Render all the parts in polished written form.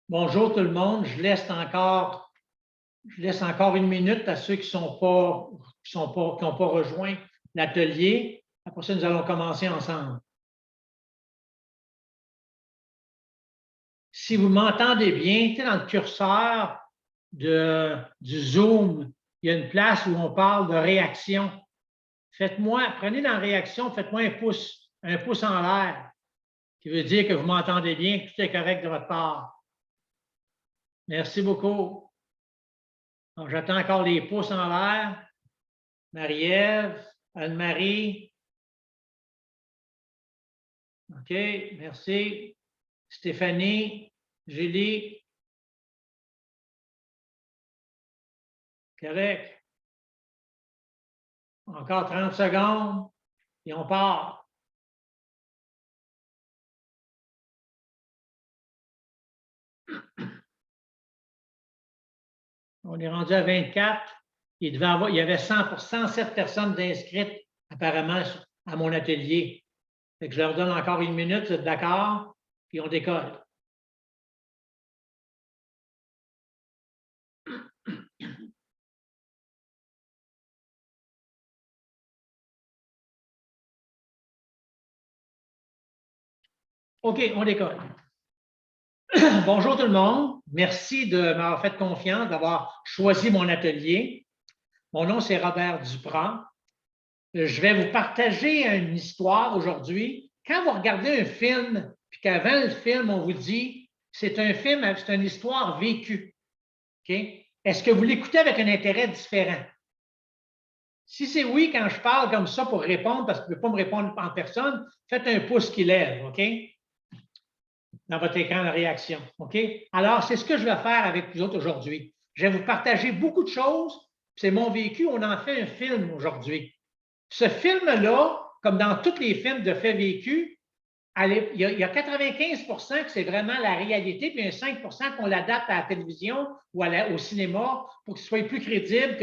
Bonjour tout le monde. Je laisse encore 1 minute à ceux qui n'ont pas rejoint l'atelier. Après ça, nous allons commencer ensemble. Si vous m'entendez bien, dans le curseur du Zoom, il y a une place où on parle de réaction. Prenez dans réaction, faites-moi un pouce en l'air, qui veut dire que vous m'entendez bien, que tout est correct de votre part. Merci beaucoup. J'attends encore les pouces en l'air. Marie-Ève, Anne-Marie. OK, merci. Stéphanie, Julie. Correct. Encore 30 secondes et on part. On est rendu à 24. Il y avait 107 personnes inscrites apparemment à mon atelier. Fait que je leur donne encore 1 minute, vous êtes d'accord? Puis on décolle. OK, on décolle. Bonjour tout le monde. Merci de m'avoir fait confiance, d'avoir choisi mon atelier. Mon nom, c'est Robert Duprat. Je vais vous partager une histoire aujourd'hui. Quand vous regardez un film, puis qu'avant le film, on vous dit c'est un film, c'est une histoire vécue. Okay? Est-ce que vous l'écoutez avec un intérêt différent? Si c'est oui, quand je parle comme ça pour répondre, parce que vous ne pouvez pas me répondre en personne, faites un pouce qui lève, OK? Dans votre écran de réaction, OK? Alors, c'est ce que je vais faire avec vous autres aujourd'hui. Je vais vous partager beaucoup de choses. C'est mon vécu, on en fait un film aujourd'hui. Ce film-là, comme dans tous les films de faits vécus, il y a 95 que c'est vraiment la réalité, puis un 5 qu'on l'adapte à la télévision ou au cinéma pour qu'il soit plus crédible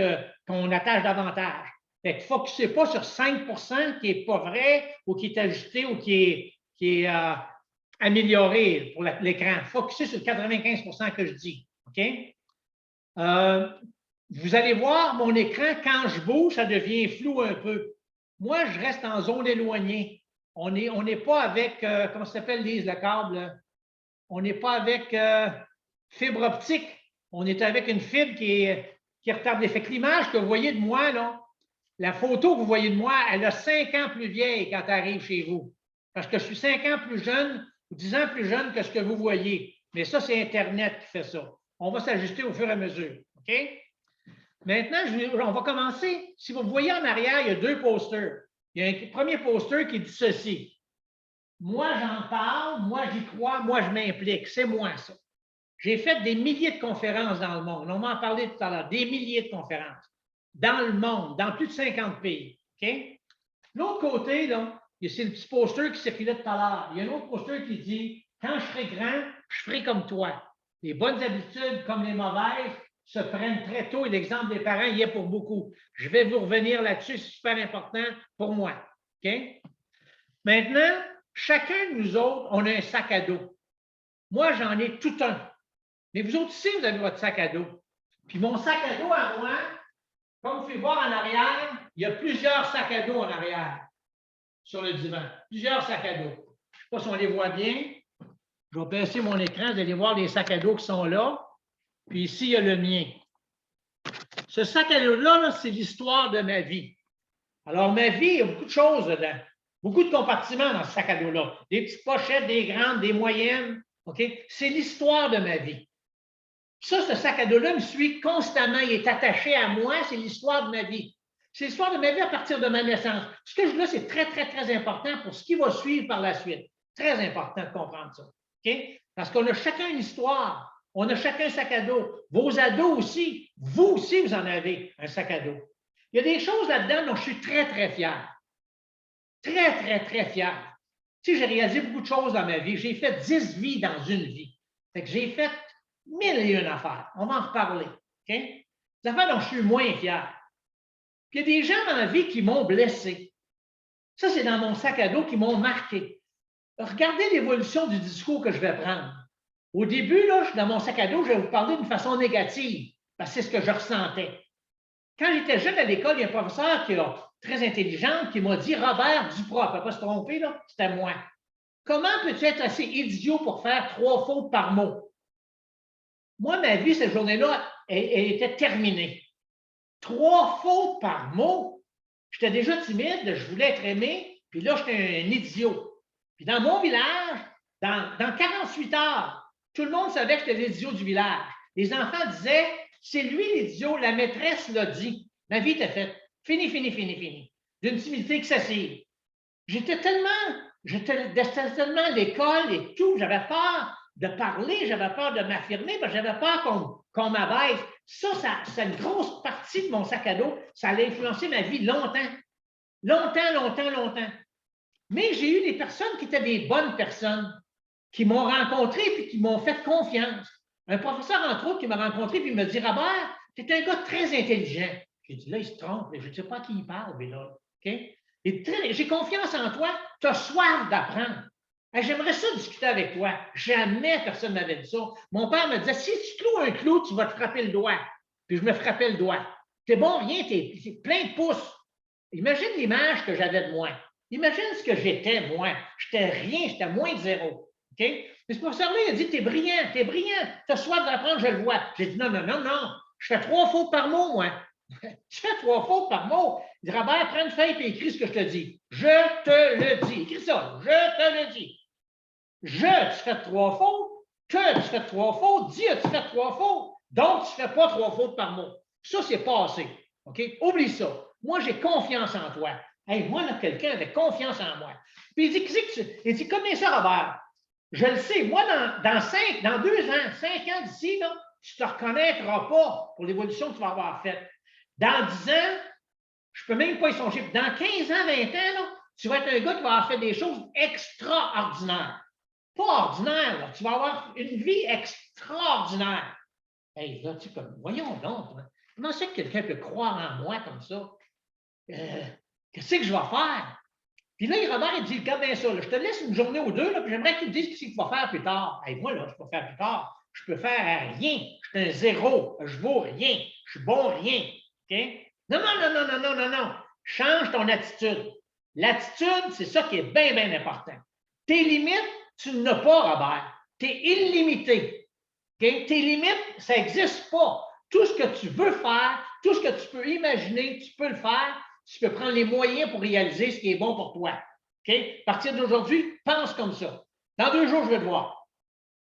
qu'on attache davantage. Fait que focussez pas sur 5 qui n'est pas vrai ou qui est ajusté ou qui est amélioré pour l'écran. Focussez sur le 95 que je dis. OK? Vous allez voir mon écran, quand je bouge, ça devient flou un peu. Moi, je reste en zone éloignée. On n'est pas avec, comment ça s'appelle, Lise, le câble? On n'est pas avec fibre optique. On est avec une fibre qui est retardée. Fait que l'image que vous voyez de moi, là, la photo que vous voyez de moi, elle a 5 ans plus vieille quand elle arrive chez vous. Parce que je suis 5 ans plus jeune ou 10 ans plus jeune que ce que vous voyez. Mais ça, c'est Internet qui fait ça. On va s'ajuster au fur et à mesure. OK? Maintenant, on va commencer. Si vous voyez en arrière, il y a 2 posters. Il y a un premier poster qui dit ceci. Moi, j'en parle, moi, j'y crois, moi, je m'implique. C'est moi, ça. J'ai fait des milliers de conférences dans le monde. On m'en parlait tout à l'heure. Des milliers de conférences. Dans le monde, dans plus de 50 pays. OK? L'autre côté, là, c'est le petit poster qui circulait tout à l'heure. Il y a un autre poster qui dit quand je serai grand, je ferai comme toi. Les bonnes habitudes comme les mauvaises se prennent très tôt et l'exemple des parents y est pour beaucoup. Je vais vous revenir là-dessus, c'est super important pour moi. OK? Maintenant, chacun de nous autres, on a un sac à dos. Moi, j'en ai tout un. Mais vous autres aussi, vous avez votre sac à dos. Puis mon sac à dos à moi, comme vous pouvez voir en arrière, il y a plusieurs sacs à dos en arrière sur le divan. Plusieurs sacs à dos. Je ne sais pas si on les voit bien. Je vais baisser mon écran, vous allez voir les sacs à dos qui sont là. Puis ici, il y a le mien. Ce sac à dos-là, c'est l'histoire de ma vie. Alors, ma vie, il y a beaucoup de choses dedans. Beaucoup de compartiments dans ce sac à dos-là. Des petites pochettes, des grandes, des moyennes. OK? C'est l'histoire de ma vie. Ça, ce sac à dos-là me suit constamment. Il est attaché à moi. C'est l'histoire de ma vie. C'est l'histoire de ma vie à partir de ma naissance. Ce que je dis là, c'est très, très, très important pour ce qui va suivre par la suite. Très important de comprendre ça. OK? Parce qu'on a chacun une histoire. On a chacun un sac à dos. Vos ados aussi. Vous aussi, vous en avez un sac à dos. Il y a des choses là-dedans dont je suis très, très fier. Très, très, très fier. Tu sais, j'ai réalisé beaucoup de choses dans ma vie. J'ai fait 10 vies dans une vie. Fait que j'ai fait 1001 affaires. On va en reparler. OK? Des affaires dont je suis moins fier. Puis il y a des gens dans la vie qui m'ont blessé. Ça, c'est dans mon sac à dos qui m'ont marqué. Regardez l'évolution du discours que je vais prendre. Au début, là, dans mon sac à dos, je vais vous parler d'une façon négative, parce que c'est ce que je ressentais. Quand j'étais jeune à l'école, il y a un professeur très intelligent qui m'a dit « Robert Duprat », il ne peut pas se tromper, c'était moi. « Comment peux-tu être assez idiot pour faire 3 fautes par mot? » Moi, ma vie, cette journée-là, elle était terminée. 3 fautes par mot. J'étais déjà timide, je voulais être aimé, puis là, j'étais un idiot. Puis dans mon village, dans 48 heures, tout le monde savait que j'étais l'idiot du village. Les enfants disaient, c'est lui l'idiot, la maîtresse l'a dit. Ma vie était faite. Fini, fini, fini, fini. D'une timidité excessive. J'étais tellement à l'école et tout, j'avais peur de parler, j'avais peur de m'affirmer, parce que j'avais peur qu'on m'abaisse. Ça, c'est une grosse partie de mon sac à dos. Ça allait influencer ma vie longtemps. Longtemps, longtemps, longtemps. Mais j'ai eu des personnes qui étaient des bonnes personnes, qui m'ont rencontré et qui m'ont fait confiance. Un professeur, entre autres, qui m'a rencontré et il me dit « Robert, tu es un gars très intelligent. » J'ai dit « Là, il se trompe. Je ne sais pas à qui il parle, mais là. Okay? J'ai confiance en toi. Tu as soif d'apprendre. J'aimerais ça discuter avec toi. Jamais personne ne m'avait dit ça. Mon père me disait, si tu cloues un clou, tu vas te frapper le doigt. Puis je me frappais le doigt. T'es bon, rien, t'es plein de pouces. Imagine l'image que j'avais de moi. Imagine ce que j'étais, moi. J'étais rien, j'étais moins de zéro. OK? Mais ce professeur-là, il a dit, t'es brillant, tu as soif d'apprendre, je le vois. J'ai dit, non, non, non, non. Je fais 3 fautes par mot, moi. Tu fais 3 fautes par mot. Il dit, Robert, prends une feuille et écris ce que je te dis. Je te le dis. Écris ça. Je te le dis. Je, tu fais 3 fautes. Que, tu fais 3 fautes. Dis, tu fais 3 fautes. Donc, tu ne fais pas 3 fautes par mot. Ça, c'est passé. OK? Oublie ça. Moi, j'ai confiance en toi. Hey, moi, là, quelqu'un avait confiance en moi. Puis il dit, il dit, comment ça, Robert? Je le sais. Moi, dans 2 ans, 5 ans d'ici, là, tu ne te reconnaîtras pas pour l'évolution que tu vas avoir faite. Dans 10 ans, je ne peux même pas y songer. Dans 15 ans, 20 ans, là, tu vas être un gars qui va avoir fait des choses extraordinaires. Pas ordinaires, là. Tu vas avoir une vie extraordinaire. Hey, là, tu comme, voyons donc, comment c'est que quelqu'un peut croire en moi comme ça? Qu'est-ce que je vais faire? Puis là, Robert, il dit, regarde bien ça, là, je te laisse une journée ou 2, là, puis j'aimerais que tu me dises ce que tu vas faire plus tard. Hey, moi, là, je peux faire plus tard. Je peux faire rien. Je suis un zéro. Je ne vaux rien. Je suis bon rien. OK? Non, non, non, non, non, non, non, non. Change ton attitude. L'attitude, c'est ça qui est bien, bien important. Tes limites, tu n'as pas, Robert. Tu es illimité. Okay? Tes limites, ça n'existe pas. Tout ce que tu veux faire, tout ce que tu peux imaginer, tu peux le faire. Tu peux prendre les moyens pour réaliser ce qui est bon pour toi. Okay? À partir d'aujourd'hui, pense comme ça. Dans 2 jours, je vais te voir.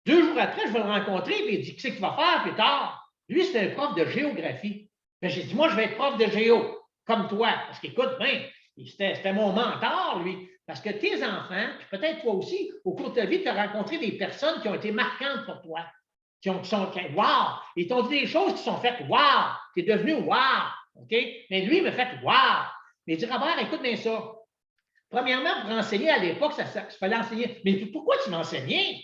2 jours après, je vais le rencontrer et il dit, qu'est-ce que tu vas faire plus tard? Lui, c'est un prof de géographie. J'ai dit, moi, je vais être prof de géo, comme toi. Parce qu'écoute, ben, c'était mon mentor, lui. Parce que tes enfants, puis peut-être toi aussi, au cours de ta vie, tu as rencontré des personnes qui ont été marquantes pour toi. Qui sont, wow! Ils t'ont dit des choses qui sont faites, wow! Tu es devenu wow! OK? Mais lui, il m'a fait wow! Mais il dit, Robert, écoute bien ça. Premièrement, pour enseigner à l'époque, ça fallait enseigner. Mais pourquoi tu m'enseignais?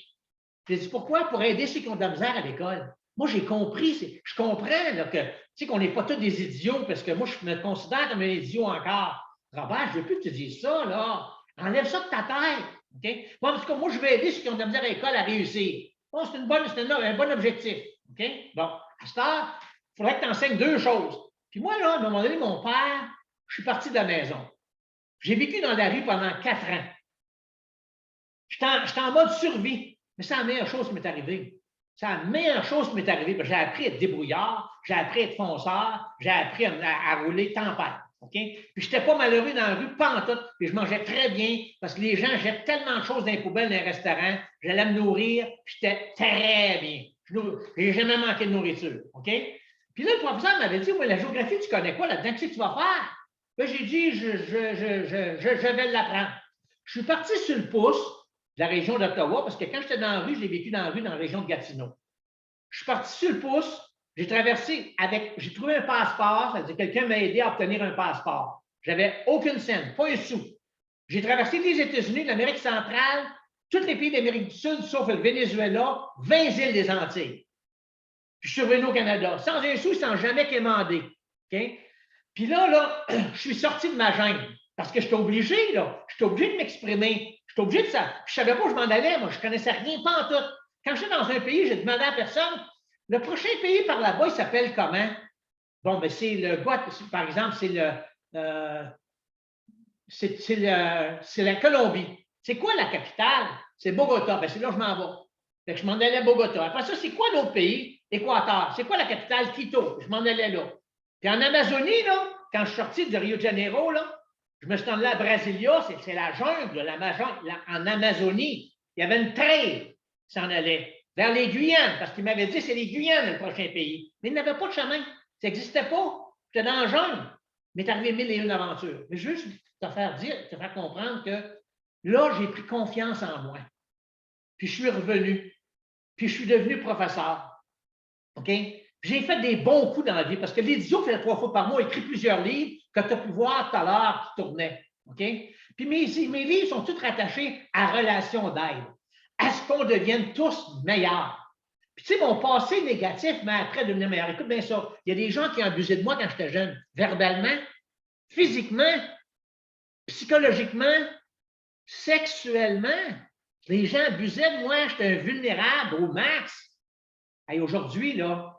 J'ai dit, pourquoi? Pour aider ceux qui ont de la misère à l'école. Moi, j'ai compris, je comprends là, que, tu sais, qu'on n'est pas tous des idiots, parce que moi, je me considère comme un idiot encore. Robert, je ne veux plus que tu dises ça, là. Enlève ça de ta tête. OK? Bon, en tout cas, moi, je vais aider ceux qui ont de la misère à l'école à réussir. Bon, c'est un bon objectif. OK? Bon, à cette heure, il faudrait que tu enseignes 2 choses. Puis moi, là, à un moment donné, mon père, je suis parti de la maison. J'ai vécu dans la rue pendant 4 ans. J'étais en mode survie. Mais c'est la meilleure chose qui m'est arrivée. C'est la meilleure chose qui m'est arrivée. J'ai appris à être débrouillard, j'ai appris à être fonceur, j'ai appris à rouler tempête. Okay? Puis je n'étais pas malheureux dans la rue, pas en tout. Puis je mangeais très bien parce que les gens jettent tellement de choses dans les poubelles dans les restaurants. J'allais me nourrir, puis j'étais très bien. Je n'ai jamais manqué de nourriture. Okay? Puis là, le professeur m'avait dit, ouais, la géographie, tu connais quoi là-dedans? Qu'est-ce que tu vas faire? Là, j'ai dit, je vais l'apprendre. Je suis parti sur le pouce de la région d'Ottawa, parce que quand j'étais dans la rue, je l'ai vécu dans la rue dans la région de Gatineau. Je suis parti sur le pouce, j'ai traversé j'ai trouvé un passeport, c'est-à-dire quelqu'un m'a aidé à obtenir un passeport. J'avais aucune scène, pas un sou. J'ai traversé les États-Unis, l'Amérique centrale, tous les pays d'Amérique du Sud, sauf le Venezuela, 20 îles des Antilles. Puis je suis revenu au Canada, sans un sou, sans jamais quémander. Okay? Puis là, je suis sorti de ma gêne parce que j'étais obligé, là. J'étais obligé de m'exprimer. J'étais obligé de ça. Je ne savais pas où je m'en allais, moi. Je ne connaissais rien, pas en tout. Quand j'étais dans un pays, j'ai demandé à personne, le prochain pays par là-bas, il s'appelle comment? Bon, ben c'est le gars, par exemple, c'est la Colombie. C'est quoi la capitale? C'est Bogota. Ben, c'est là que je m'en vais. Fait que je m'en allais à Bogota. Après ça, c'est quoi l'autre pays? Équateur. C'est quoi la capitale? Quito. Je m'en allais là. Puis en Amazonie, là, quand je suis sorti de Rio de Janeiro, là, je me suis emmené à Brasilia, c'est la jungle, en Amazonie. Il y avait une trail qui s'en allait vers les Guyanes, parce qu'il m'avait dit que c'est les Guyanes le prochain pays. Mais il n'avait pas de chemin. Ça n'existait pas. J'étais dans la jungle. Mais t'es arrivé 1001 aventures. Mais juste te faire comprendre que là, j'ai pris confiance en moi. Puis je suis revenu. Puis je suis devenu professeur. OK? J'ai fait des bons coups dans la vie parce que l'Édition fait 3 fois par mois, écrit plusieurs livres que tu as pu voir tout à l'heure qui tournaient. OK? Puis mes livres sont tous rattachés à relations d'aide, à ce qu'on devienne tous meilleurs. Puis tu sais, mon passé négatif m'a appris à devenir meilleur. Écoute bien ça. Il y a des gens qui ont abusé de moi quand j'étais jeune, verbalement, physiquement, psychologiquement, sexuellement. Les gens abusaient de moi, j'étais vulnérable au max. Et aujourd'hui, là,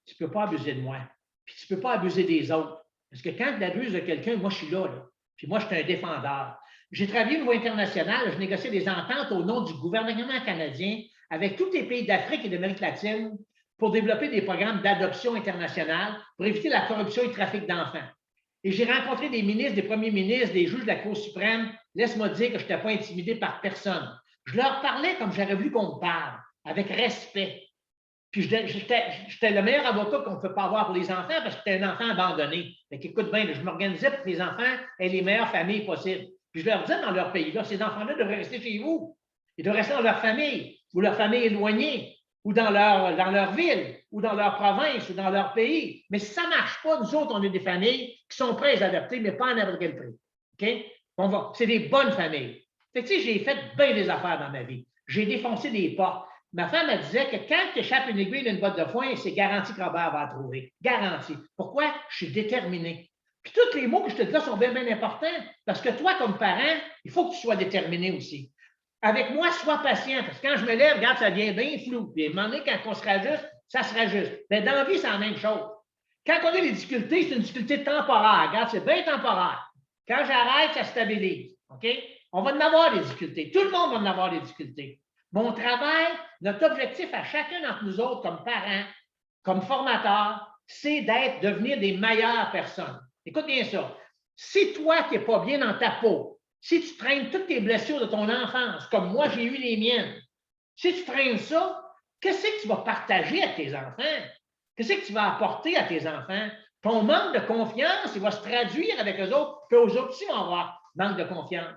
tu ne peux pas abuser de moi. Puis tu ne peux pas abuser des autres. Parce que quand tu abuses de quelqu'un, moi, je suis là. Puis moi, je suis un défendeur. J'ai travaillé au niveau international, je négociais des ententes au nom du gouvernement canadien avec tous les pays d'Afrique et d'Amérique latine pour développer des programmes d'adoption internationale pour éviter la corruption et le trafic d'enfants. Et j'ai rencontré des ministres, des premiers ministres, des juges de la Cour suprême. Laisse-moi dire que je n'étais pas intimidé par personne. Je leur parlais comme j'aurais voulu qu'on me parle, avec respect. Puis j'étais le meilleur avocat qu'on ne peut pas avoir pour les enfants parce que j'étais un enfant abandonné. Fait qu'écoute bien, je m'organisais pour que les enfants aient les meilleures familles possibles. Puis je leur disais dans leur pays, là, ces enfants-là devraient rester chez vous. Ils devraient rester dans leur famille ou leur famille éloignée ou dans leur ville ou dans leur province ou dans leur pays. Mais si ça ne marche pas, nous autres, on est des familles qui sont prêtes à adopter, mais pas à n'importe quel prix. OK? C'est des bonnes familles. Fait que, tu sais, j'ai fait bien des affaires dans ma vie. J'ai défoncé des portes. Ma femme, elle disait que quand tu échappes une aiguille d'une botte de foin, c'est garanti que Robert va la trouver. Garanti. Pourquoi? Je suis déterminé. Puis tous les mots que je te dis là sont bien, bien importants parce que toi, comme parent, il faut que tu sois déterminé aussi. Avec moi, sois patient parce que quand je me lève, regarde, ça devient bien flou. Puis à un moment donné, quand on se rajuste, ça se rajuste. Mais dans la vie, c'est la même chose. Quand on a des difficultés, c'est une difficulté temporaire. Regarde, c'est bien temporaire. Quand j'arrête, ça stabilise. OK? On va en avoir des difficultés. Tout le monde va en avoir des difficultés. Mon travail, notre objectif à chacun d'entre nous autres, comme parents, comme formateurs, c'est devenir des meilleures personnes. Écoute bien ça. Si toi, tu n'es pas bien dans ta peau, si tu traînes toutes tes blessures de ton enfance, comme moi, j'ai eu les miennes, si tu traînes ça, qu'est-ce que tu vas partager à tes enfants? Qu'est-ce que tu vas apporter à tes enfants? Ton manque de confiance, il va se traduire avec eux autres, puis eux autres aussi vont avoir manque de confiance.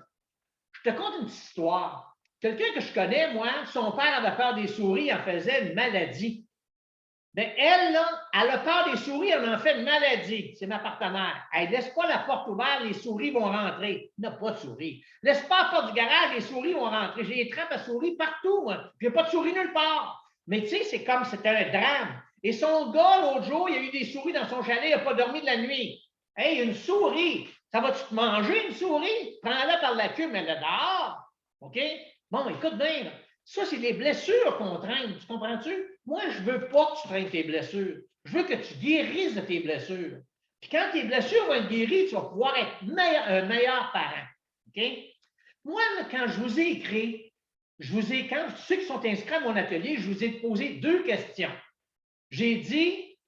Je te conte une petite histoire. Quelqu'un que je connais, moi, son père avait peur des souris, il en faisait une maladie. Mais elle, là, elle a peur des souris, elle en fait une maladie. C'est ma partenaire. Elle ne laisse pas la porte ouverte, les souris vont rentrer. Il n'y a pas de souris. Laisse pas la porte du garage, les souris vont rentrer. J'ai des trappes à souris partout, moi. Puis il n'y a pas de souris nulle part. Mais tu sais, c'est comme c'était un drame. Et son gars, l'autre jour, il y a eu des souris dans son chalet, il n'a pas dormi de la nuit. Hey, une souris, ça va-tu te manger, une souris? Prends-la par la queue, mets-la dehors. OK? Bon, écoute bien, là. Ça, c'est les blessures qu'on traîne. Tu comprends-tu? Moi, je ne veux pas que tu traînes tes blessures. Je veux que tu guérisses de tes blessures. Puis quand tes blessures vont être guéries, tu vas pouvoir être un meilleur parent. OK? Moi, là, quand je vous ai écrit, quand ceux qui sont inscrits à mon atelier, je vous ai posé 2 questions. J'ai dit,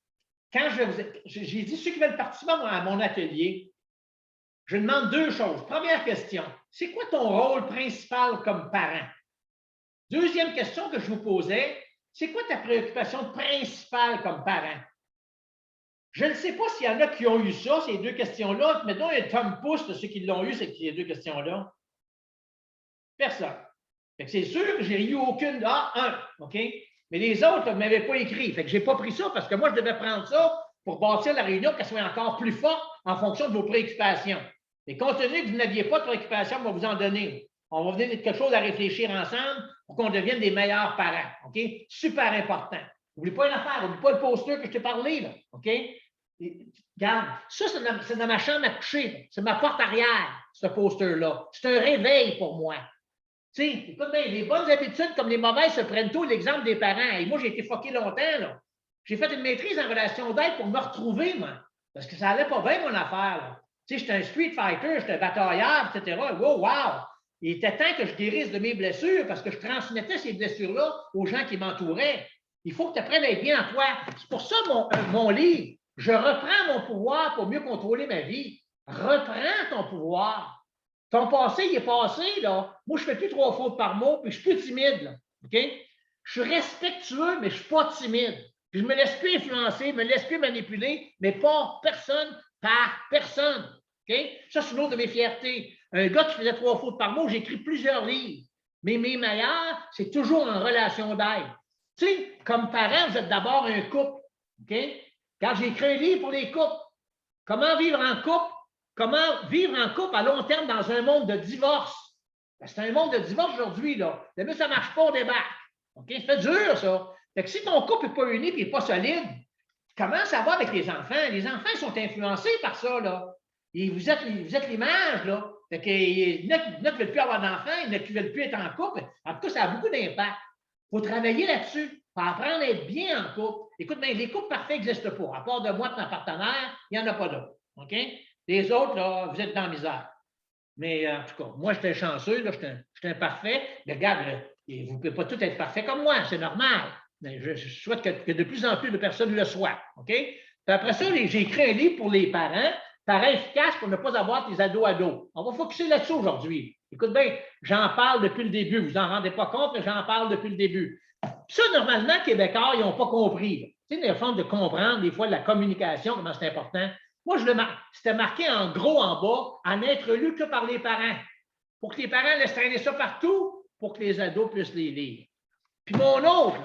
j'ai dit, ceux qui veulent participer à mon atelier, je demande 2 choses. Première question, c'est quoi ton rôle principal comme parent? Deuxième question que je vous posais, c'est quoi ta préoccupation principale comme parent? Je ne sais pas s'il y en a qui ont eu ça, ces 2 questions-là. Mettons, il y a Tom Pouce de ceux qui l'ont eu, ces 2 questions-là. Personne. C'est sûr que je n'ai eu aucune. Un, OK? Mais les autres ne m'avaient pas écrit. Fait que je n'ai pas pris ça parce que moi, je devais prendre ça pour bâtir la réunion, qu'elle soit encore plus forte en fonction de vos préoccupations. Et compte tenu que vous n'aviez pas de préoccupations, on va vous en donner. On va venir de quelque chose à réfléchir ensemble pour qu'on devienne des meilleurs parents. OK? Super important. N'oublie pas une affaire, n'oublie pas le poster que je t'ai parlé, là. OK? Regarde, ça, c'est dans ma chambre à coucher. C'est ma porte arrière, ce poster-là. C'est un réveil pour moi. Tu sais, écoute bien, les bonnes habitudes comme les mauvaises se prennent tôt, l'exemple des parents. Et moi, j'ai été fucké longtemps, là. J'ai fait une maîtrise en relation d'aide pour me retrouver, moi. Parce que ça allait pas bien, mon affaire, là. Tu sais, j'étais un street fighter, j'étais un batailleur, etc. Wow! Il était temps que je guérisse de mes blessures parce que je transmettais ces blessures-là aux gens qui m'entouraient. Il faut que tu apprennes à être bien en toi. C'est pour ça, mon livre, je reprends mon pouvoir pour mieux contrôler ma vie. Reprends ton pouvoir. Ton passé, il est passé, là. Moi, je ne fais plus 3 fautes par mot, puis je suis plus timide, là. OK? Je suis respectueux, mais je ne suis pas timide. Puis je ne me laisse plus influencer, je ne me laisse plus manipuler, mais pas personne par personne. OK? Ça, c'est une autre de mes fiertés. Un gars qui faisait 3 fautes par mot, j'ai écrit plusieurs livres. Mais mes meilleurs, c'est toujours en relation d'aide. Tu sais, comme parent, vous êtes d'abord un couple. OK? Quand j'ai écrit un livre pour les couples, comment vivre en couple, comment vivre en couple à long terme dans un monde de divorce. C'est un monde de divorce aujourd'hui, là. Le mieux, ça ne marche pas, on débarque. OK? Ça fait dur, ça. Fait que si ton couple n'est pas uni et n'est pas solide, comment ça va avec les enfants? Les enfants sont influencés par ça, là. Et vous êtes l'image, là. Fait que, il y en a qui ne veulent plus avoir d'enfants, il y en a qui ne veulent plus être en couple. En tout cas, ça a beaucoup d'impact. Il faut travailler là-dessus. Il faut apprendre à être bien en couple. Écoute, bien, les couples parfaits n'existent pas. À part de moi et ma partenaire, il n'y en a pas d'autres. OK? Les autres, là, vous êtes dans la misère. Mais en tout cas, moi, j'étais chanceux, là, j'étais imparfait. Mais regarde, là, vous ne pouvez pas tous être parfait comme moi, c'est normal. Mais je souhaite que de plus en plus de personnes le soient. OK? Puis après ça, j'ai écrit un livre pour les parents efficaces pour ne pas avoir tes ados. On va focuser là-dessus aujourd'hui. Écoute bien, j'en parle depuis le début. Vous n'en rendez pas compte, mais j'en parle depuis le début. Ça, normalement, les Québécois, ils n'ont pas compris. Tu sais, il y a une forme de comprendre, des fois, la communication, comment c'est important. Moi, c'était marqué en gros en bas, à n'être lu que par les parents. Pour que les parents laissent traîner ça partout, pour que les ados puissent les lire. Puis mon autre,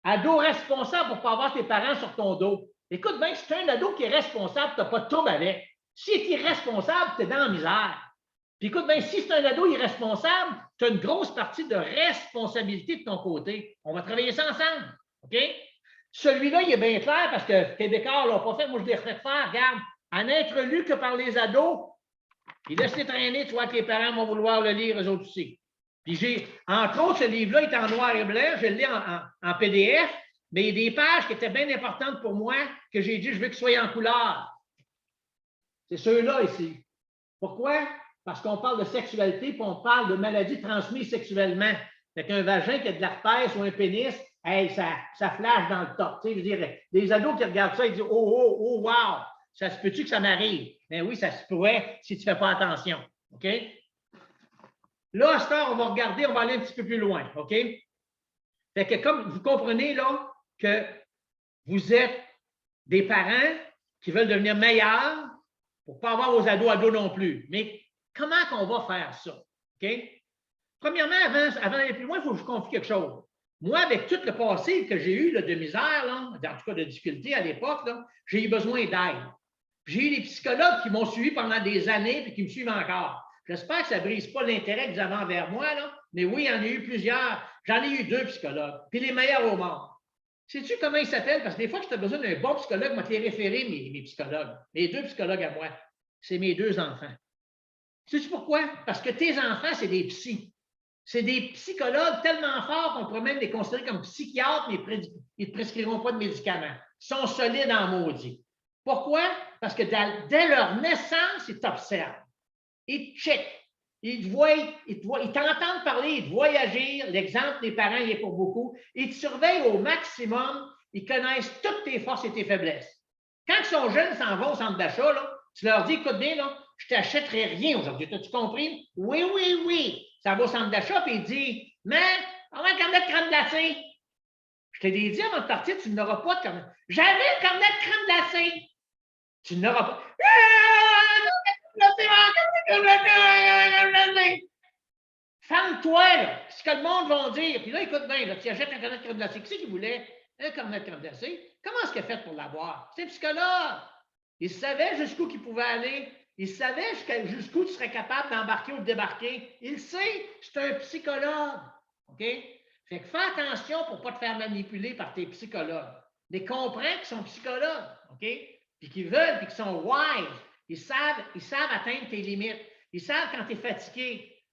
ado responsable pour ne pas avoir tes parents sur ton dos. Écoute bien, si tu as un ado qui est responsable, tu n'as pas de trouble avec. S'il est irresponsable, tu es dans la misère. Puis écoute bien, si c'est un ado irresponsable, tu as une grosse partie de responsabilité de ton côté. On va travailler ça ensemble. OK? Celui-là, il est bien clair parce que les Québécois ne l'ont pas fait. Moi, je l'ai fait faire. Regarde, à n'être lu que par les ados, puis laisse-les traîner, tu vois que les parents vont vouloir le lire, eux autres aussi. Puis j'ai, entre autres, ce livre-là est en noir et blanc, je le lis en PDF, mais il y a des pages qui étaient bien importantes pour moi que j'ai dit, je veux qu'ils soient en couleur. C'est ceux-là ici. Pourquoi? Parce qu'on parle de sexualité, puis on parle de maladies transmises sexuellement. Fait qu'un vagin qui a de l'herpès ou un pénis, hey, ça flash dans le top. Tu sais, je veux dire, des ados qui regardent ça, ils disent, oh, wow, ça se peut-tu que ça m'arrive? Ben oui, ça se pourrait si tu ne fais pas attention. OK? Là, à ce temps, on va regarder, on va aller un petit peu plus loin. OK? Fait que comme vous comprenez là que vous êtes des parents qui veulent devenir meilleurs pour ne pas avoir vos ados non plus. Mais comment qu'on va faire ça? OK? Premièrement, avant d'aller plus loin, il faut que je vous confie quelque chose. Moi, avec tout le passé que j'ai eu là, de misère, là, en tout cas de difficulté à l'époque, j'ai eu besoin d'aide. J'ai eu des psychologues qui m'ont suivi pendant des années et qui me suivent encore. J'espère que ça ne brise pas l'intérêt que vous avez envers moi, là, mais oui, il y en a eu plusieurs. J'en ai eu 2 psychologues, puis les meilleurs au monde. Sais-tu comment ils s'appellent? Parce que des fois, que tu as besoin d'un bon psychologue, moi, te les référer, mes psychologues. Mes 2 psychologues à moi, c'est mes 2 enfants. Sais-tu pourquoi? Parce que tes enfants, c'est des psys. C'est des psychologues tellement forts qu'on pourrait même les considérer comme psychiatres, mais ils ne te prescriront pas de médicaments. Ils sont solides en maudit. Pourquoi? Parce que dès leur naissance, ils t'observent. Ils te checkent. Ils t'entendent parler, ils te voient agir. L'exemple des parents, il est pour beaucoup. Ils te surveillent au maximum. Ils connaissent toutes tes forces et tes faiblesses. Quand ils sont jeunes, ils s'en vont au centre d'achat, là, tu leur dis, écoute bien, là, je ne t'achèterai rien aujourd'hui. As-tu compris? Oui. Ça va au centre d'achat, puis il dit, mais on va un carnet de crème glacée. Je t'ai dit avant de partir, tu n'auras pas de carnet. J'avais le carnet de crème glacée. Tu n'auras pas. Ferme-toi, là. C'est ce que le monde va dire. Puis là, écoute bien, là, tu achètes un carnet de crème glacée. Qui c'est qui voulait un carnet de crème glacée? Comment est-ce qu'il a fait pour l'avoir? C'est un psychologue. Il savait jusqu'où il pouvait aller. Il savait jusqu'où tu serais capable d'embarquer ou de débarquer. Il sait, c'est un psychologue. OK? Fait que fais attention pour ne pas te faire manipuler par tes psychologues. Mais comprends qu'ils sont psychologues. OK? puis qui veulent, puis qui sont wise. Ils savent atteindre tes limites. Ils savent quand tu es fatigué.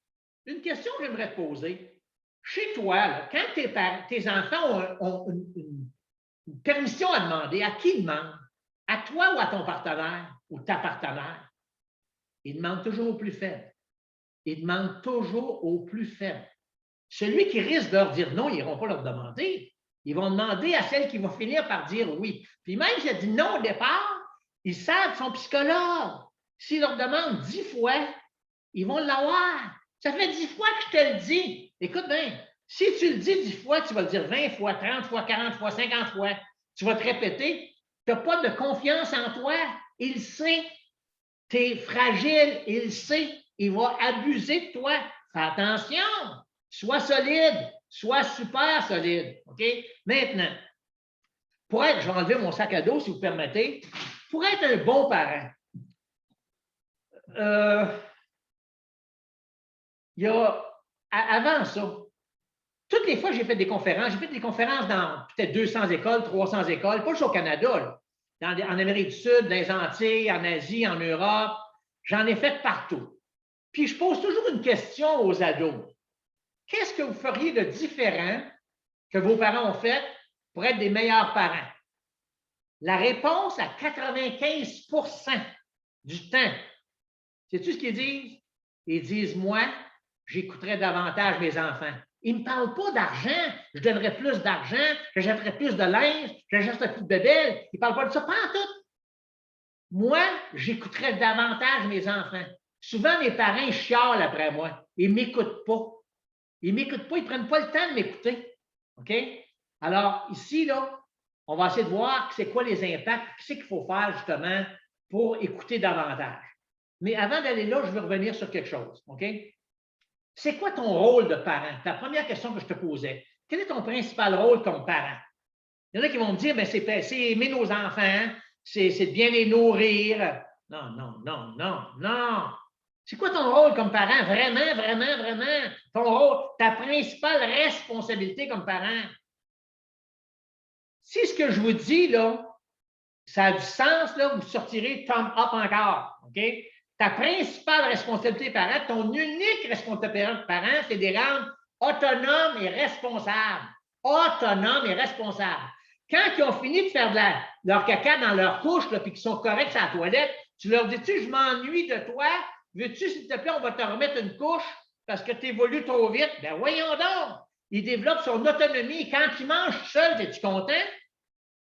Une question que j'aimerais te poser. Chez toi, là, quand tes enfants ont une permission à demander, à qui ils demandent? À toi ou à ton partenaire ou ta partenaire? Ils demandent toujours au plus faible. Ils demandent toujours au plus faible. Celui qui risque de leur dire non, ils n'iront pas leur demander. Ils vont demander à celle qui va finir par dire oui. Puis même si elle dit non au départ, ils savent, son psychologue. S'ils leur demandent 10 fois, ils vont l'avoir. Ça fait 10 fois que je te le dis. Écoute bien, si tu le dis 10 fois, tu vas le dire 20 fois, 30 fois, 40 fois, 50 fois. Tu vas te répéter. Tu n'as pas de confiance en toi. Il sait. Tu es fragile. Il sait. Il va abuser de toi. Fais attention. Sois solide. Sois super solide. OK? Maintenant, je vais enlever mon sac à dos, si vous permettez. Pour être un bon parent, il y a, avant ça, toutes les fois que j'ai fait des conférences, j'ai fait des conférences dans peut-être 200 écoles, 300 écoles, pas juste au Canada, en Amérique du Sud, dans les Antilles, en Asie, en Europe. J'en ai fait partout. Puis je pose toujours une question aux ados. Qu'est-ce que vous feriez de différent que vos parents ont fait pour être des meilleurs parents? La réponse à 95 du temps, sais-tu ce qu'ils disent? Ils disent, moi, j'écouterais davantage mes enfants. Ils ne me parlent pas d'argent, je donnerais plus d'argent, j'achèterais plus de linge, j'achèterais plus de bébelles. Ils ne parlent pas de ça, pas en tout. Moi, j'écouterais davantage mes enfants. Souvent, mes parents ils chialent après moi. Ils ne m'écoutent pas. Ils ne m'écoutent pas, ils ne prennent pas le temps de m'écouter. OK? Alors, ici, là, on va essayer de voir c'est quoi les impacts, qu'est-ce qu'il faut faire justement pour écouter davantage. Mais avant d'aller là, je veux revenir sur quelque chose. OK? C'est quoi ton rôle de parent? La première question que je te posais. Quel est ton principal rôle comme parent? Il y en a qui vont me dire, ben, c'est aimer nos enfants, c'est de bien les nourrir. Non, non, non, non, non. C'est quoi ton rôle comme parent? Vraiment, vraiment, vraiment. Ton rôle, ta principale responsabilité comme parent. Si ce que je vous dis, là, ça a du sens, là, vous sortirez thumb up encore. OK? Ta principale responsabilité parent, ton unique responsabilité parent, c'est de les rendre autonomes et responsables. Autonomes et responsables. Quand ils ont fini de faire leur caca dans leur couche, puis qu'ils sont corrects à la toilette, tu leur dis-tu, je m'ennuie de toi, veux-tu, s'il te plaît, on va te remettre une couche parce que tu évolues trop vite? Ben voyons donc! Il développe son autonomie. Quand il mange tout seul, es-tu content?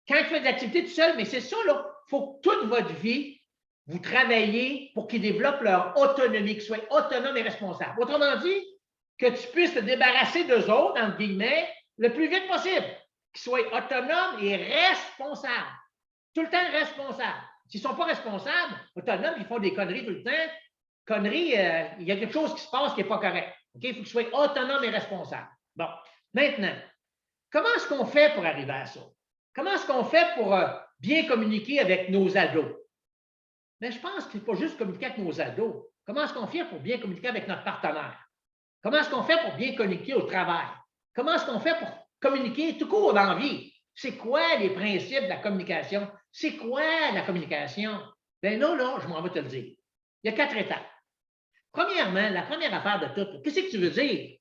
Quand il fait de l'activité tout seul, mais c'est ça, là, il faut que toute votre vie, vous travaillez pour qu'ils développent leur autonomie, qu'ils soient autonomes et responsables. Autrement dit, que tu puisses te débarrasser d'eux autres, entre guillemets, le plus vite possible. Qu'ils soient autonomes et responsables. Tout le temps responsables. S'ils ne sont pas responsables, autonomes, ils font des conneries tout le temps. Conneries, il y a quelque chose qui se passe qui n'est pas correct. Okay? Il faut qu'ils soient autonomes et responsables. Bon, maintenant, comment est-ce qu'on fait pour arriver à ça? Comment est-ce qu'on fait pour bien communiquer avec nos ados? Mais je pense qu'il ne faut pas juste communiquer avec nos ados. Comment est-ce qu'on fait pour bien communiquer avec notre partenaire? Comment est-ce qu'on fait pour bien communiquer au travail? Comment est-ce qu'on fait pour communiquer tout court dans la vie? C'est quoi les principes de la communication? C'est quoi la communication? Bien là, je m'en vais te le dire. Il y a 4 étapes. Premièrement, la première affaire de tout, qu'est-ce que tu veux dire?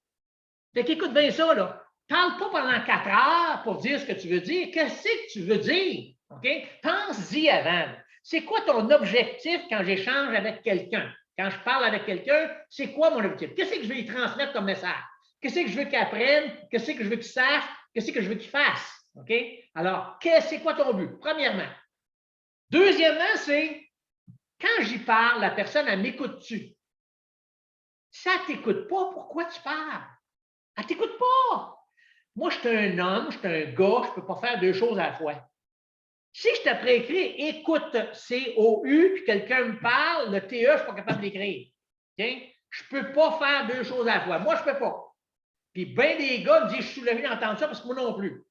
Fait qu'écoute bien ça, là. Parle pas pendant 4 heures pour dire ce que tu veux dire. Qu'est-ce que tu veux dire? OK? Pense-y avant. C'est quoi ton objectif quand j'échange avec quelqu'un? Quand je parle avec quelqu'un, c'est quoi mon objectif? Qu'est-ce que je veux lui transmettre comme message? Qu'est-ce que je veux qu'il apprenne? Qu'est-ce que je veux qu'il sache? Qu'est-ce que je veux qu'il fasse? OK? Alors, c'est quoi ton but? Premièrement. Deuxièmement, c'est quand j'y parle, la personne, elle m'écoute-tu? Si elle ne t'écoute pas, pourquoi tu parles? Elle ne t'écoute pas. Moi, je suis un homme, je suis un gars, je ne peux pas faire 2 choses à la fois. Si je t'apprends à écrire, écoute, C-O-U, puis quelqu'un me parle, le T-E, je ne suis pas capable d'écrire. Okay? Je ne peux pas faire 2 choses à la fois. Moi, je ne peux pas. Puis bien des gars me disent, je suis levé d'entendre ça parce que moi non plus.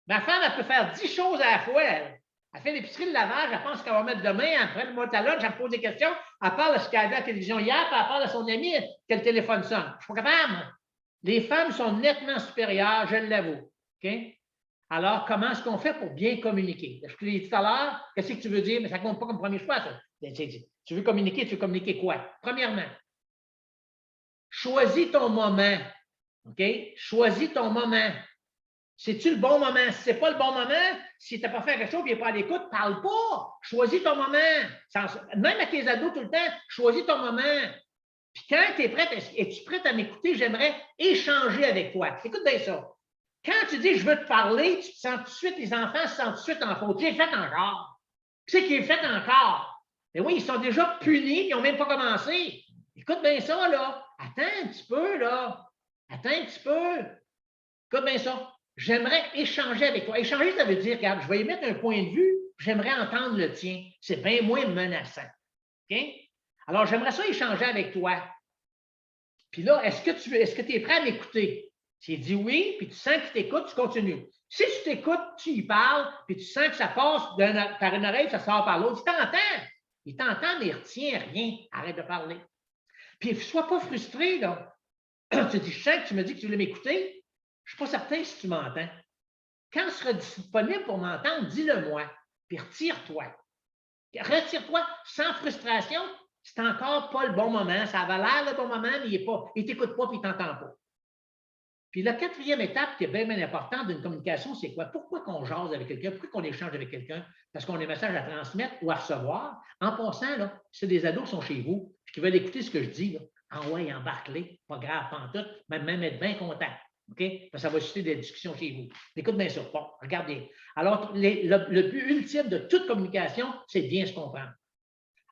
Ma femme, elle peut faire 10 choses à la fois. Elle fait l'épicerie, le lavage, elle pense qu'elle va mettre demain, après le mois à lunch, elle me pose des questions, elle parle de ce qu'elle a vu à la télévision hier, puis elle parle à son ami que le téléphone sonne. Je ne suis pas capable. Les femmes sont nettement supérieures, je l'avoue. Okay? Alors, comment est-ce qu'on fait pour bien communiquer? Je te l'ai dit tout à l'heure, qu'est-ce que tu veux dire? Mais ça ne compte pas comme premier choix, ça. Tu veux communiquer quoi? Premièrement, choisis ton moment. OK? Choisis ton moment. C'est-tu le bon moment? Si ce n'est pas le bon moment, si tu n'as pas fait quelque chose et tu n'es pas à l'écoute, parle pas. Choisis ton moment. Même à tes ados tout le temps, choisis ton moment. Puis quand tu es prête, es-tu prête à m'écouter? J'aimerais échanger avec toi. Écoute bien ça. Quand tu dis je veux te parler, tu te sens tout de suite, les enfants se sentent tout de suite en faute. Tu es fait encore. Tu sais qui est fait encore. Mais oui, ils sont déjà punis, ils n'ont même pas commencé. Écoute bien ça, là. Attends un petit peu, là. Attends un petit peu. Écoute bien ça. J'aimerais échanger avec toi. Échanger, ça veut dire, regarde, je vais y mettre un point de vue, j'aimerais entendre le tien. C'est bien moins menaçant. OK? Alors, j'aimerais ça échanger avec toi. Puis là, est-ce que tu es prêt à m'écouter? Tu dis oui, puis tu sens qu'il t'écoute, tu continues. Si tu t'écoutes, tu y parles, puis tu sens que ça passe par une oreille, ça sort par l'autre, il t'entend. Il t'entend, mais il ne retient rien. Arrête de parler. Puis, ne sois pas frustré, là. Tu dis, je sens que tu me dis que tu voulais m'écouter. Je ne suis pas certain si tu m'entends. Quand tu seras disponible pour m'entendre, dis-le-moi, puis retire-toi. Retire-toi sans frustration. C'est encore pas le bon moment. Ça avait l'air le bon moment, mais il ne t'écoute pas, puis il ne t'entend pas. Puis la quatrième étape qui est bien, bien importante d'une communication, c'est quoi? Pourquoi qu'on jase avec quelqu'un? Pourquoi qu'on échange avec quelqu'un? Parce qu'on a des messages à transmettre ou à recevoir. En passant, là, si des ados qui sont chez vous et qui veulent écouter ce que je dis, là, ah ouais, embarque-les, pas grave, pantoute, même être bien content. OK? Ça va susciter des discussions chez vous. Écoute bien ça. Bon, regardez. Alors, le but ultime de toute communication, c'est de bien se comprendre.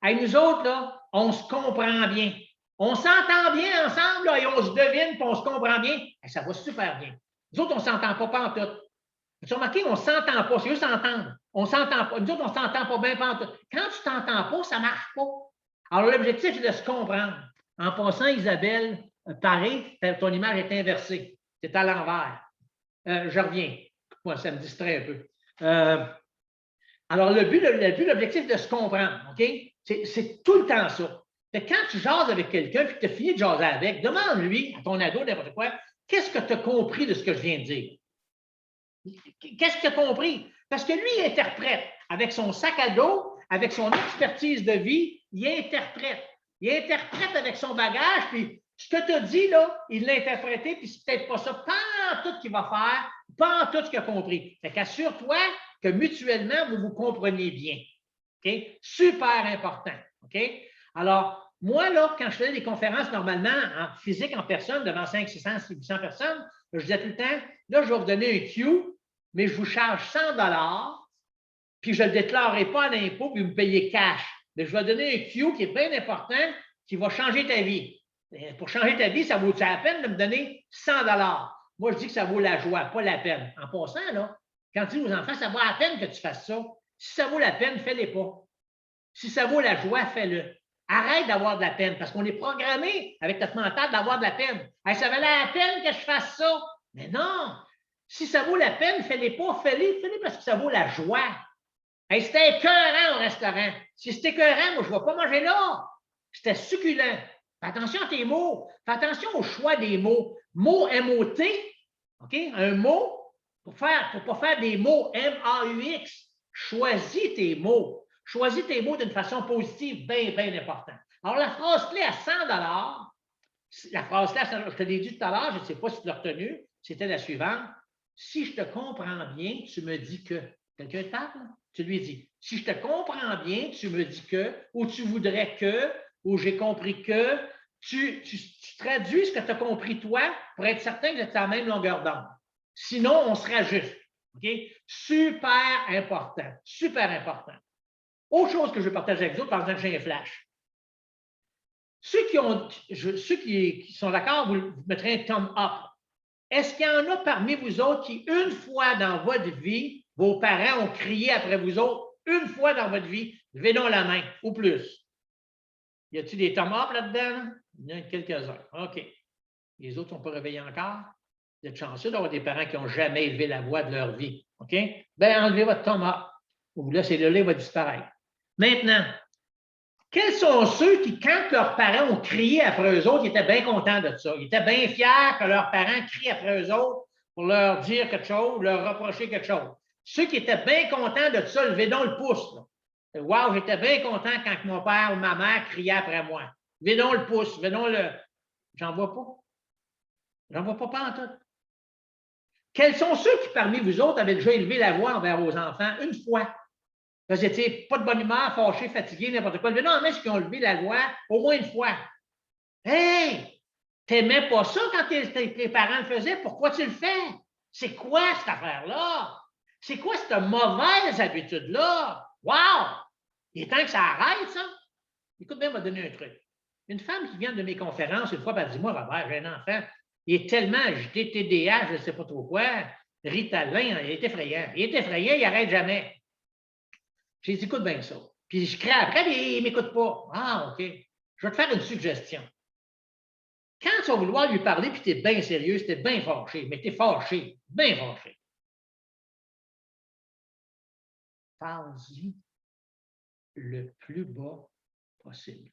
Avec nous autres, là, on se comprend bien. On s'entend bien ensemble là, et on se devine et on se comprend bien. Et ça va super bien. Nous autres, on ne s'entend pas en tout. Tu as remarqué, on ne s'entend pas. C'est juste s'entendre. On ne s'entend pas. Nous autres, on ne s'entend pas bien en tout. Quand tu ne t'entends pas, ça ne marche pas. Alors, l'objectif, c'est de se comprendre. En passant, Isabelle, pareil, ton image est inversée. C'est à l'envers. Je reviens. Moi, ça me distrait un peu. Alors, l'objectif de se comprendre, OK? C'est tout le temps ça. Fait que quand tu jases avec quelqu'un et que tu as fini de jaser avec, demande-lui, à ton ado, n'importe quoi, qu'est-ce que tu as compris de ce que je viens de dire? Qu'est-ce qu'il a compris? Parce que lui, il interprète avec son sac à dos, avec son expertise de vie, il interprète. Il interprète avec son bagage, puis ce que tu as dit, là, il l'a interprété, puis c'est peut-être pas ça, pas en tout qu'il va faire, pas en tout ce qu'il a compris. Fait qu'assure-toi que mutuellement, vous vous compreniez bien. OK? Super important. OK? Alors, moi, là, quand je faisais des conférences normalement en physique, en personne, devant 500, 600, 800 personnes, je disais tout le temps, là, je vais vous donner un cue, mais je vous charge 100 $, puis je ne le déclarerai pas à l'impôt, puis vous me payez cash. Mais je vais donner un cue qui est bien important, qui va changer ta vie. Pour changer ta vie, ça vaut la peine de me donner 100 $. Moi, je dis que ça vaut la joie, pas la peine. En passant, là, quand tu dis aux enfants, ça vaut la peine que tu fasses ça. Si ça vaut la peine, fais-les pas. Si ça vaut la joie, fais-le. Arrête d'avoir de la peine, parce qu'on est programmé avec notre mental d'avoir de la peine. Hey, ça valait la peine que je fasse ça. Mais non! Si ça vaut la peine, fais-les pas, fais-les parce que ça vaut la joie. Hey, c'était écœurant au restaurant. Si c'était écœurant, moi, je ne vais pas manger là. C'était succulent. Fais attention à tes mots. Fais attention au choix des mots. Mot M-O-T, OK? Un mot, pour ne pas faire des mots M-A-U-X. Choisis tes mots. Choisis tes mots d'une façon positive, bien, bien important. Alors, la phrase clé à 100 $, la phrase clé, je te l'ai dit tout à l'heure, je ne sais pas si tu l'as retenue, c'était la suivante. Si je te comprends bien, tu me dis que. Quelqu'un te parle? Tu lui dis, si je te comprends bien, tu me dis que, ou tu voudrais que, ou j'ai compris que, tu traduis ce que tu as compris toi pour être certain que tu es à la même longueur d'onde. Sinon, on sera juste. Okay? Super important. Super important. Autre chose que je veux partager avec vous autres, par exemple, j'ai un flash. Ceux qui sont d'accord, vous mettrez un thumb up. Est-ce qu'il y en a parmi vous autres qui, une fois dans votre vie, vos parents ont crié après vous autres, une fois dans votre vie, levez donc la main, ou plus? Y a-t-il des thumb up là-dedans? Il y en a quelques-uns. OK. Les autres ne sont pas réveillés encore? Vous êtes chanceux d'avoir des parents qui n'ont jamais élevé la voix de leur vie. OK? Bien, enlevez votre thumb up. Ou là, c'est le lait va disparaître. Maintenant, quels sont ceux qui, quand leurs parents ont crié après eux autres, ils étaient bien contents de ça? Ils étaient bien fiers que leurs parents crient après eux autres pour leur dire quelque chose, leur reprocher quelque chose. Ceux qui étaient bien contents de ça, levez donc le pouce. Là. Wow, j'étais bien content quand mon père ou ma mère criait après moi. Levez donc le pouce, levez donc le. J'en vois pas. J'en vois pas en tout. Quels sont ceux qui, parmi vous autres, avaient déjà élevé la voix envers vos enfants une fois? Vous étiez pas de bonne humeur, fâché, fatigué, n'importe quoi. Non, mais ceux qui ont levé la voix au moins une fois. Hey! T'aimais pas ça quand tes parents le faisaient? Pourquoi tu le fais? C'est quoi cette affaire-là? C'est quoi cette mauvaise habitude-là? Wow! Il est temps que ça arrête, ça. Écoute bien, m'a donné un truc. Une femme qui vient de mes conférences, une fois, elle dit, moi, Robert, j'ai un enfant. Il est tellement agité, TDA, je ne sais pas trop quoi. Ritalin, il est effrayant. Il est effrayant, il n'arrête jamais. J'ai dit, écoute bien ça. Puis je crée après, mais il ne m'écoute pas. Ah, OK. Je vais te faire une suggestion. Quand tu vas vouloir lui parler, puis tu es bien sérieux, tu es bien fâché, mais tu es fâché, bien fâché. Parle-y le plus bas possible.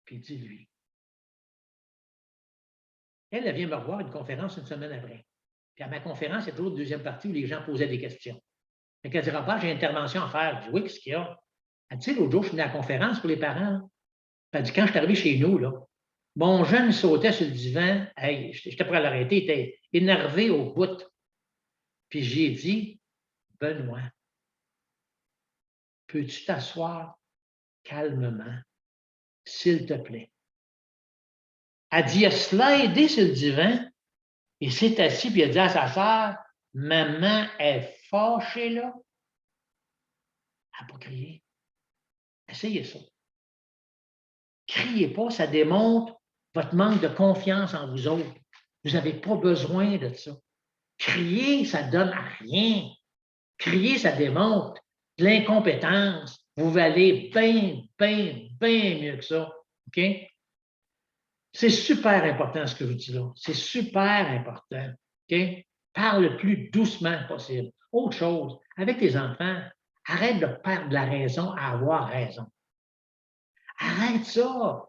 Puis dis-lui. Elle vient me revoir à une conférence une semaine après. Puis à ma conférence, il y a toujours une deuxième partie où les gens posaient des questions. Fait qu'elle dit, Robert, j'ai une intervention à faire. Je dis, oui, qu'est-ce qu'il y a? Elle dit, l'autre jour, je suis venu à la conférence pour les parents. Elle dit, quand je suis arrivé chez nous, là, mon jeune sautait sur le divan. Hey, j'étais prêt à l'arrêter, il était énervé au bout. Puis j'ai dit, Benoît, peux-tu t'asseoir calmement, s'il te plaît? Elle dit, il a slidé sur le divan, il s'est assis, puis il a dit à sa sœur, maman est fâchée là. Elle n'a pas crié. Essayez ça. Criez pas, ça démontre votre manque de confiance en vous autres. Vous n'avez pas besoin de ça. Crier, ça ne donne à rien. Crier, ça démontre de l'incompétence. Vous valez bien, bien, bien mieux que ça. OK? C'est super important ce que je vous dis là. C'est super important. OK? Parle le plus doucement possible. Autre chose, avec tes enfants, arrête de perdre la raison à avoir raison. Arrête ça.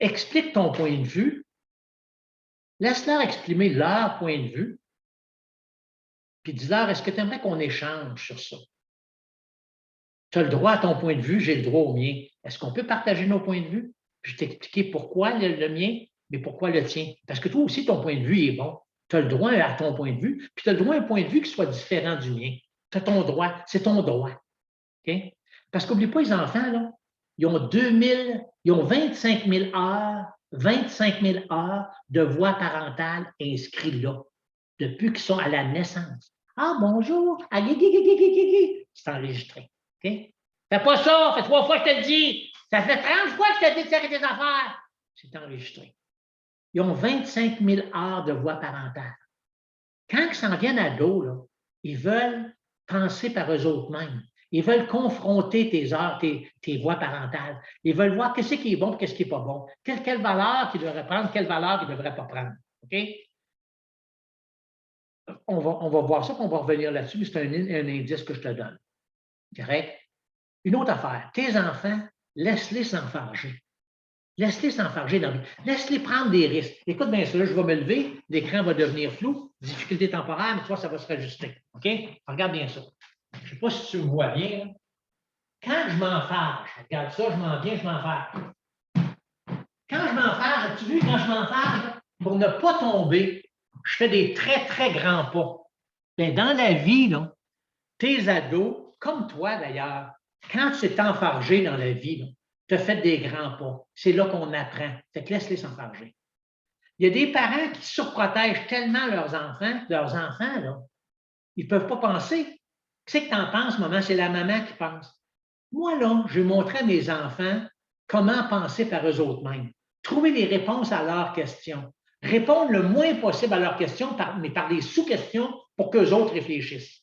Explique ton point de vue. Laisse-leur exprimer leur point de vue. Puis dis-leur, est-ce que tu aimerais qu'on échange sur ça? Tu as le droit à ton point de vue, j'ai le droit au mien. Est-ce qu'on peut partager nos points de vue? Puis je t'ai expliqué pourquoi le mien, mais pourquoi le tien. Parce que toi aussi, ton point de vue est bon. Tu as le droit à ton point de vue, puis tu as le droit à un point de vue qui soit différent du mien. Tu as ton droit, c'est ton droit. Okay? Parce qu'oublie pas, les enfants, là, ils ont 25 000 heures de voix parentale inscrites là, depuis qu'ils sont à la naissance. Ah, bonjour! Ah, c'est enregistré. Okay? Fais pas ça, fait 3 fois que je te le dis. Ça fait 30 fois que je te dis de faire tes affaires. C'est enregistré. Ils ont 25 000 heures de voix parentale. Quand ils s'en viennent à dos, là, ils veulent penser par eux autres mêmes. Ils veulent confronter tes voix parentales. Ils veulent voir qu'est-ce qui est bon et qu'est-ce qui n'est pas bon. Quelle valeur qu'ils devraient prendre, quelle valeur qu'ils ne devraient pas prendre. OK? On va voir ça, puis on va revenir là-dessus, mais c'est un indice que je te donne. Correct? Une autre affaire. Tes enfants, laisse-les s'enfarger. Laisse-les s'enfarger dans la vie. Laisse-les prendre des risques. Écoute bien ça, là, je vais me lever, l'écran va devenir flou, difficulté temporaire, mais toi, ça va se rajuster. OK? Regarde bien ça. Je ne sais pas si tu me vois bien. Là. Quand je m'enfarge, regarde ça, je m'en viens, je m'enfarge. Quand je m'enfarge, as-tu vu, quand je m'enfarge, pour ne pas tomber, je fais des très, très grands pas. Bien, dans la vie, là, tes ados, comme toi d'ailleurs, quand tu es enfargé dans la vie, tu as fait des grands pas. C'est là qu'on apprend. Fait que laisse-les s'enfarger. Il y a des parents qui surprotègent tellement leurs enfants, là, ils ne peuvent pas penser. Qu'est-ce que tu en penses, maman? C'est la maman qui pense. Moi, là, je vais montrer à mes enfants comment penser par eux autres mêmes. Trouver des réponses à leurs questions. Répondre le moins possible à leurs questions, mais par des sous-questions pour qu'eux autres réfléchissent.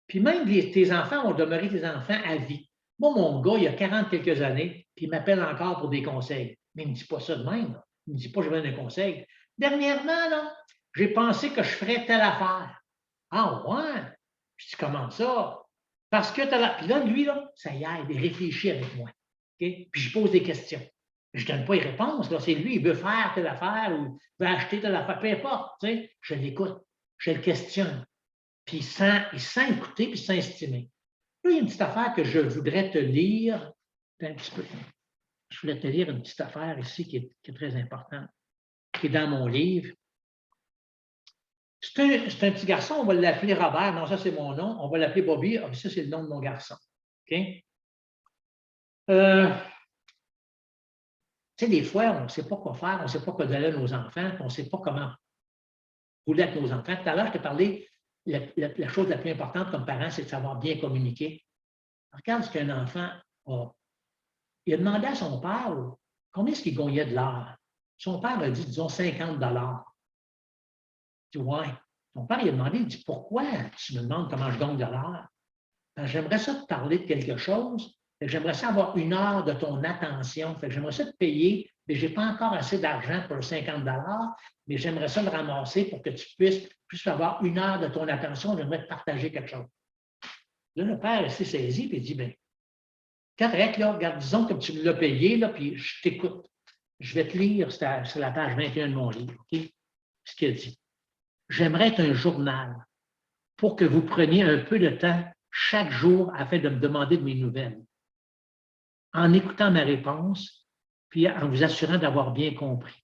Puis même tes enfants vont demeurer tes enfants à vie. Moi, mon gars, il y a 40 quelques années, puis il m'appelle encore pour des conseils. Mais il ne me dit pas ça de même. Là. Il ne me dit pas que je veux un conseil. Dernièrement, là, j'ai pensé que je ferais telle affaire. Ah ouais? Je dis, comment ça? Parce que tu as la. Puis là, lui, là, ça y aide, il réfléchit avec moi. Okay? Puis je pose des questions. Je ne donne pas les réponses. C'est lui, il veut faire telle affaire ou il veut acheter telle affaire, peu importe. Tu sais, je l'écoute, je le questionne. Puis il sent écouter, puis il sent estimer. Là, il y a une petite affaire que je voudrais te lire. Un petit peu. Je voulais te lire une petite affaire ici qui est très importante, qui est dans mon livre. C'est un petit garçon, on va l'appeler Robert. Non, ça, c'est mon nom. On va l'appeler Bobby. Ah, ça, c'est le nom de mon garçon. OK? Tu sais, des fois, on ne sait pas quoi faire, on ne sait pas quoi donner à nos enfants, on ne sait pas comment rouler avec nos enfants. Tout à l'heure, je t'ai parlé, la chose la plus importante comme parent, c'est de savoir bien communiquer. Regarde ce qu'un enfant a. Il a demandé à son père combien est-ce qu'il gagnait de l'heure. Son père a dit, disons, 50 $. Il dit, ouais. Son père, il a demandé, il dit, pourquoi tu me demandes comment je gagne de l'heure? Ben, j'aimerais ça te parler de quelque chose. J'aimerais ça avoir 1 heure de ton attention. J'aimerais ça te payer, mais je n'ai pas encore assez d'argent pour 50 $, mais j'aimerais ça le ramasser pour que tu puisses avoir 1 heure de ton attention. J'aimerais te partager quelque chose. Là, le père s'est saisi et il dit, bien, correct, là, regarde, disons que tu me l'as payé, là, puis je t'écoute. Je vais te lire, c'est sur la page 21 de mon livre, OK? Ce qu'il dit. J'aimerais être un journal pour que vous preniez un peu de temps chaque jour afin de me demander de mes nouvelles. En écoutant ma réponse, puis en vous assurant d'avoir bien compris.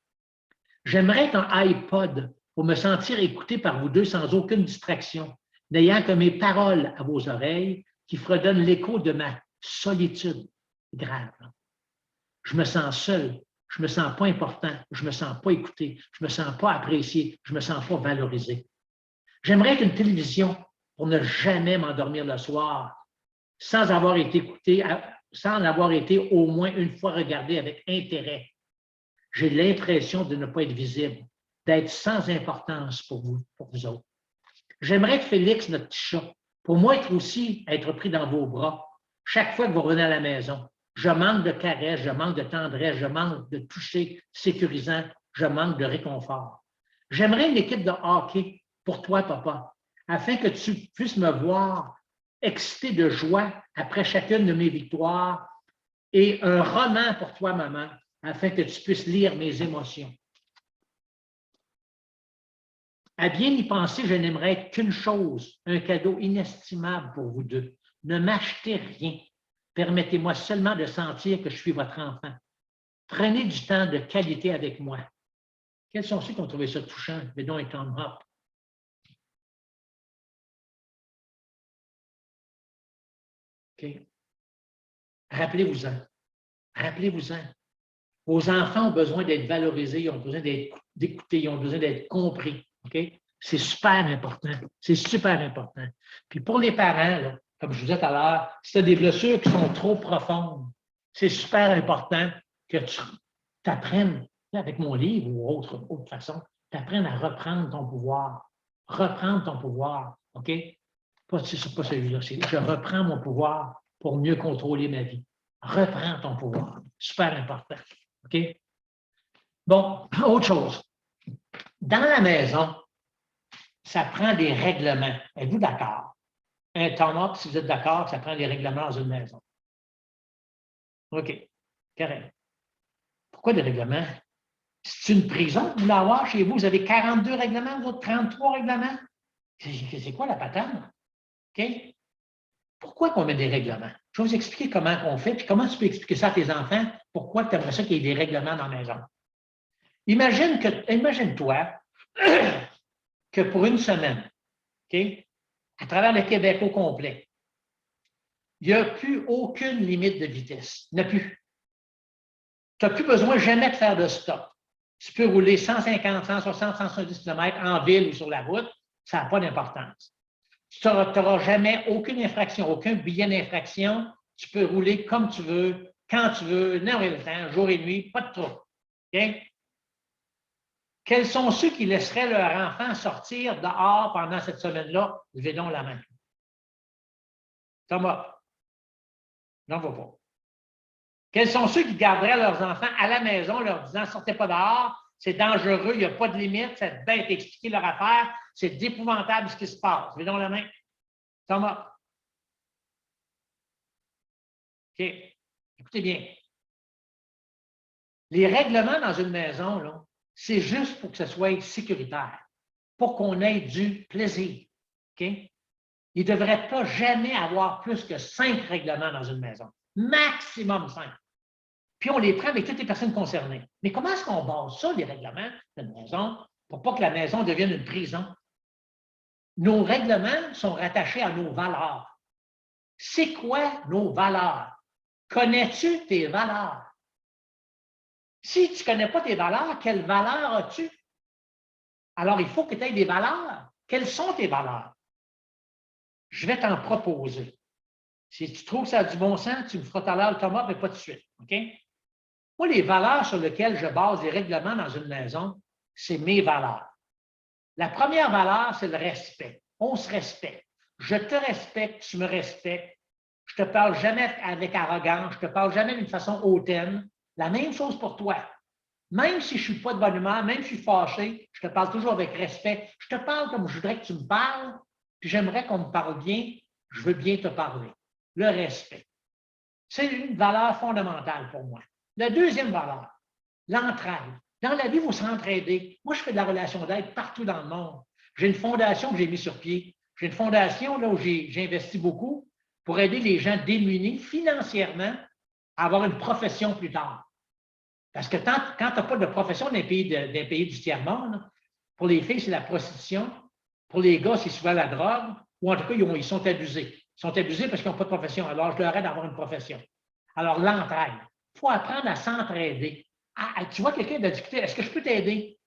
J'aimerais être un iPod pour me sentir écouté par vous deux sans aucune distraction, n'ayant que mes paroles à vos oreilles qui fredonnent l'écho de ma solitude grave. Je me sens seul, je ne me sens pas important, je ne me sens pas écouté, je ne me sens pas apprécié, je ne me sens pas valorisé. J'aimerais être une télévision pour ne jamais m'endormir le soir sans avoir été écouté, sans avoir été au moins une fois regardé avec intérêt. J'ai l'impression de ne pas être visible, d'être sans importance pour vous autres. J'aimerais être Félix, notre petit chat, pour moi être pris dans vos bras chaque fois que vous revenez à la maison. Je manque de caresses, je manque de tendresse, je manque de toucher sécurisant, je manque de réconfort. J'aimerais une équipe de hockey pour toi, papa, afin que tu puisses me voir excité de joie après chacune de mes victoires et un roman pour toi, maman, afin que tu puisses lire mes émotions. À bien y penser, je n'aimerais qu'une chose, un cadeau inestimable pour vous deux. Ne m'achetez rien. Permettez-moi seulement de sentir que je suis votre enfant. Prenez du temps de qualité avec moi. Quels sont ceux qui ont trouvé ça touchant? Mais donc, un thumb up. OK. Rappelez-vous-en. Rappelez-vous-en. Vos enfants ont besoin d'être valorisés, ils ont besoin d'écouter, ils ont besoin d'être compris. OK? C'est super important. C'est super important. Puis pour les parents, là, comme je vous disais tout à l'heure, si tu as des blessures qui sont trop profondes, c'est super important que tu apprennes, avec mon livre ou autre façon, tu apprennes à reprendre ton pouvoir. Reprendre ton pouvoir. OK? Pas celui-là. Je reprends mon pouvoir pour mieux contrôler ma vie. Reprends ton pouvoir. Super important. OK? Bon, autre chose. Dans la maison, ça prend des règlements. Êtes-vous d'accord? Un thumb-up, si vous êtes d'accord, ça prend des règlements dans une maison. OK, correct. Pourquoi des règlements? C'est une prison que vous voulez avoir chez vous? Vous avez 42 règlements, vous autres 33 règlements? C'est quoi la patente? OK? Pourquoi qu'on met des règlements? Je vais vous expliquer comment on fait, puis comment tu peux expliquer ça à tes enfants, pourquoi tu aimerais ça qu'il y ait des règlements dans la maison. Imagine-toi que pour une semaine, OK, à travers le Québec au complet, il n'y a plus aucune limite de vitesse. Il n'y en a plus. Tu n'as plus besoin jamais de faire de stop. Tu peux rouler 150, 160, 170 km en ville ou sur la route, ça n'a pas d'importance. Tu n'auras jamais aucune infraction, aucun billet d'infraction. Tu peux rouler comme tu veux, quand tu veux, n'importe quel temps, jour et nuit, pas de trouble. Okay? Quels sont ceux qui laisseraient leur enfant sortir dehors pendant cette semaine-là? Levez donc la main. Thomas, n'en va pas. Quels sont ceux qui garderaient leurs enfants à la maison, leur disant « sortez pas dehors, c'est dangereux, il n'y a pas de limite, cette bête expliquer leur affaire, c'est épouvantable ce qui se passe. » Levez donc la main. Thomas. OK. Écoutez bien. Les règlements dans une maison, là, c'est juste pour que ce soit sécuritaire, pour qu'on ait du plaisir. OK? Il ne devrait pas jamais avoir plus que 5 règlements dans une maison. Maximum 5. Puis on les prend avec toutes les personnes concernées. Mais comment est-ce qu'on base ça, les règlements d'une maison, pour pas que la maison devienne une prison? Nos règlements sont rattachés à nos valeurs. C'est quoi nos valeurs? Connais-tu tes valeurs? Si tu ne connais pas tes valeurs, quelles valeurs as-tu? Alors, il faut que tu aies des valeurs. Quelles sont tes valeurs? Je vais t'en proposer. Si tu trouves que ça a du bon sens, tu me feras tout à l'heure, Thomas, mais pas tout de suite. OK? Moi, les valeurs sur lesquelles je base les règlements dans une maison, c'est mes valeurs. La première valeur, c'est le respect. On se respecte. Je te respecte, tu me respectes. Je ne te parle jamais avec arrogance, je ne te parle jamais d'une façon hautaine. La même chose pour toi. Même si je ne suis pas de bonne humeur, même si je suis fâché, je te parle toujours avec respect. Je te parle comme je voudrais que tu me parles, puis j'aimerais qu'on me parle bien. Je veux bien te parler. Le respect. C'est une valeur fondamentale pour moi. La deuxième valeur, l'entraide. Dans la vie, il faut s'entraider. Moi, je fais de la relation d'aide partout dans le monde. J'ai une fondation que j'ai mise sur pied. J'ai une fondation là, où j'ai investi beaucoup pour aider les gens démunis financièrement à avoir une profession plus tard. Parce que quand tu n'as pas de profession dans les pays du tiers-monde, pour les filles, c'est la prostitution. Pour les gars, c'est souvent la drogue. Ou en tout cas, ils sont abusés. Ils sont abusés parce qu'ils n'ont pas de profession. Alors, je leur aide d'avoir une profession. Alors, l'entraide. Il faut apprendre à s'entraider. Tu vois quelqu'un de discuter, est-ce que je peux t'aider?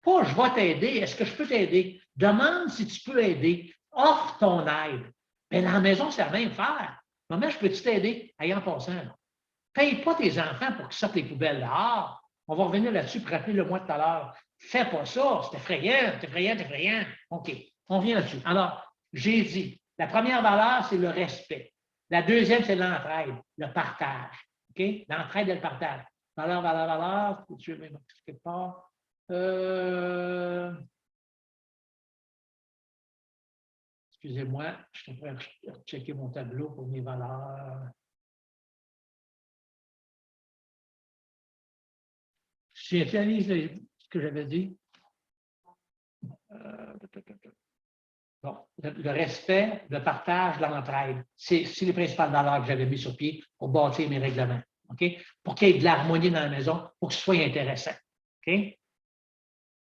Pas je vais t'aider, est-ce que je peux t'aider? Demande si tu peux aider. Offre ton aide. Mais dans la maison, c'est la même affaire. Maman, je peux-tu t'aider? En passant, là. Paye pas tes enfants pour qu'ils sortent les poubelles dehors. On va revenir là-dessus pour rappeler le mois tout à l'heure. Fais pas ça, c'est effrayant, c'est effrayant, c'est effrayant. OK, on vient là-dessus. Alors, j'ai dit, la première valeur, c'est le respect. La deuxième, c'est l'entraide, le partage. OK? L'entraide et le partage. Valeur, valeur, valeur. Tu veux même quelque part. Excusez-moi, je suis en train de checker mon tableau pour mes valeurs. Si tu analyses ce que j'avais dit. Bon, le respect, le partage, l'entraide, c'est les principales valeurs que j'avais mis sur pied pour bâtir mes règlements. OK? Pour qu'il y ait de l'harmonie dans la maison, pour que ce soit intéressant. OK? Puis,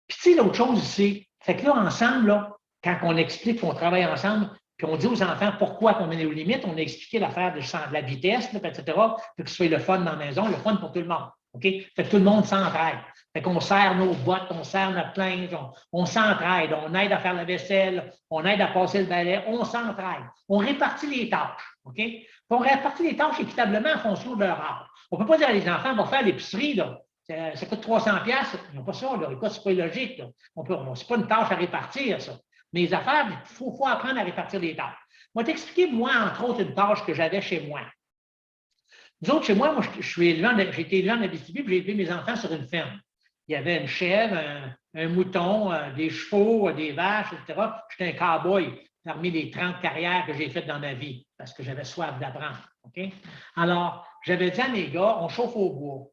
tu sais, l'autre chose, c'est que là, ensemble, là, quand on explique qu'on travaille ensemble, puis on dit aux enfants pourquoi on met les limites, on a expliqué l'affaire de la vitesse, là, etc., pour que ce soit le fun dans la maison, le fun pour tout le monde. OK? Fait que tout le monde s'entraide. Fait qu'on serre nos bottes, on serre notre linge, on s'entraide, on aide à faire la vaisselle, on aide à passer le balai, on s'entraide. On répartit les tâches. OK? Puis on répartit les tâches équitablement en fonction de leur âge. On ne peut pas dire à les enfants, vont faire l'épicerie, là. Ça coûte 300$. Ils n'ont pas ça, là. Écoute, c'est pas illogique, là. C'est pas une tâche à répartir, ça. Mais les affaires, il faut apprendre à répartir les tâches. Moi, t'expliquer, moi, entre autres, une tâche que j'avais chez moi. Nous autres, chez moi, j'ai été élevé en Abitibi, puis j'ai élevé mes enfants sur une ferme. Il y avait une chèvre, un mouton, des chevaux, des vaches, etc. J'étais un cow-boy parmi les 30 carrières que j'ai faites dans ma vie, parce que j'avais soif d'apprendre. OK? Alors, j'avais dit à mes gars, on chauffe au bois.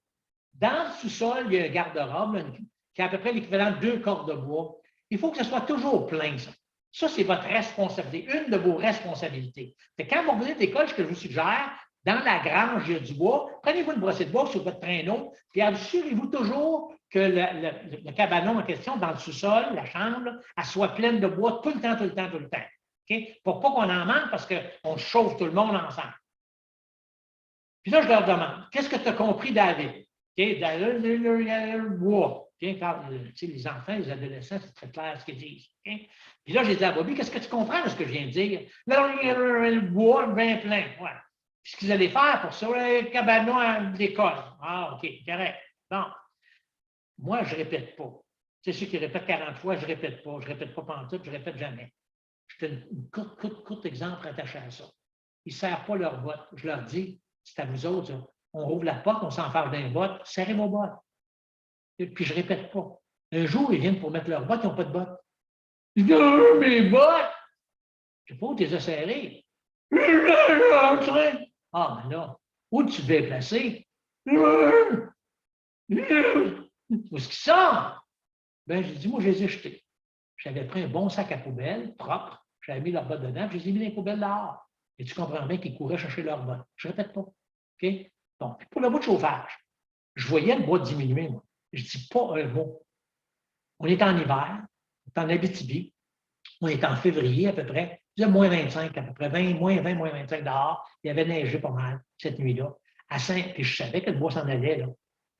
Dans le sous-sol, il y a un garde-robe qui est à peu près l'équivalent de 2 cordes de bois. Il faut que ce soit toujours plein, ça. Ça, c'est votre responsabilité, une de vos responsabilités. Quand vous venez de l'école, ce que je vous suggère, dans la grange, il y a du bois. Prenez-vous une brossette de bois sur votre traîneau, puis assurez-vous toujours que le cabanon en question, dans le sous-sol, la chambre, elle soit pleine de bois tout le temps, tout le temps, tout le temps. Okay? Pour pas qu'on en manque parce qu'on chauffe tout le monde ensemble. Puis là, je leur demande, qu'est-ce que tu as compris, David? Okay? Le bois. Okay? Quand, les enfants, les adolescents, c'est très clair ce qu'ils disent. Okay? Puis là, j'ai dit à Bobby, qu'est-ce que tu comprends de ce que je viens de dire? Le bois bien plein. Ouais. Puis ce qu'ils allaient faire pour ça, le cabanon à l'école. Ah, OK, correct. Bon. Moi, je ne répète pas. Tu sais, ceux qui répètent 40 fois, je ne répète pas. Je ne répète pas pantoute, je ne répète jamais. Je te donne un court exemple attaché à ça. Ils ne serrent pas leurs bottes. Je leur dis, c'est à vous autres, ça. On rouvre la porte, on s'enferme d'un bottes, serrez vos bottes. Et puis, je ne répète pas. Un jour, ils viennent pour mettre leurs bottes, ils n'ont pas de bottes. Je dis, mes bottes! Je ne sais pas où tu les as serrées. Ah, mais là, où tu devais placer? Où est-ce qu'ils sont? Ben, j'ai dit, moi, je les ai jetés. J'avais pris un bon sac à poubelle, propre, j'avais mis leurs bottes dedans, puis je les ai mis dans les poubelles dehors. Et tu comprends bien qu'ils couraient chercher leurs bottes. Je ne répète pas. OK? Donc, pour le bout de chauffage, je voyais le bois diminuer, moi. Je ne dis pas un mot. On est en hiver, on est en Abitibi, on est en février à peu près, il y a moins 25 à peu près, moins 20, moins 25 dehors. Il y avait neigé pas mal cette nuit-là. Puis je savais que le bois s'en allait, là.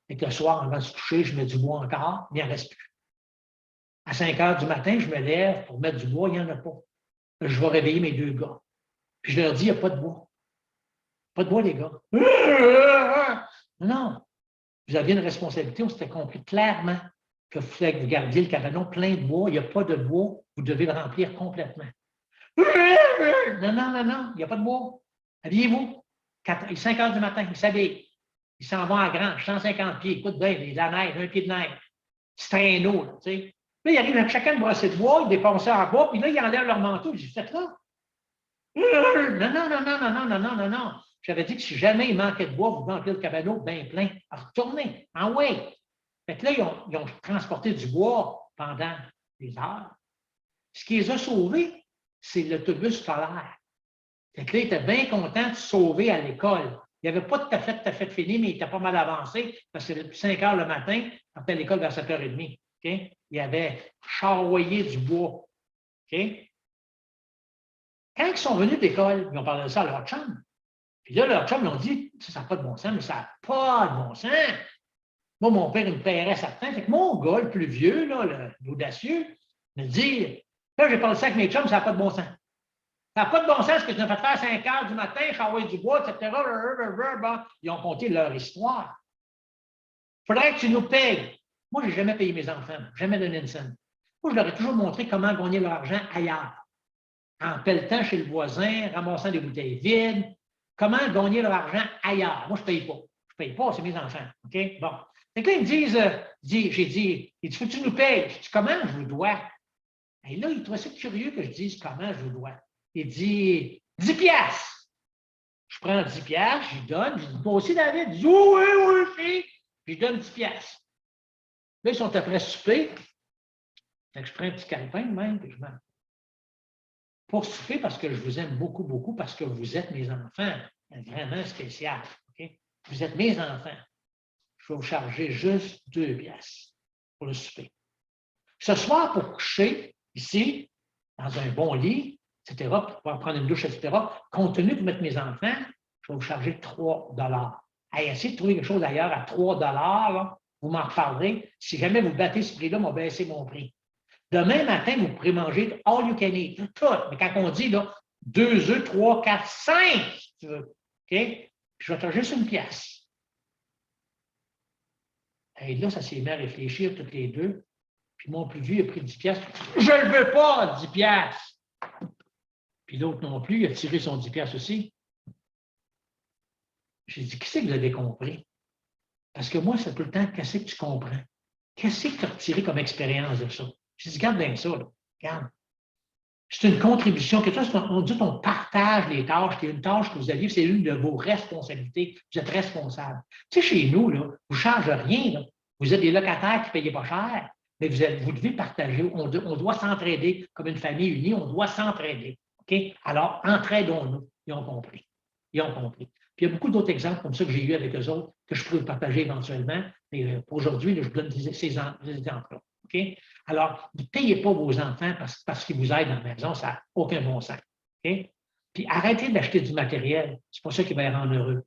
Et que le soir, avant de se coucher, je mets du bois encore, il n'y en reste plus. À 5 heures du matin, je me lève pour mettre du bois, il n'y en a pas. Je vais réveiller mes deux gars. Puis je leur dis, il n'y a pas de bois. Pas de bois, les gars. Non. Vous aviez une responsabilité, on s'était compris clairement que vous gardiez le cabanon plein de bois, il n'y a pas de bois, vous devez le remplir complètement. Non, non, non, non, il n'y a pas de bois. Habillez-vous. 5 heures du matin, ils s'habillent. Ils s'en vont à grange, 150 pieds. Écoute bien, de la neige, un pied de neige. C'est traîneau, là, tu sais. Là, ils arrivent à chacun de brosser de bois, ils dépensent en bois, puis là, ils enlèvent leur manteau. J'ai dit, faites là. Non, non, non, non, non, non, non, non, non, non. J'avais dit que si jamais il manquait de bois, vous remplissez le cabanon bien plein. Retournez, en way. Fait que là, ils ont transporté du bois pendant des heures. Ce qui les a sauvés, c'est l'autobus scolaire. Fait que là, ils étaient bien contents de se sauver à l'école. Il n'y avait pas tout à fait fini, mais il était pas mal avancé parce que depuis 5 heures le matin, il partait à l'école vers 7h30. Okay? Il avait charroyé du bois. Okay? Quand ils sont venus de l'école, ils ont parlé de ça à leur chum. Puis là, leur chum, ils ont dit, ça n'a pas de bon sens, mais ça n'a pas de bon sens. Moi, mon père, il me paierait certain. Fait que mon gars, le plus vieux, l'audacieux, me dit, là, j'ai parlé ça avec mes chums, ça n'a pas de bon sens. Ça n'a pas de bon sens ce que tu m'as fait faire à 5 heures du matin, charroyer du bois, etc. Ils ont compté leur histoire. Il faudrait que tu nous payes. Moi, je n'ai jamais payé mes enfants, jamais donné une scène. Moi, je leur ai toujours montré comment gagner leur argent ailleurs. En pelletant chez le voisin, ramassant des bouteilles vides, comment gagner leur argent ailleurs. Moi, je ne paye pas. Je ne paye pas, c'est mes enfants. OK? Bon. Fait que là, ils me disent, j'ai dit, faut que tu nous payes? Je dis, comment je vous dois? Et là, il trouvait ça curieux que je dise comment je vous dois. Il dit, 10 piastres. Je prends 10 piastres, je lui donne. Je dis, toi aussi, David? Il dit, oui, oui, oui. Puis je donne 10 piastres. Là, ils sont après souper. Fait que je prends un petit calepin de même, puis je m'en. Pour souper, parce que je vous aime beaucoup, beaucoup, parce que vous êtes mes enfants. Vraiment spécial. Okay? Vous êtes mes enfants. Je vais vous charger juste 2 piastres pour le souper. Ce soir, pour coucher, ici, dans un bon lit, etc., pour pouvoir prendre une douche, etc., compte tenu de mettre mes enfants, je vais vous charger 3 $. Hey, essayez de trouver quelque chose ailleurs à 3 $, là, vous m'en reparlerez. Si jamais vous battez ce prix-là, on va baisser mon prix. Demain matin, vous pourrez manger all you can eat, tout. Mais quand on dit là, 2 œufs, 3, 4, 5, si tu veux. OK? Puis je vais te juste 1 pièce. Et là, ça s'est mis à réfléchir toutes les deux. Puis mon plus vieux a pris 10 piastres. Je ne le veux pas, 10 piastres. Puis l'autre non plus, il a tiré son 10 piastres aussi. J'ai dit, qu'est-ce que vous avez compris? Parce que moi, c'est tout le temps, qu'est-ce que tu comprends? Qu'est-ce que tu as retiré comme expérience de ça? J'ai dit, regarde bien ça, là. Regarde. C'est une contribution, quelque chose, on dit qu'on partage les tâches, qu'il y a une tâche que vous aviez, c'est une de vos responsabilités. Vous êtes responsable. Tu sais, chez nous, là, vous ne chargez rien. Là. Vous êtes des locataires qui ne payaient pas cher, mais vous devez partager. On doit s'entraider comme une famille unie, on doit s'entraider. OK? Alors, entraidons-nous. Ils ont compris. Ils ont compris. Puis il y a beaucoup d'autres exemples comme ça que j'ai eu avec eux autres que je pourrais partager éventuellement. Mais pour aujourd'hui, je vous donne ces exemples-là. OK? Alors, ne payez pas vos enfants parce qu'ils vous aident dans la maison, ça n'a aucun bon sens. OK? Puis arrêtez d'acheter du matériel. C'est pas ça qui va les rendre heureux.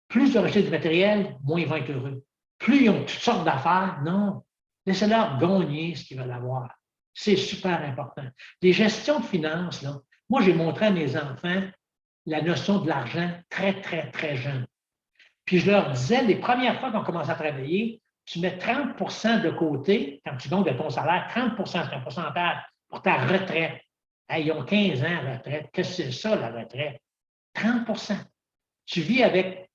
Plus vous achetez du matériel, moins ils vont être heureux. Plus ils ont toutes sortes d'affaires, non. Laissez-leur gagner ce qu'ils veulent avoir. C'est super important. Les gestions de finances, là, moi, j'ai montré à mes enfants la notion de l'argent très, très, très jeune. Puis je leur disais, les premières fois qu'on commence à travailler, tu mets 30 de côté, quand tu donnes de ton salaire, 30 c'est un pourcentage pour ta retraite. Hey, ils ont 15 ans à retraite. Qu'est-ce que c'est ça, la retraite? 30 Tu vis avec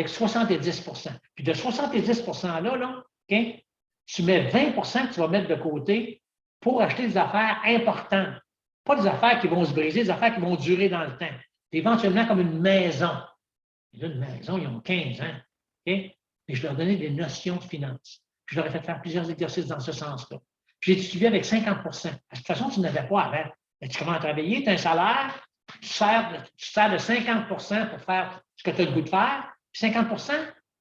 70 Puis de 70 là, okay, tu mets 20 que tu vas mettre de côté pour acheter des affaires importantes. Pas des affaires qui vont se briser, des affaires qui vont durer dans le temps. Éventuellement comme une maison. Là, une maison, ils ont 15 ans. Okay? mais je leur donnais des notions de finances. Je leur ai fait faire plusieurs exercices dans ce sens-là. Puis j'ai suivi avec 50 De toute façon, tu n'avais pas avant. Mais tu commences à travailler, tu as un salaire, tu sers de 50 pour faire ce que tu as le goût de faire, puis 50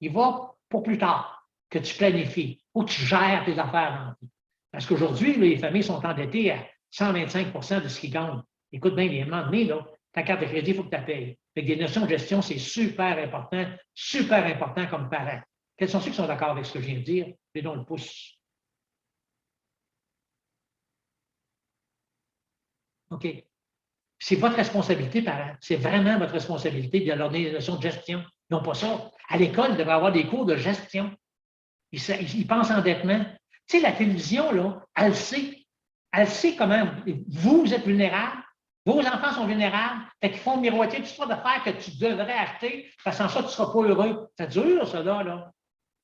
il va pour plus tard, que tu planifies. Il faut que tu gères tes affaires dans la vie. Parce qu'aujourd'hui, les familles sont endettées à 125 de ce qu'ils gagnent. Écoute bien, il y a un moment donné, là, ta carte de crédit, il faut que tu la payes. Fait que des notions de gestion, c'est super important comme parent. Quels sont ceux qui sont d'accord avec ce que je viens de dire? Les dons le pouce. OK. C'est votre responsabilité, parents. C'est vraiment votre responsabilité de leur donner des notions de gestion. Ils n'ont pas ça. À l'école, ils devraient avoir des cours de gestion. Ils pensent endettement. Tu sais, la télévision, là, elle sait. Elle sait comment vous êtes vulnérables, vos enfants sont vulnérables, fait qu'ils font miroiter toutes sortes d'affaires que tu devrais acheter, parce qu'en ça, tu ne seras pas heureux. C'est dur, ça, là.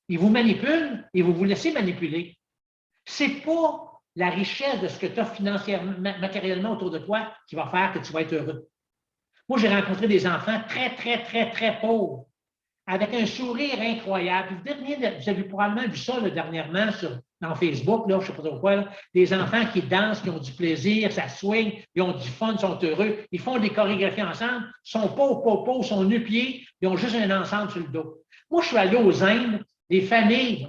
Ils vous manipulent et vous laissez manipuler. Ce n'est pas la richesse de ce que tu as financièrement, matériellement autour de toi qui va faire que tu vas être heureux. Moi, j'ai rencontré des enfants très, très, très, très pauvres, avec un sourire incroyable. Vous avez probablement vu ça là, dernièrement dans Facebook, là, je ne sais pas trop quoi, là, des enfants qui dansent, qui ont du plaisir, ça swing, ils ont du fun, sont heureux, ils font des chorégraphies ensemble, sont pauvres, sont nu-pieds, ils ont juste un ensemble sur le dos. Moi, je suis allé aux Indes, des familles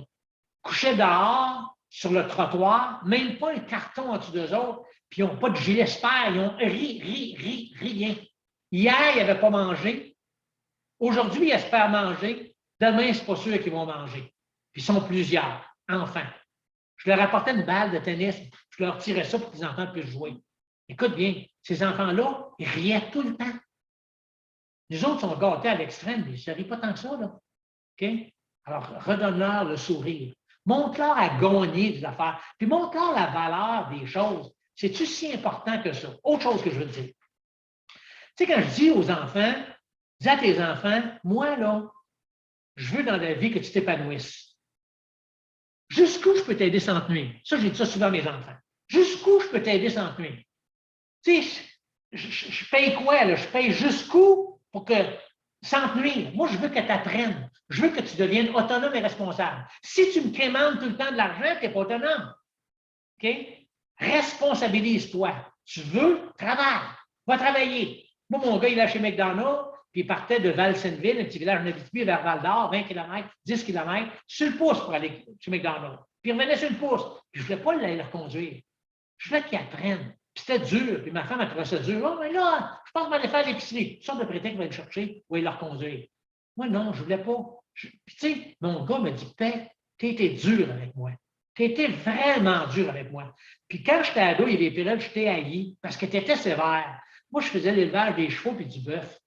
couchaient dehors, sur le trottoir, même pas un carton en dessous d'eux autres, puis ils n'ont pas de gilet spare, ils ont rien. Hier, ils n'avaient pas mangé. Aujourd'hui, ils espèrent manger. Demain, ce n'est pas sûr qu'ils vont manger. Puis ils sont plusieurs, enfants. Je leur apportais une balle de tennis, je leur tirais ça pour que les enfants puissent jouer. Écoute bien, ces enfants-là, ils riaient tout le temps. Les autres sont gâtés à l'extrême, mais ils ne rient pas tant que ça, là. OK? Alors, redonne-leur le sourire. Montre-leur à gagner des affaires. Puis montre-leur la valeur des choses. C'est aussi important que ça. Autre chose que je veux te dire. Tu sais, quand je dis aux enfants, dis à tes enfants, moi, là, je veux dans la vie que tu t'épanouisses. Jusqu'où je peux t'aider sans te nuire? Ça, j'ai dit ça souvent à mes enfants. Jusqu'où je peux t'aider sans te nuire? Tu sais, je paye quoi, là? Je paye jusqu'où pour que, sans te nuire. Moi, je veux que tu apprennes. Je veux que tu deviennes autonome et responsable. Si tu me quémandes tout le temps de l'argent, tu n'es pas autonome. OK? Responsabilise-toi. Tu veux, travaille. Va travailler. Moi, mon gars, il est chez McDonald's, puis il partait de Valsenville, un petit village en Abitibi, vers Val-d'Or, 20 km, 10 km, sur le pouce pour aller chez McDonald's. Puis il revenait sur le pouce. Puis je ne voulais pas le reconduire. Je voulais qu'il apprenne. Puis c'était dur. Puis ma femme a trouvé ça dur. Oh, mais là, je pense qu'on va aller faire l'épicerie. Une sorte de prétexte qu'il va le chercher, ou il le reconduire. Moi, non, je ne voulais pas. Puis tu sais, mon gars me dit, Père, tu as été dur avec moi. Tu as été vraiment dur avec moi. Puis quand j'étais ado, il y avait des périodes où j'étais haï parce que tu étais sévère. Moi, je faisais l'élevage des chevaux puis du bœuf.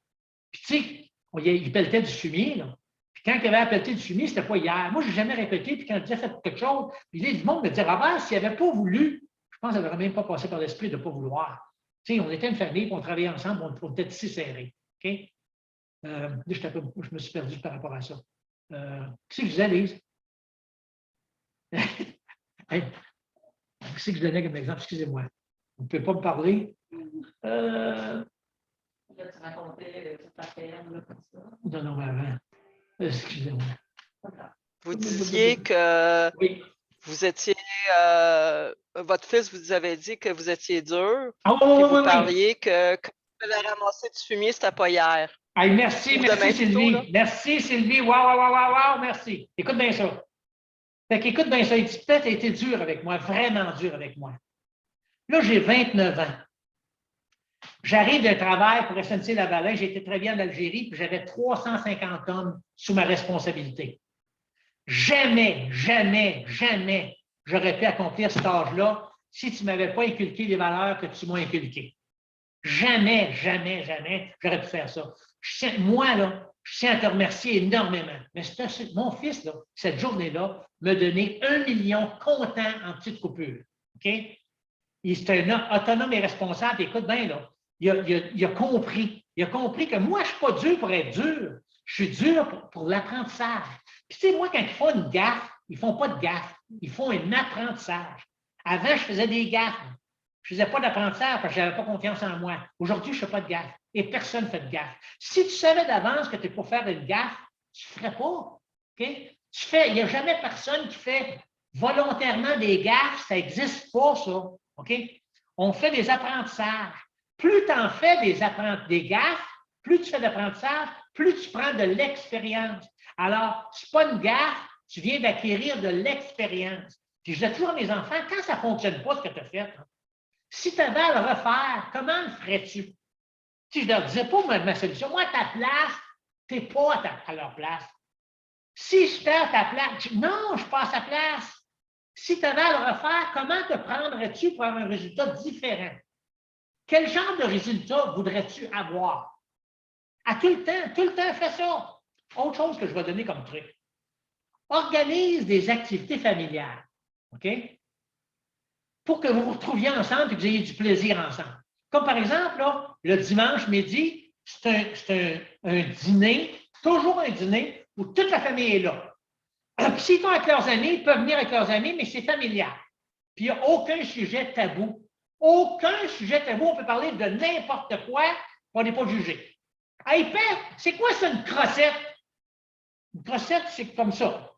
Puis tu sais, il pelletait du fumier, là. Puis quand il avait à pelleter du fumier, c'était pas hier. Moi, je n'ai jamais répété. Puis quand il disait fait quelque chose, puis là, du monde me disait, Robert, s'il n'avait pas voulu, je pense que ça n'aurait même pas passé par l'esprit de ne pas vouloir. Tu sais, on était une famille, puis on travaillait ensemble, on était si serrés. OK? Là, je me suis perdu par rapport à ça. Qu'est-ce que je disais, Lise? Hey, qu'est-ce que je donnais comme exemple? Excusez-moi. Vous ne pouvez pas me parler? Tu racontais ta ferme, comme ça. Non, mais avant. Excusez-moi. Vous disiez que oui. vous étiez, votre fils vous avait dit que vous étiez dur, Ah, puis vous parliez que quand vous avez ramassé du fumier, c'était pas hier. Hey, merci Sylvie. Tôt, merci Sylvie. Wow, merci. Écoute bien ça. Fait qu'écoute bien ça. Il dit, peut-être, tu as été dur avec moi, vraiment dur avec moi. Là, j'ai 29 ans. J'arrive d'un travail pour SNC-Lavalin. J'ai été très bien en Algérie, puis j'avais 350 hommes sous ma responsabilité. Jamais j'aurais pu accomplir cet âge-là si tu ne m'avais pas inculqué les valeurs que tu m'as inculquées. Jamais j'aurais pu faire ça. Moi, là, je tiens à te remercier énormément. Mais mon fils, là, cette journée-là, m'a donné 1 million comptant en petites coupures. OK? C'est un autonome et responsable. Écoute bien, là, il a compris. Il a compris que moi, je ne suis pas dur pour être dur. Je suis dur pour l'apprentissage. Puis, tu sais, moi, quand ils font une gaffe, ils ne font pas de gaffe. Ils font un apprentissage. Avant, je faisais des gaffes. Je ne faisais pas d'apprentissage parce que je n'avais pas confiance en moi. Aujourd'hui, je ne fais pas de gaffe. Et personne ne fait de gaffe. Si tu savais d'avance que tu es pour faire une gaffe, tu ne ferais pas. OK? Il n'y a jamais personne qui fait volontairement des gaffes, ça n'existe pas, ça. OK? On fait des apprentissages. Plus tu en fais des gaffes, plus tu fais d'apprentissage, plus tu prends de l'expérience. Alors, ce n'est pas une gaffe, tu viens d'acquérir de l'expérience. Puis je dis toujours à mes enfants, quand ça ne fonctionne pas ce que tu as fait, si tu avais à le refaire, comment le ferais-tu? Si je ne leur disais pas ma solution, moi, à ta place, tu n'es pas à leur place. Si j'étais à ta place, non, je ne suis pas à sa place. Si tu avais à le refaire, comment te prendrais-tu pour avoir un résultat différent? Quel genre de résultat voudrais-tu avoir? À tout le temps, fais ça. Autre chose que je vais donner comme truc. Organise des activités familiales, OK? Pour que vous vous retrouviez ensemble et que vous ayez du plaisir ensemble. Comme par exemple, là, le dimanche midi, c'est un dîner, toujours un dîner où toute la famille est là. Puis s'ils sont avec leurs amis, ils peuvent venir avec leurs amis, mais c'est familial. Puis il n'y a aucun sujet tabou. Aucun sujet tabou. On peut parler de n'importe quoi, on n'est pas jugé. Hey, père, c'est quoi ça, une crossette? Une crossette, c'est comme ça.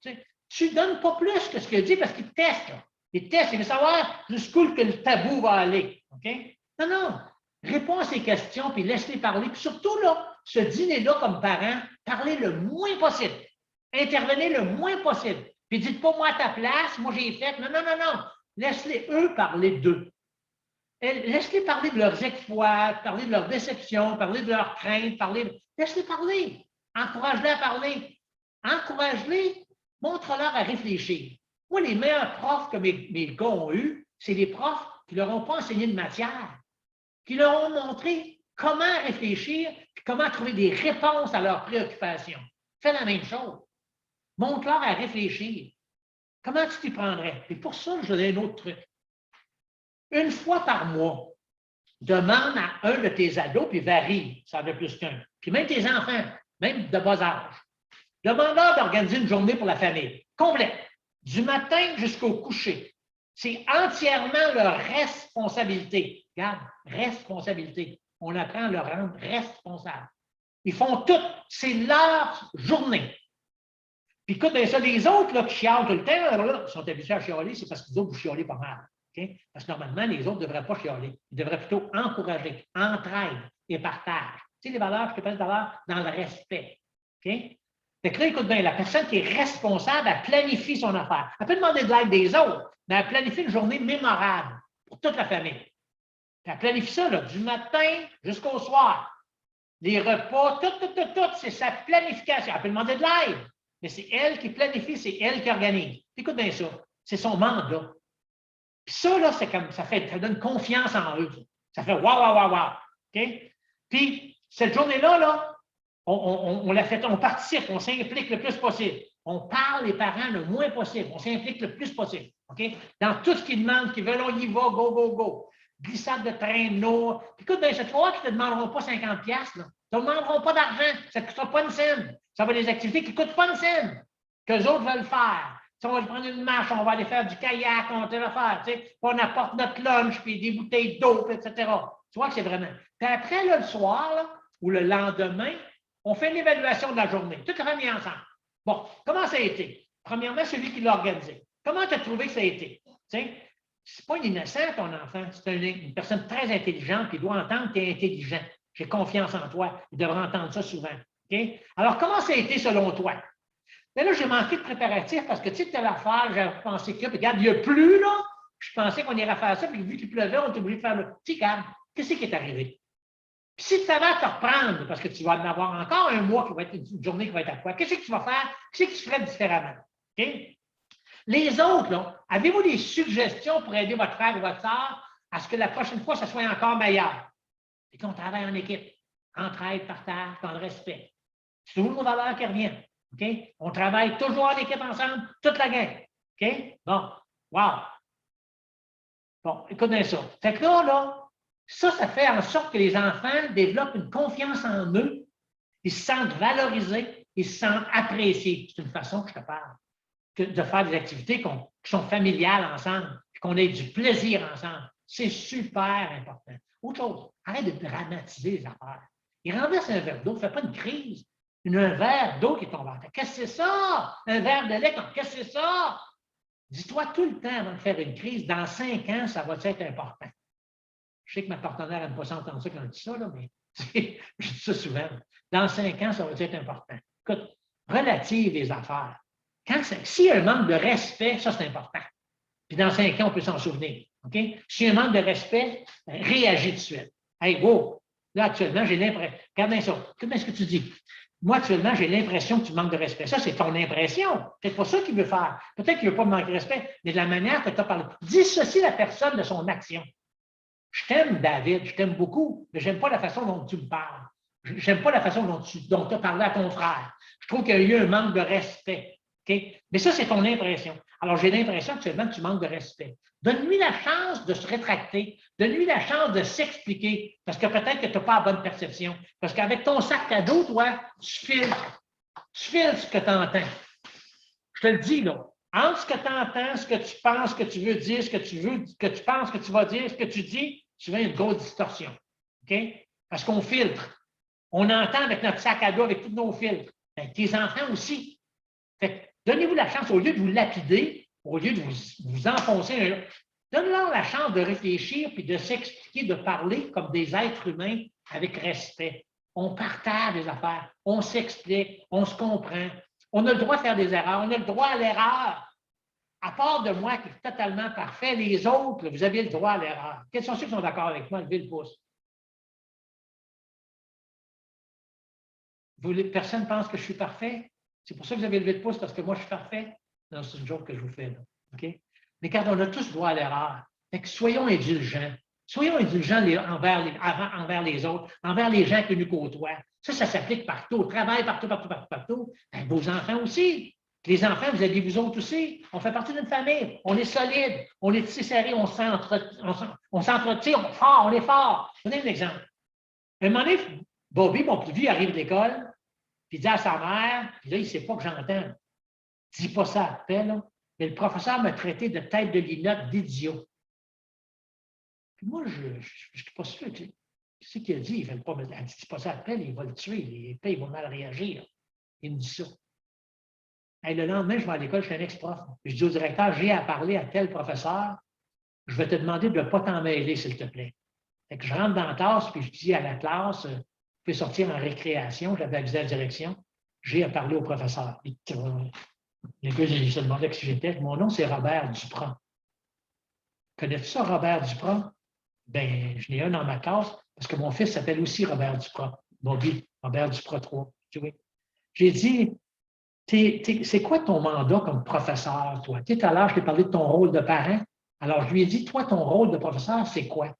Tu ne donnes pas plus que ce qu'il dit parce qu'il teste. Là. Il teste, il veut savoir jusqu'où que le tabou va aller. OK? Non, non. Réponds à ces questions, puis laisse-les parler. Puis surtout, là, ce dîner-là, comme parent, parlez le moins possible. Intervenez le moins possible. Puis dites pas moi à ta place, moi j'ai fait. Non, non, non, non. Laisse-les eux parler d'eux. Laisse-les parler de leurs exploits, parler de leurs déceptions, parler de leurs craintes, laisse-les parler. Encourage-les à parler. Encourage-les, montre-leur à réfléchir. Moi, les meilleurs profs que mes gars ont eus, c'est les profs qui ne leur ont pas enseigné de matière, qui leur ont montré comment réfléchir et comment trouver des réponses à leurs préoccupations. Fais la même chose. Montre-leur à réfléchir. Comment tu t'y prendrais? Et pour ça, je donne un autre truc. Une fois par mois, demande à un de tes ados, puis varie, ça en a plus qu'un. Puis même tes enfants, même de bas âge, demande-leur d'organiser une journée pour la famille, complète, du matin jusqu'au coucher. C'est entièrement leur responsabilité. Regarde, responsabilité. On apprend à leur rendre responsable. Ils font tout. C'est leur journée. Puis écoute, ça, les autres là, qui chialent tout le temps, là, sont habitués à chialer, c'est parce que les autres, vous chialez pas mal. Okay? Parce que normalement, les autres ne devraient pas chialer. Ils devraient plutôt encourager, entraide et partage. Tu sais, les valeurs, je te parle de valeurs dans le respect. Okay? Fait que là, écoute bien, la personne qui est responsable, elle planifie son affaire. Elle peut demander de l'aide des autres, mais elle planifie une journée mémorable pour toute la famille. Puis elle planifie ça là, du matin jusqu'au soir. Les repas, tout, c'est sa planification. Elle peut demander de l'aide, mais c'est elle qui planifie, c'est elle qui organise. Écoute bien ça, c'est son mandat. Puis ça, là, c'est comme ça donne confiance en eux. Ça fait wow. OK? Puis cette journée-là, là, on la fait, on participe, on s'implique le plus possible. On parle les parents le moins possible. On s'implique le plus possible. OK? Dans tout ce qu'ils demandent, qu'ils veulent, on y va, go. Glissade de traîneau. Puis écoute, bien, cette fois, ils ne te demanderont pas 50$. Là. Ils ne te demanderont pas d'argent. Ça ne coûtera pas une scène. Ça va être des activités qui ne coûtent pas une scène, qu'eux autres veulent faire. Si on va prendre une marche, on va aller faire du kayak, on va le faire. Tu sais, on apporte notre lunch, puis des bouteilles d'eau, etc. Tu vois que c'est vraiment. Puis après, là, le soir, là, ou le lendemain, on fait une évaluation de la journée. Toute la famille ensemble. Bon, comment ça a été? Premièrement, celui qui l'a organisé. Comment tu as trouvé que ça a été? Tu sais, c'est pas un innocent, ton enfant. C'est une personne très intelligente qui doit entendre que tu es intelligent. J'ai confiance en toi. Il devrait entendre ça souvent. Okay? Alors, comment ça a été selon toi? Mais là, j'ai manqué de préparatifs parce que, tu sais, telle affaire, j'avais pensé que, regarde, il n'y a plus, là. Je pensais qu'on irait faire ça, puis vu qu'il pleuvait, on était obligé de faire le. Tu sais, regarde, qu'est-ce qui est arrivé? Puis si tu avais à te reprendre, parce que tu vas en avoir encore un mois qui va être une journée qui va être à toi, qu'est-ce que tu vas faire? Qu'est-ce que tu ferais différemment? Okay? Les autres, là, avez-vous des suggestions pour aider votre frère ou votre soeur à ce que la prochaine fois, ça soit encore meilleur? Et qu'on travaille en équipe, entraide, partage, dans le respect. C'est toujours nos valeurs qui reviennent. OK? On travaille toujours en équipe ensemble, toute la gang. OK? Bon, wow. Bon, écoutez ça. Fait que là, ça fait en sorte que les enfants développent une confiance en eux. Ils se sentent valorisés, ils se sentent appréciés. C'est une façon que je te parle. De faire des activités qui sont familiales ensemble, qu'on ait du plaisir ensemble. C'est super important. Autre chose, arrête de dramatiser les affaires. Il renverse un verre d'eau, ne fais pas une crise. Un verre d'eau qui tombe en terre. Qu'est-ce que c'est ça? Un verre de lait, qu'est-ce que c'est ça? Dis-toi tout le temps avant de faire une crise, dans 5 ans, ça va être important. Je sais que ma partenaire n'aime pas s'entendre ça quand on dit ça, là, mais je dis ça souvent. Dans 5 ans, ça va être important. Écoute, relative les affaires. S'il y a un manque de respect, ça, c'est important. Puis dans 5 ans, on peut s'en souvenir. OK? S'il y a un manque de respect, réagis tout de suite. Hey, wow! Là, actuellement, j'ai l'impression. Regarde bien ça. Qu'est-ce que tu dis? Moi, actuellement, j'ai l'impression que tu manques de respect. Ça, c'est ton impression. C'est pas ça qu'il veut faire. Peut-être qu'il ne veut pas me manquer de respect, mais de la manière que tu as parlé. Dissocie la personne de son action. Je t'aime, David, je t'aime beaucoup, mais je n'aime pas la façon dont tu me parles. Je n'aime pas la façon dont tu as parlé à ton frère. Je trouve qu'il y a eu un manque de respect. Okay? Mais ça, c'est ton impression. Alors, j'ai l'impression actuellement que tu manques de respect. Donne-lui la chance de se rétracter. Donne-lui la chance de s'expliquer. Parce que peut-être que tu n'as pas la bonne perception. Parce qu'avec ton sac à dos, toi, tu filtres. Tu filtres ce que tu entends. Je te le dis, là. Entre ce que tu entends, ce que tu penses que tu veux dire, ce que tu penses que tu vas dire, ce que tu dis, tu vois une grosse distorsion. OK? Parce qu'on filtre. On entend avec notre sac à dos, avec tous nos filtres. Bien, tes enfants aussi. Donnez-vous la chance, au lieu de vous lapider, au lieu de vous enfoncer, donne-leur la chance de réfléchir puis de s'expliquer, de parler comme des êtres humains avec respect. On partage des affaires, on s'explique, on se comprend. On a le droit de faire des erreurs, on a le droit à l'erreur. À part de moi qui est totalement parfait, les autres, vous avez le droit à l'erreur. Quels sont ceux qui sont d'accord avec moi? Levez le pouce. Personne ne pense que je suis parfait? C'est pour ça que vous avez levé le pouce, parce que moi, je suis parfait? Non, c'est une joke que je vous fais, là. OK? Mais quand on a tous droit à l'erreur, soyons indulgents. Soyons indulgents envers les autres, envers les gens qui nous côtoient. Ça s'applique partout, au travail, partout. Ben, vos enfants aussi. Les enfants, vous avez vous autres aussi. On fait partie d'une famille. On est solide. On est tissé serré. On s'entretient. On est fort. Je vais donner un exemple. Un moment donné, Bobby, mon plus vieux, arrive de l'école, puis il dit à sa mère, puis là, il ne sait pas que j'entends. Dis pas ça à paix, là. Mais le professeur m'a traité de tête de linotte d'idiot. Puis moi, je ne suis pas sûr. Qu'est-ce qu'il a dit? Il ne veut pas me dire, dis pas ça à peine, il va le tuer. Il va mal réagir. Il me dit ça. Et le lendemain, je vais à l'école, je suis un ex-prof. Je dis au directeur, j'ai à parler à tel professeur, je vais te demander de ne pas t'en mêler, s'il te plaît. Fait que je rentre dans la classe, puis je dis à la classe, vous pouvez sortir en récréation, j'avais avisé la direction, j'ai à parler au professeur. Le gars, il se demandait qui j'étais. Mon nom, c'est Robert Duprat. Connais-tu ça, Robert Duprat? Ben, je n'ai un dans ma classe parce que mon fils s'appelle aussi Robert Duprat. Bobby, Robert Duprat 3. J'ai dit, c'est quoi ton mandat comme professeur, toi? Tout à l'heure, je t'ai parlé de ton rôle de parent. Alors, je lui ai dit, toi, ton rôle de professeur, c'est quoi?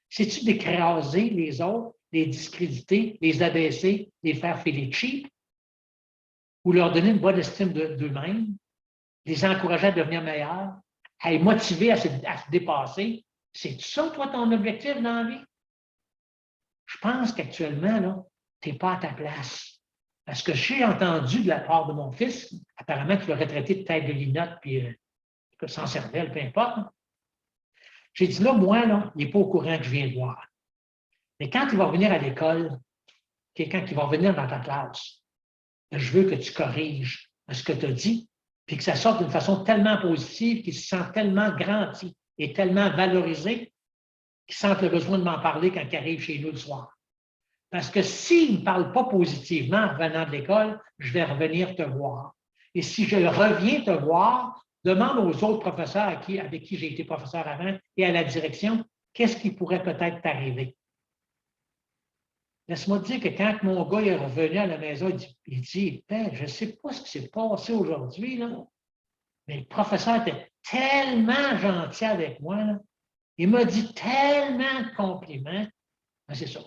C'est-tu d'écraser les autres, les discréditer, les abaisser, les faire filer cheap? Ou leur donner une bonne estime d'eux-mêmes, les encourager à devenir meilleurs, à les motiver à se dépasser? C'est ça, toi, ton objectif dans la vie? Je pense qu'actuellement, là, tu n'es pas à ta place. Parce que j'ai entendu de la part de mon fils, apparemment, tu l'aurais traité de tête de linotte, puis sans cervelle, peu importe. J'ai dit là, moi, là, il n'est pas au courant que je viens de voir. Mais quand il va revenir à l'école, quelqu'un qui va revenir dans ta classe, je veux que tu corriges ce que tu as dit, puis que ça sorte d'une façon tellement positive, qu'il se sent tellement grandi et tellement valorisé, qu'il sent le besoin de m'en parler quand il arrive chez nous le soir. Parce que s'il ne me parle pas positivement en revenant de l'école, je vais revenir te voir. Et si je reviens te voir, demande aux autres professeurs avec qui j'ai été professeur avant et à la direction, qu'est-ce qui pourrait peut-être t'arriver? Laisse-moi te dire que quand mon gars est revenu à la maison, il dit, ben, je ne sais pas ce qui s'est passé aujourd'hui, là, mais le professeur était tellement gentil avec moi. Là. Il m'a dit tellement de compliments. Ben, c'est ça.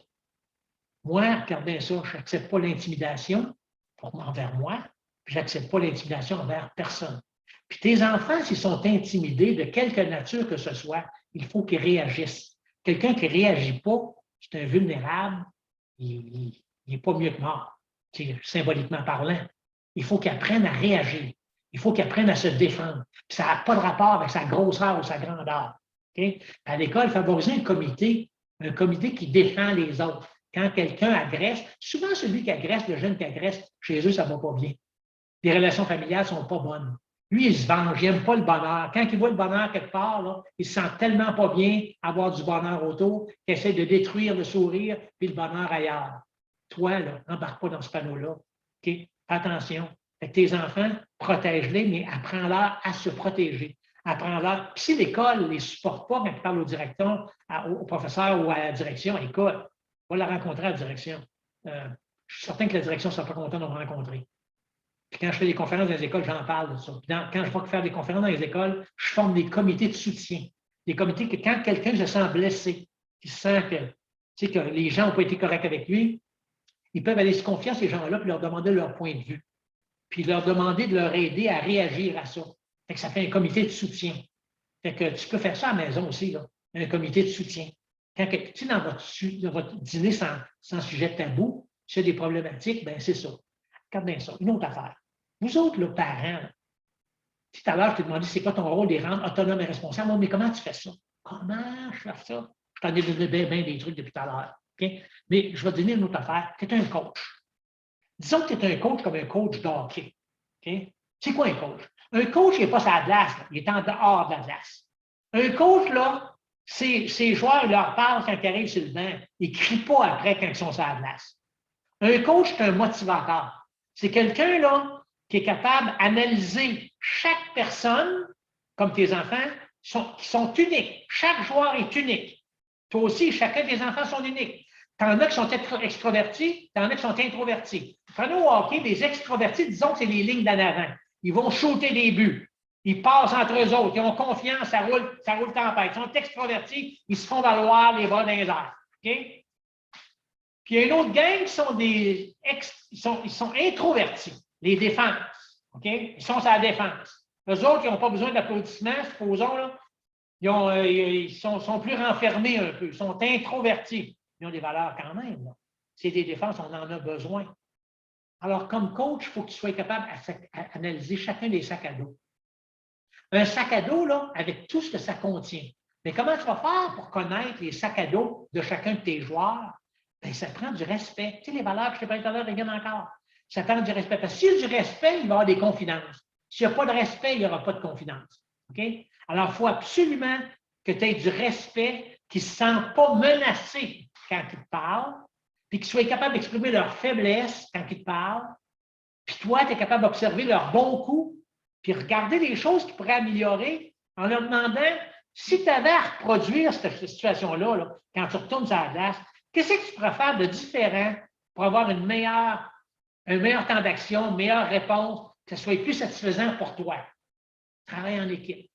Moi, regardez ça, je n'accepte pas l'intimidation envers moi, puis je n'accepte pas l'intimidation envers personne. Puis tes enfants, s'ils sont intimidés de quelque nature que ce soit, il faut qu'ils réagissent. Quelqu'un qui ne réagit pas, c'est un vulnérable, il n'est pas mieux que mort, symboliquement parlant. Il faut qu'il apprenne à réagir. Il faut qu'il apprenne à se défendre. Puis ça n'a pas de rapport avec sa grosseur ou sa grandeur. Okay? À l'école, favoriser un comité qui défend les autres. quand quelqu'un agresse, souvent celui qui agresse, le jeune qui agresse, chez eux, ça ne va pas bien. Les relations familiales ne sont pas bonnes. Lui, il se venge, il n'aime pas le bonheur. Quand il voit le bonheur quelque part, là, il se sent tellement pas bien avoir du bonheur autour qu'il essaie de détruire le sourire puis le bonheur ailleurs. Toi, là, n'embarque pas dans ce panneau-là. Okay? Fais attention. Fait que tes enfants, protège-les, mais apprends-leur à se protéger. Apprends-leur. Puis si l'école ne les supporte pas quand ils parlent au directeur, au professeur ou à la direction, écoute, va la rencontrer à la direction. Je suis certain que la direction ne sera pas contente de me rencontrer. Puis quand je fais des conférences dans les écoles, j'en parle de ça. Puis quand je vais faire des conférences dans les écoles, je forme des comités de soutien. Des comités que quand quelqu'un se sent blessé, qu'il sent que les gens n'ont pas été corrects avec lui, ils peuvent aller se confier à ces gens-là puis leur demander leur point de vue. Puis leur demander de leur aider à réagir à ça. Fait que ça fait un comité de soutien. Fait que tu peux faire ça à la maison aussi, là, un comité de soutien. Quand tu dans votre dîner sans sujet tabou, s'il y a des problématiques, bien c'est ça. Regarde bien ça. Une autre affaire. Vous autres, le parents, tout à l'heure, je t'ai demandé c'est quoi ton rôle, les rendre autonomes et responsables. Mais comment tu fais ça? Comment je fais ça? Je t'en ai donné bien des trucs depuis tout à l'heure. Okay? Mais je vais te donner une autre affaire. Tu es un coach. Disons que tu es un coach comme un coach d'hockey. Okay? C'est quoi un coach? Un coach, il n'est pas sur la glace, là. Il est en dehors de la glace. Un coach, là, ses joueurs ils leur parlent quand ils arrivent sur le banc. Ils ne crient pas après quand ils sont sur la glace. Un coach, c'est un motivateur. C'est quelqu'un là qui est capable d'analyser chaque personne, comme tes enfants, qui sont uniques. Chaque joueur est unique. Toi aussi, chacun des enfants sont uniques. Tu en as qui sont extrovertis, tu en as qui sont introvertis. Prenez au hockey, des extrovertis, disons que c'est les lignes d'en avant. Ils vont shooter des buts. Ils passent entre eux autres. Ils ont confiance, ça roule tempête. Ils sont extrovertis, ils se font valoir les bras dans les airs. Okay? Puis il y a une autre gang qui sont introvertis, les défenses. Okay? Ils sont sur la défense. Eux autres, ils n'ont pas besoin d'applaudissements, supposons, là. Ils sont plus renfermés un peu. Ils sont introvertis. Ils ont des valeurs quand même. C'est des défenses, on en a besoin. Alors, comme coach, il faut que tu sois capable d'analyser chacun des sacs à dos. Un sac à dos, là, avec tout ce que ça contient. Mais comment tu vas faire pour connaître les sacs à dos de chacun de tes joueurs? Bien, ça prend du respect. Tu sais, les valeurs que je t'ai parlé tout à l'heure, regarde encore. Ça prend du respect. Parce que s'il y a du respect, il va y avoir des confidences. S'il n'y a pas de respect, il n'y aura pas de confidence. OK? Alors, il faut absolument que tu aies du respect, qu'ils ne se sentent pas menacés quand ils te parlent, puis qu'ils soient capables d'exprimer leurs faiblesses quand ils te parlent. Puis toi, tu es capable d'observer leurs bons coups, puis regarder les choses qu'ils pourraient améliorer en leur demandant si tu avais à reproduire cette situation-là, là, quand tu retournes sur la glace, qu'est-ce que tu pourrais faire de différent pour avoir un meilleur temps d'action, une meilleure réponse, que ce soit plus satisfaisant pour toi? Travaille en équipe.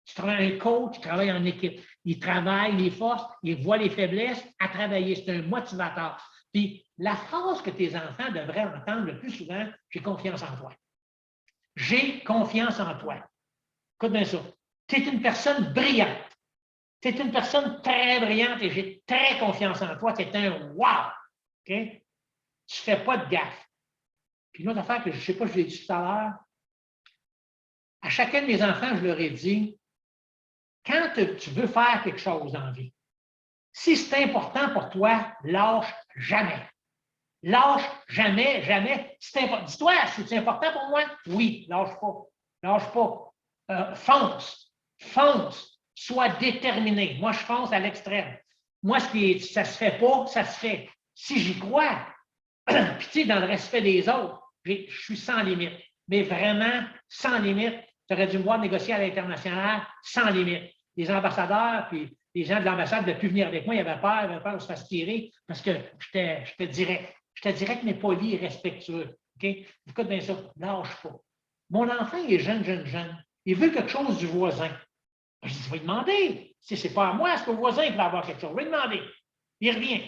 Tu travailles un coach, tu travailles en équipe. Il travaille les forces, il voit les faiblesses à travailler. C'est un motivateur. Puis la phrase que tes enfants devraient entendre le plus souvent, j'ai confiance en toi. J'ai confiance en toi. Écoute bien ça. Tu es une personne brillante. Tu es une personne très brillante et j'ai très confiance en toi. Tu es un wow. OK? Tu ne fais pas de gaffe. Puis une autre affaire que je ne sais pas, je l'ai dit tout à l'heure, à chacun de mes enfants, je leur ai dit, quand tu veux faire quelque chose dans la vie, si c'est important pour toi, lâche jamais. Lâche jamais, jamais. Dis-toi, c'est important pour moi? Oui, lâche pas. Lâche pas. Fonce. Fonce. Sois déterminé. Moi, je fonce à l'extrême. Moi, ça se fait pas, ça se fait. Si j'y crois, puis tu sais, dans le respect des autres, je suis sans limite. Mais vraiment, sans limite. Tu aurais dû me voir négocier à l'international sans limite. Les ambassadeurs, puis les gens de l'ambassade ne devaient plus venir avec moi. Ils avaient peur de se faire tirer parce que j'étais direct. J'étais direct, mais poli et respectueux. Okay? Écoute bien ça, lâche pas. Mon enfant, il est jeune. Il veut quelque chose du voisin. Je dis, je vais lui demander. Si ce n'est pas à moi, c'est au voisin qui va avoir quelque chose. Je vais lui demander. Il revient.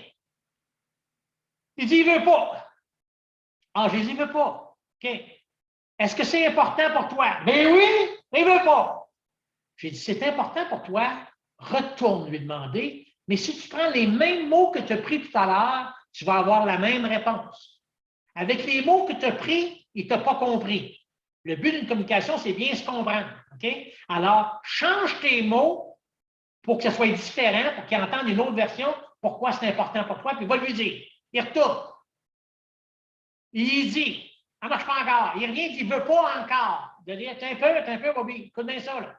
Il dit, il ne veut pas. Ah, je dis, il ne veut pas. OK. Est-ce que c'est important pour toi? Ben oui, il ne veut pas. J'ai dit, c'est important pour toi, retourne lui demander, mais si tu prends les mêmes mots que tu as pris tout à l'heure, tu vas avoir la même réponse. Avec les mots que tu as pris, il ne t'a pas compris. Le but d'une communication, c'est bien se comprendre. Okay? Alors, change tes mots pour que ce soit différent, pour qu'il entende une autre version, pourquoi c'est important pour toi, puis va lui dire. Il retourne. Il dit, ça ne marche pas encore. Il revient, il dit, il ne veut pas encore. De dire, t'es un peu, Bobby, écoute bien ça, là.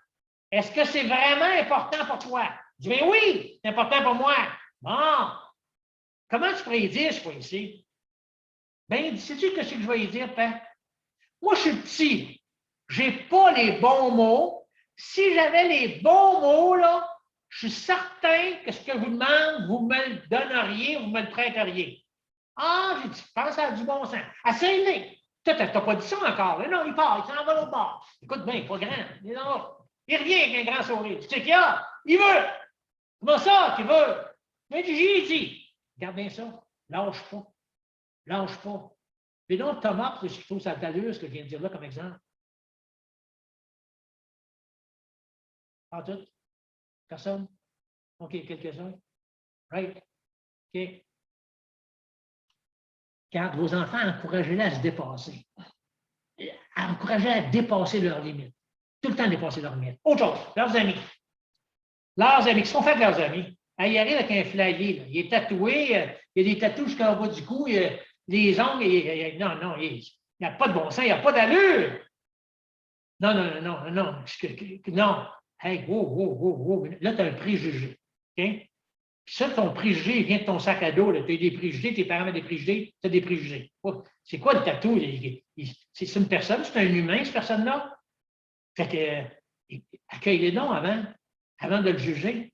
Est-ce que c'est vraiment important pour toi? Je dis, oui, c'est important pour moi. Bon, comment tu pourrais dire, je crois, ici? Bien, sais-tu ce que je vais dire, Père? Moi, je suis petit. Je n'ai pas les bons mots. Si j'avais les bons mots, là, je suis certain que ce que je vous demande, vous me le donneriez, vous me le prêteriez. Ah, j'ai dit, je pense à du bon sens. Assez-le. Tu n'as pas dit ça encore. Là. Non, il part, il s'en va l'autre bord. Écoute bien, pas grand. Il est là. Il revient avec un grand sourire. Tu sais qu'il y a? Il veut. Comment ça, tu veux? Mais j'ai dit, regarde bien ça. Lâche pas. Lâche pas. Puis donc, Thomas, je trouve ça d'allure, ce que je viens de dire là comme exemple. Pas tout? Personne? OK, quelques-uns. Right? OK. Quand vos enfants, encouragez-les à se dépasser. Encouragez-les à dépasser leurs limites. Tout le temps dépasser leurs limites. Autre chose, leurs amis. Leurs amis. Qu'est-ce qu'on fait avec leurs amis? Il arrive avec un flyé. Là. Il est tatoué. Il y a des tatous jusqu'en bas du cou. Les ongles. Non, il n'y a pas de bon sens. Il n'y a pas d'allure. Non. Non. Hey, wow. Là, tu as un préjugé. OK? Puis ça, ton préjugé vient de ton sac à dos. Tu as des préjugés, tes parents ont des préjugés, tu as des préjugés. C'est quoi le tatou? C'est une personne, c'est un humain, cette personne-là? Fait que, accueille-les donc avant de le juger.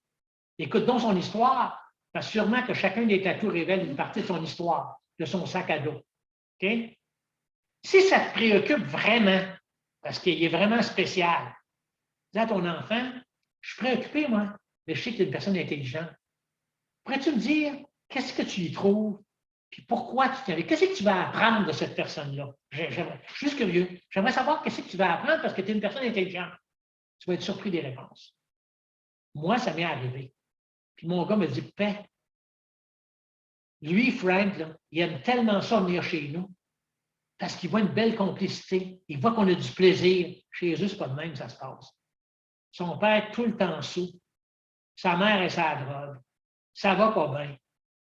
Écoute donc son histoire, parce que sûrement que chacun des tatous révèle une partie de son histoire, de son sac à dos. OK? Si ça te préoccupe vraiment, parce qu'il est vraiment spécial, dis à ton enfant, je suis préoccupé, moi, mais je sais que tu es une personne intelligente. Pourrais-tu me dire qu'est-ce que tu y trouves? Puis pourquoi tu t'avais. Qu'est-ce que tu vas apprendre de cette personne-là? Je suis juste curieux. J'aimerais savoir qu'est-ce que tu vas apprendre parce que tu es une personne intelligente. Tu vas être surpris des réponses. Moi, ça m'est arrivé. Puis mon gars me dit, paix. Lui, Frank, là, il aime tellement ça venir chez nous parce qu'il voit une belle complicité. Il voit qu'on a du plaisir. Chez eux, c'est pas de même que ça se passe. Son père, tout le temps sous. Sa mère est sa drogue. Ça va pas bien.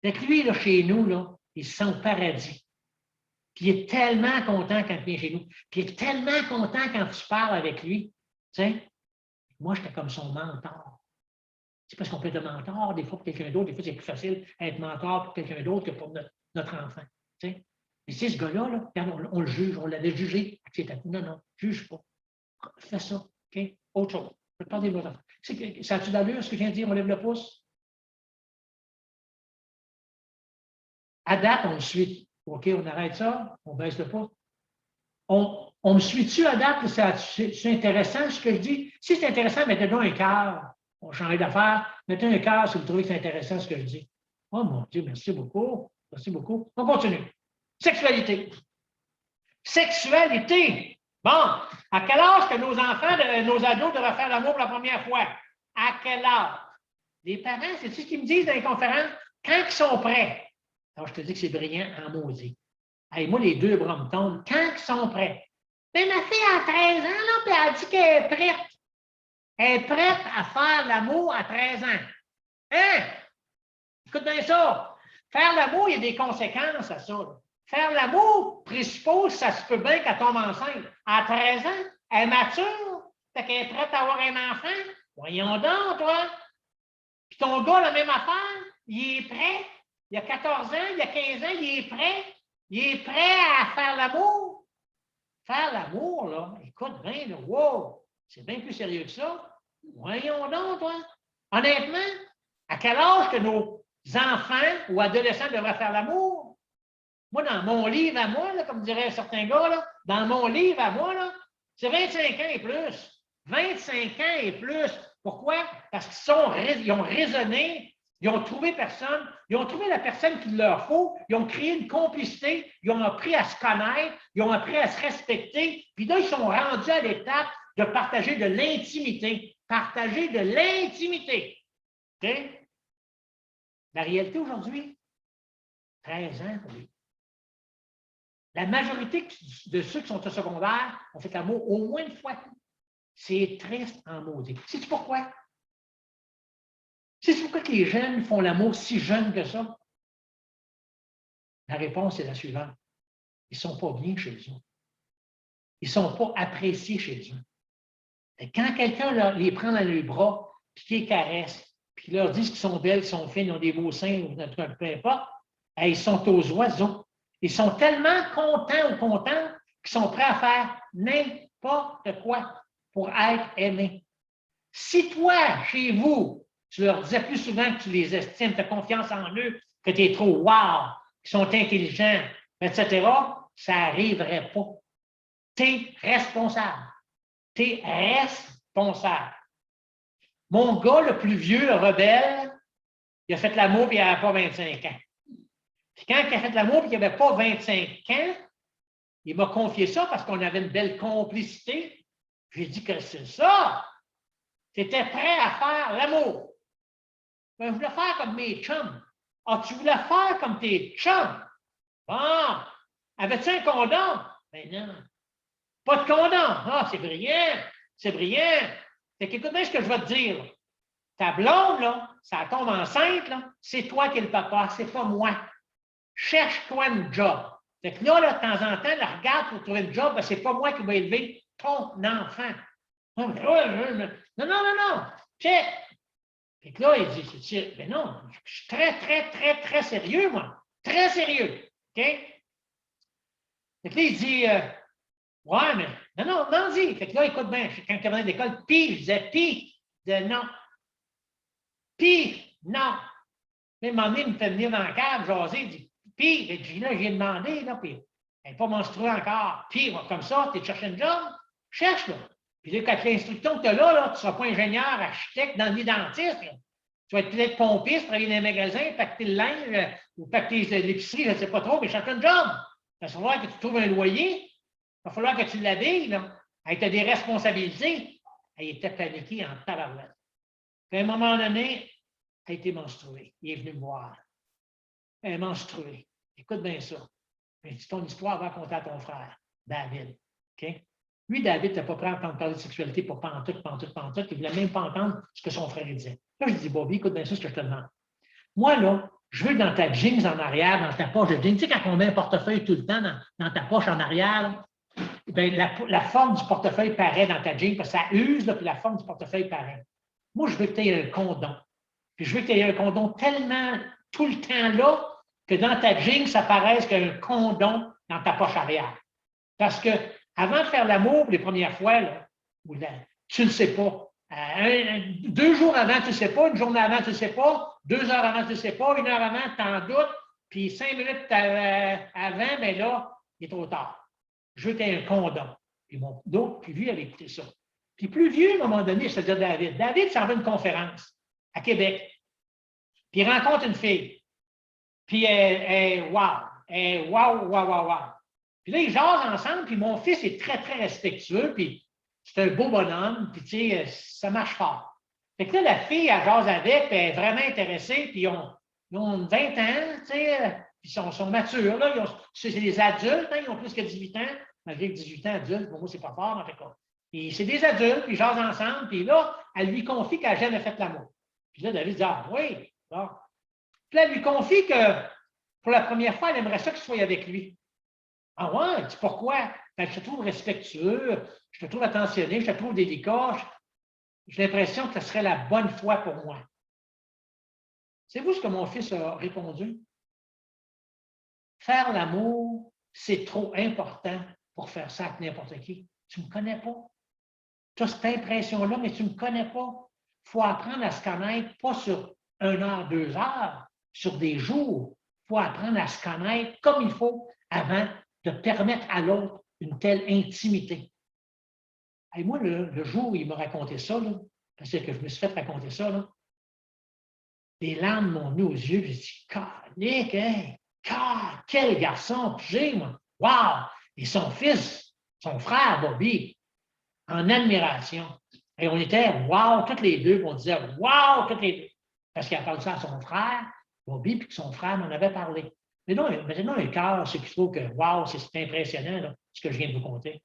Fait que lui, là, chez nous, là, il se sent au paradis. Puis il est tellement content quand il vient chez nous. Puis il est tellement content quand tu parles avec lui. Tu sais, moi, j'étais comme son mentor. C'est parce qu'on peut être mentor, des fois, pour quelqu'un d'autre. Des fois, c'est plus facile d'être mentor pour quelqu'un d'autre que pour notre enfant. Tu sais. Mais si ce gars-là, là, on le juge, on l'avait jugé. Non, juge pas. Fais ça. OK? Autre chose. Je vais te parler de notre enfant. Ça a-tu d'allure, ce que je viens de dire? On lève le pouce? À date, on me suit. OK, on arrête ça, on baisse le pouce. On me suit-tu à date? C'est intéressant ce que je dis? Si c'est intéressant, mettez-donc un cœur. On change d'affaire. Mettez un cœur si vous trouvez que c'est intéressant ce que je dis. Oh mon Dieu, merci beaucoup. Merci beaucoup. On continue. Sexualité. Sexualité. Bon, à quel âge que nos enfants, nos ados devraient faire l'amour pour la première fois? À quel âge? Les parents, c'est ce qu'ils me disent dans les conférences? Quand ils sont prêts. Alors, je te dis que c'est brillant en maudit. Hey, moi, les deux bras me tombent quand ils sont prêts. Mais ma fille a 13 ans, là, puis elle dit qu'elle est prête. Elle est prête à faire l'amour à 13 ans. Hein? Écoute bien ça. Faire l'amour, il y a des conséquences à ça. Là. Faire l'amour présuppose, ça se peut bien qu'elle tombe enceinte. À 13 ans, elle est mature. Fait qu'elle est prête à avoir un enfant. Voyons donc, toi. Puis ton gars, la même affaire, il est prêt. Il y a 14 ans, il y a 15 ans, il est prêt. Il est prêt à faire l'amour. Faire l'amour, là, écoute bien, là, wow, c'est bien plus sérieux que ça. Voyons donc, toi. Honnêtement, à quel âge que nos enfants ou adolescents devraient faire l'amour? Moi, dans mon livre à moi, là, comme dirait certains gars, là, dans mon livre à moi, là, c'est 25 ans et plus. 25 ans et plus. Pourquoi? Parce qu'ils ont raisonné. Ils ont trouvé personne, ils ont trouvé la personne qu'il leur faut, ils ont créé une complicité, ils ont appris à se connaître, ils ont appris à se respecter, puis là, ils sont rendus à l'étape de partager de l'intimité. Partager de l'intimité. Okay? La réalité aujourd'hui, 13 ans, oui. La majorité de ceux qui sont au secondaire ont fait l'amour au moins une fois. C'est triste en maudit. Sais-tu pourquoi? C'est pourquoi que les jeunes font l'amour si jeunes que ça? La réponse est la suivante. Ils ne sont pas bien chez eux. Ils ne sont pas appréciés chez eux. Et quand quelqu'un les prend dans les bras, puis qu'ils les caresse, puis qu'ils leur disent qu'ils sont belles, qu'ils sont fines, ils ont des beaux seins, ou peu importe, ils sont aux oiseaux. Ils sont tellement contents ou contents qu'ils sont prêts à faire n'importe quoi pour être aimés. Si toi, chez vous, tu leur disais plus souvent que tu les estimes, tu as confiance en eux, que tu es trop wow, qu'ils sont intelligents, etc., ça n'arriverait pas. Tu es responsable. Tu es responsable. Mon gars, le plus vieux, le rebelle, il a fait l'amour et il n'avait pas 25 ans. Puis quand il a fait l'amour et il n'avait pas 25 ans, il m'a confié ça parce qu'on avait une belle complicité. J'ai dit que c'est ça. Tu étais prêt à faire l'amour. Ben, je voulais faire comme mes chums. Ah, tu voulais faire comme tes chums? Bon. Avais-tu un condom? Ben non. Pas de condom. Ah, c'est brillant. C'est brillant. Fait qu'écoute bien ce que je vais te dire. Ta blonde, là, ça tombe enceinte, là, c'est toi qui es le papa, c'est pas moi. Cherche-toi une job. Fait que là, de temps en temps, la regarde pour trouver une job, ben, c'est pas moi qui vais élever ton enfant. Non, non. Check. Fait que là, il dit, mais non, je suis très, très, très, très sérieux, moi. Très sérieux. OK? Fait que là, il dit, ouais, mais non, dis. Fait que là, écoute bien, quand il venait à l'école, puis, je disais, puis, de non. Puis, non. Mais à un moment donné, il me fait venir dans la cave, jaser, il dit, puis, là, j'ai demandé, là, puis, elle n'est pas menstruée encore. Puis, comme ça, tu es cherché une job? Cherche, là. Puis là, quand l'instruction que tu as là, tu ne seras pas ingénieur, architecte, dans le dentiste, là. Tu vas être peut-être pompiste, travailler dans les magasins, pacter le linge, ou pacter l'épicerie, je ne sais pas trop, mais cherche un job. Il va falloir que tu trouves un loyer. Il va falloir que tu l'habilles, là. Tu as des responsabilités. Elle était paniquée en tabarouette. Puis à un moment donné, elle a été menstruée. Il est venu me voir. Elle est menstruée. Écoute bien ça. C'est ton histoire, va raconter à ton frère, David. OK? Lui, David n'était pas prêt à entendre parler de sexualité pour pantoute. Il ne voulait même pas entendre ce que son frère disait. Là, je dis, Bobby, écoute bien ça, ce que je te demande. Moi, là, je veux dans ta jeans en arrière, dans ta poche de jeans. Tu sais, quand on met un portefeuille tout le temps dans ta poche en arrière, là, bien, la forme du portefeuille paraît dans ta jeans, parce que ça use, là, puis la forme du portefeuille paraît. Moi, je veux que tu aies un condom. Puis je veux que tu aies un condom tellement tout le temps là que dans ta jeans, ça paraisse qu'il y a un condom dans ta poche arrière. Parce que avant de faire l'amour, les premières fois, là, tu ne le sais pas. 2 jours avant, tu ne sais pas. Une journée avant, tu ne le sais pas. 2 heures avant, tu ne le sais pas. 1 heure avant, tu en doutes. Puis 5 minutes avant, bien là, il est trop tard. Je veux que tu aies un condom. Puis mon d'autres, plus vieux, avait écouté ça. Puis plus vieux, à un moment donné, c'est-à-dire David. David s'en va à une conférence à Québec. Puis il rencontre une fille. Puis wow. Puis là, ils jasent ensemble, puis mon fils est très, très respectueux, puis c'est un beau bonhomme, puis tu sais, ça marche fort. Fait que là, la fille, elle jase avec, puis elle est vraiment intéressée, puis ils ont 20 ans, tu sais, puis ils sont matures, là. C'est des adultes, hein, ils ont plus que 18 ans, malgré que 18 ans adultes, pour moi, c'est pas fort, en fait cas. Et c'est des adultes, puis ils jasent ensemble, puis là, elle lui confie qu'elle n'a jamais fait l'amour. Puis là, David dit, ah oui, bon. Puis là, elle lui confie que pour la première fois, elle aimerait ça que tu sois avec lui. Ah ouais, tu pourquoi? Ben, je te trouve respectueux, je te trouve attentionné, je te trouve délicat. J'ai l'impression que ce serait la bonne foi pour moi. C'est-vous ce que mon fils a répondu? Faire l'amour, c'est trop important pour faire ça avec n'importe qui. Tu ne me connais pas. Tu as cette impression-là, mais tu ne me connais pas. Il faut apprendre à se connaître, pas sur 1 heure, 2 heures, sur des jours. Il faut apprendre à se connaître comme il faut avant de permettre à l'autre une telle intimité. Et moi, le jour où il m'a raconté ça, là, parce que je me suis fait raconter ça, là, les larmes m'ont mis aux yeux, j'ai dit, Nick, hein, quel garçon que j'ai, moi. Wow! Et son fils, son frère, Bobby, en admiration. Et on était wow, toutes les deux, puis on disait wow, toutes les deux. Parce qu'il a parlé ça à son frère, Bobby, puis que son frère m'en avait parlé. Mais non, maintenant, un cœur, c'est qu'il trouve que wow, c'est impressionnant, là, ce que je viens de vous conter.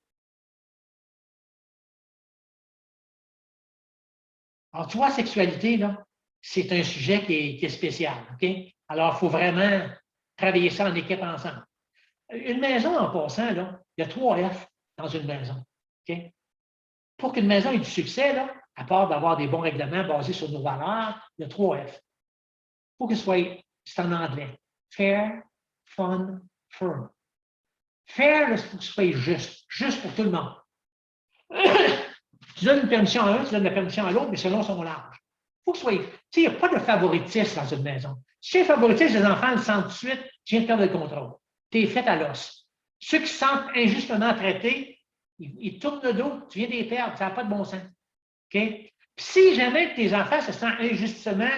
Alors, tu vois, la sexualité, là, c'est un sujet qui est spécial, OK? Alors, il faut vraiment travailler ça en équipe ensemble. Une maison, en passant, là, il y a 3 F dans une maison. Okay? Pour qu'une maison ait du succès, là, à part d'avoir des bons règlements basés sur nos valeurs, il y a 3 F. Il faut que ce soit, c'est en anglais, fair, fun, firm. Fair, il faut que ce soit juste pour tout le monde. Tu donnes une permission à un, tu donnes la permission à l'autre, mais selon son âge. Il faut que ce soit, tu sais, il n'y a pas de favoritisme dans une maison. Si tu es favoritisme, les enfants le sentent tout de suite, tu viens de perdre le contrôle. Tu es fait à l'os. Ceux qui se sentent injustement traités, ils tournent le dos, tu viens de les perdre, ça n'a pas de bon sens. Okay? Puis si jamais tes enfants se sentent injustement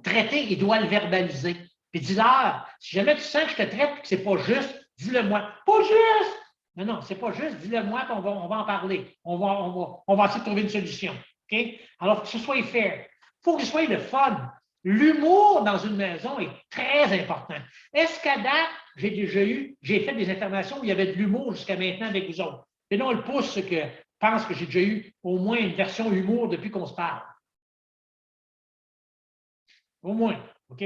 traités, ils doivent le verbaliser. Puis dis-leur, si jamais tu sens que je te traite et que ce n'est pas juste, dis-le-moi. Pas juste! Non, ce n'est pas juste, dis-le-moi, on va en parler. On va essayer de trouver une solution. Okay? Alors, que ce soit fair. Il faut que ce soit le fun. L'humour dans une maison est très important. Est-ce qu'à date, j'ai fait des interventions où il y avait de l'humour jusqu'à maintenant avec vous autres? Et là, on le pousse ceux qui pensent que j'ai déjà eu au moins une version humour depuis qu'on se parle. Au moins, OK?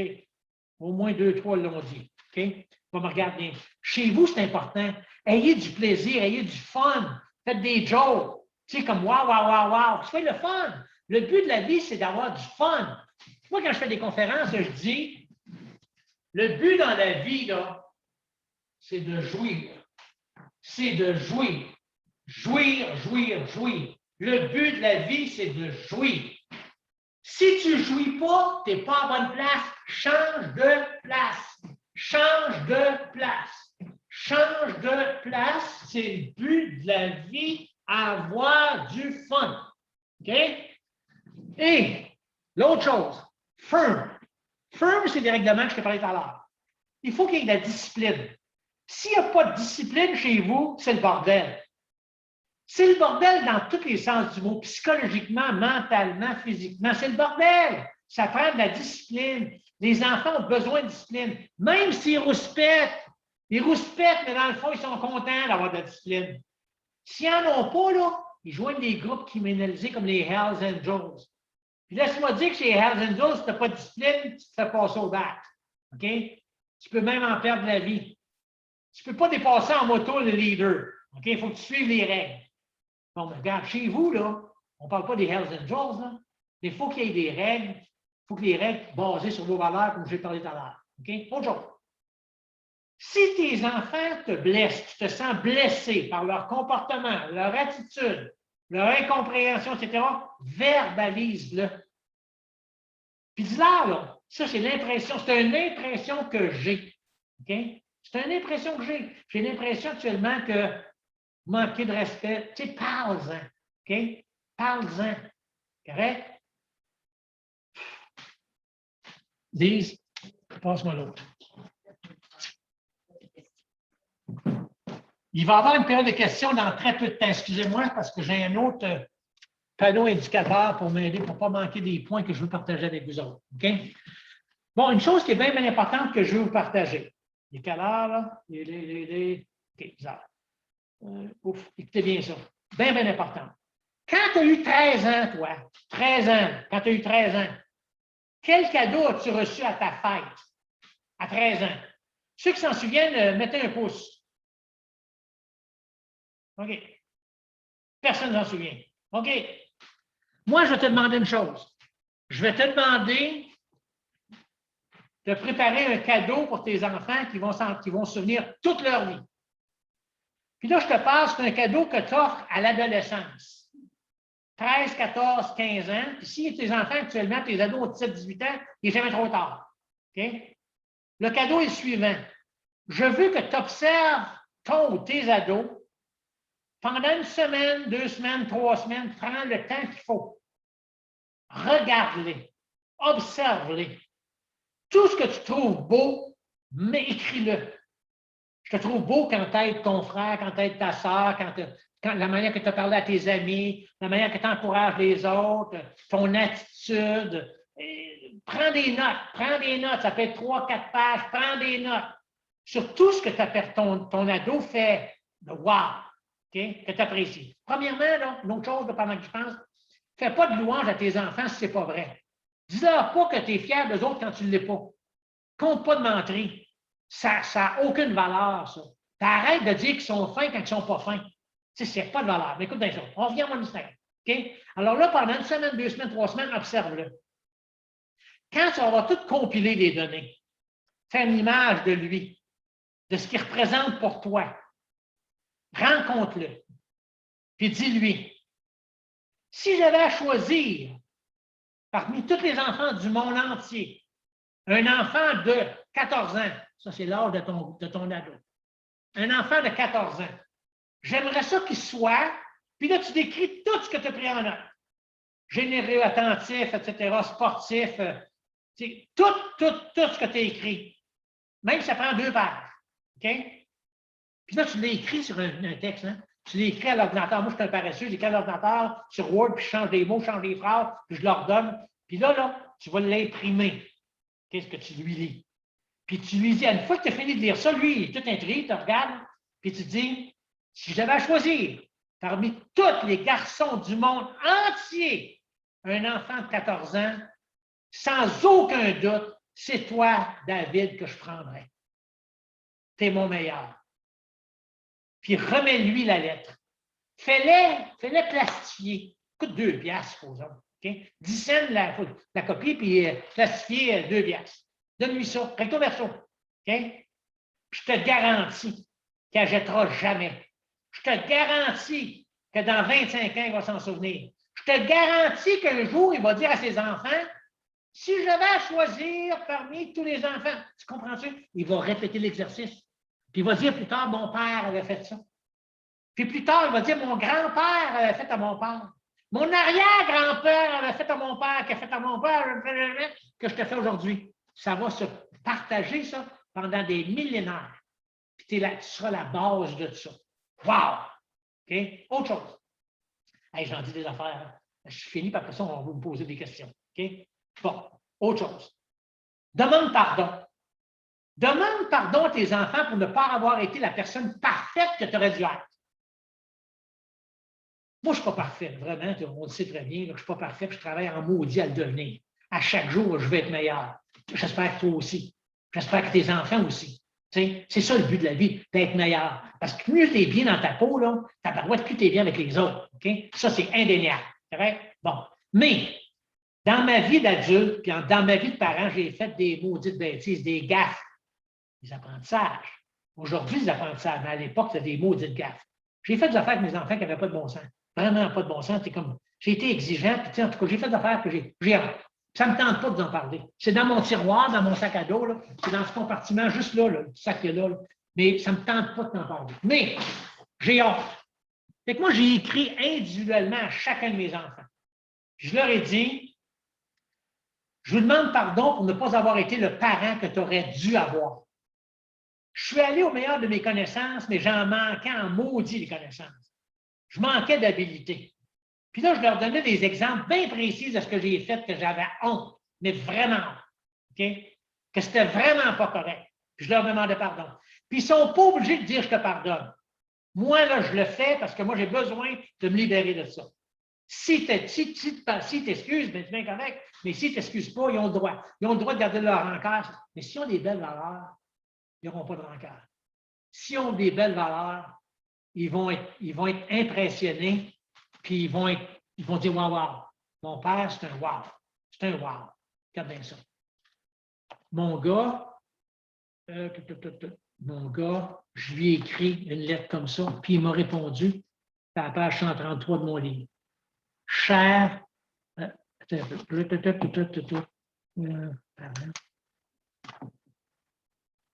Au moins 2, 3 l'ont dit. OK? On me regarde bien. Chez vous, c'est important. Ayez du plaisir, ayez du fun. Faites des jokes. Tu sais, comme wow, wow, wow, wow. Soyez le fun. Le but de la vie, c'est d'avoir du fun. Moi, quand je fais des conférences, je dis, le but dans la vie, là, c'est de jouir. C'est de jouir. Jouir, jouir, jouir. Le but de la vie, c'est de jouir. Si tu ne jouis pas, tu n'es pas à bonne place. Change de place. Change de place. Change de place, c'est le but de la vie, avoir du fun. OK? Et l'autre chose, firm. Firm, c'est des règlements que je t'ai parlé tout à l'heure. Il faut qu'il y ait de la discipline. S'il n'y a pas de discipline chez vous, c'est le bordel. C'est le bordel dans tous les sens du mot, psychologiquement, mentalement, physiquement. C'est le bordel. Ça prend de la discipline. Les enfants ont besoin de discipline. Même s'ils rouspètent, mais dans le fond, ils sont contents d'avoir de la discipline. S'ils n'en ont pas, là, ils joignent des groupes criminalisés comme les Hells Angels. Puis laisse-moi dire que chez les Hells Angels, si tu n'as pas de discipline, tu te fais passer au bac. OK? Tu peux même en perdre la vie. Tu ne peux pas dépasser en moto le leader. OK? Il faut que tu suives les règles. Bon, mais regarde, chez vous, là, on ne parle pas des Hells Angels, là, mais il faut qu'il y ait des règles. Il faut que les règles basées sur vos valeurs, comme j'ai parlé tout à l'heure. OK? Autre chose. Si tes enfants te blessent, tu te sens blessé par leur comportement, leur attitude, leur incompréhension, etc., verbalise-le. Puis dis-leur, là, ça, c'est l'impression, c'est une impression que j'ai. OK? C'est une impression que j'ai. J'ai l'impression actuellement que manquer de respect, tu sais, parle-en. OK? Parle-en. Correct? Lise, passe-moi l'autre. Il va y avoir une période de questions dans très peu de temps. Excusez-moi, parce que j'ai un autre panneau indicateur pour m'aider, pour ne pas manquer des points que je veux partager avec vous autres. OK? Bon, une chose qui est bien, bien importante que je veux vous partager. Il est quelle heure, là? OK, bizarre. Ouf, écoutez bien ça. Bien, bien important. Quand tu as eu 13 ans, toi, 13 ans, quand tu as eu 13 ans, quel cadeau as-tu reçu à ta fête à 13 ans? Ceux qui s'en souviennent, mettez un pouce. OK. Personne ne s'en souvient. OK. Moi, je vais te demander une chose. Je vais te demander de préparer un cadeau pour tes enfants qui vont se souvenir toute leur vie. Puis là, je te passe un cadeau que tu offres à l'adolescence. 13, 14, 15 ans. Puis si tes enfants actuellement, tes ados ont 17, 18 ans, il n'est jamais trop tard. OK? Le cadeau est le suivant. Je veux que tu observes ton ou tes ados pendant une semaine, 2 semaines, 3 semaines, prends le temps qu'il faut. Regarde-les. Observe-les. Tout ce que tu trouves beau, mais écris-le. Je te trouve beau quand tu aides ton frère, quand tu aides ta soeur, la manière que tu as parlé à tes amis, la manière que tu encourages les autres, ton attitude. Prends des notes. Ça peut être 3, 4 pages. Prends des notes sur tout ce que ton ado fait de wow, okay, que tu apprécies. Premièrement, là, une autre chose pendant que je pense, fais pas de louange à tes enfants si ce n'est pas vrai. Dis-leur pas que tu es fier d'eux autres quand tu ne l'es pas. Compte pas de menterie. Ça n'a aucune valeur, ça. Arrête de dire qu'ils sont fins quand ils ne sont pas fins. Tu sais, ça n'a pas de valeur. Mais écoute bien ça. On revient à mon mystère. OK? Alors là, pendant une semaine, 2 semaines, 3 semaines, observe-le. Quand on va tout compiler les données, faire une image de lui, de ce qu'il représente pour toi, rencontre-le. Puis dis-lui, si j'avais à choisir parmi tous les enfants du monde entier, un enfant de 14 ans, ça c'est l'âge de ton ado, un enfant de 14 ans, j'aimerais ça qu'il soit, puis là tu décris tout ce que tu as pris en note. Généreux, attentif, etc., sportif, tout ce que tu as écrit. Même si ça prend 2 pages. OK? Puis là, tu l'as écrit sur un texte, hein? Tu l'as écrit à l'ordinateur. Moi, je suis un paresseux, j'écris à l'ordinateur sur Word, puis je change des mots, je change des phrases, puis je leur donne. Puis là, tu vas l'imprimer. Qu'est-ce que tu lui lis? Puis tu lui dis, une fois que tu as fini de lire ça, lui, il est tout intrigué, tu regardes, puis tu dis, si j'avais à choisir parmi tous les garçons du monde entier, un enfant de 14 ans, sans aucun doute, c'est toi, David, que je prendrais. Tu es mon meilleur. Puis remets-lui la lettre. Fais-le plastifier. Coûte 2 piastres, supposons. Okay? 10 cents la copie, puis plastifier 2 piastres. Donne-lui ça, recto verso. Okay? Je te garantis qu'il n'achètera jamais. Je te garantis que dans 25 ans, il va s'en souvenir. Je te garantis qu'un jour, il va dire à ses enfants, si j'avais à choisir parmi tous les enfants, tu comprends-tu? Il va répéter l'exercice. Puis il va dire plus tard, mon père avait fait ça. Puis plus tard, il va dire, mon grand-père avait fait à mon père. Mon arrière-grand-père avait fait à mon père, qui a fait à mon père, que je te fais aujourd'hui. Ça va se partager, ça, pendant des millénaires. Puis tu seras la base de ça. Wow! OK? Autre chose. Hey, j'en dis des affaires. Je suis fini, puis après ça, on va me poser des questions. OK? Bon, autre chose. Demande pardon. Demande pardon à tes enfants pour ne pas avoir été la personne parfaite que tu aurais dû être. Moi, je ne suis pas parfait, vraiment, on le sait très bien, je ne suis pas parfait, puis je travaille en maudit à le devenir. À chaque jour, je vais être meilleur. J'espère que toi aussi. J'espère que tes enfants aussi. C'est ça le but de la vie, d'être meilleur. Parce que plus tu es bien dans ta peau, là, ta barouette, plus tu es bien avec les autres. Okay? Ça, c'est indéniable. Correct? Bon. Mais, dans ma vie d'adulte, puis dans ma vie de parent, j'ai fait des maudites bêtises, des gaffes, des apprentissages. Aujourd'hui, des apprentissages, mais à l'époque, c'était des maudites gaffes. J'ai fait des affaires avec mes enfants qui n'avaient pas de bon sens. Vraiment pas de bon sens. J'ai été exigeant, puis en tout cas, j'ai fait des affaires que j'ai honte. Ça ne me tente pas de vous en parler. C'est dans mon tiroir, dans mon sac à dos, c'est dans ce compartiment, juste là, le sac qui est là, mais ça ne me tente pas de t'en parler. Mais j'ai honte. Fait que moi, j'ai écrit individuellement à chacun de mes enfants. Je leur ai dit, je vous demande pardon pour ne pas avoir été le parent que tu aurais dû avoir. Je suis allé au meilleur de mes connaissances, mais j'en manquais en maudit les connaissances. Je manquais d'habilité. Puis là, je leur donnais des exemples bien précis de ce que j'ai fait, que j'avais honte, mais vraiment honte. Okay? Que c'était vraiment pas correct. Puis je leur demandais pardon. Puis ils ne sont pas obligés de dire je te pardonne. Moi, là, je le fais parce que moi, j'ai besoin de me libérer de ça. Si tu t'excuses, ben, c'est bien correct, mais si tu t'excuses pas, ils ont le droit. Ils ont le droit de garder leur rancœur. Mais s'ils ont des belles valeurs, ils n'auront pas de rancœur. S'ils ont des belles valeurs, ils vont être impressionnés, puis ils vont dire wow, wow. Mon père, c'est un wow. C'est un wow. Regarde bien ça. Mon gars, je lui ai écrit une lettre comme ça, puis il m'a répondu à la page 133 de mon livre. Cher,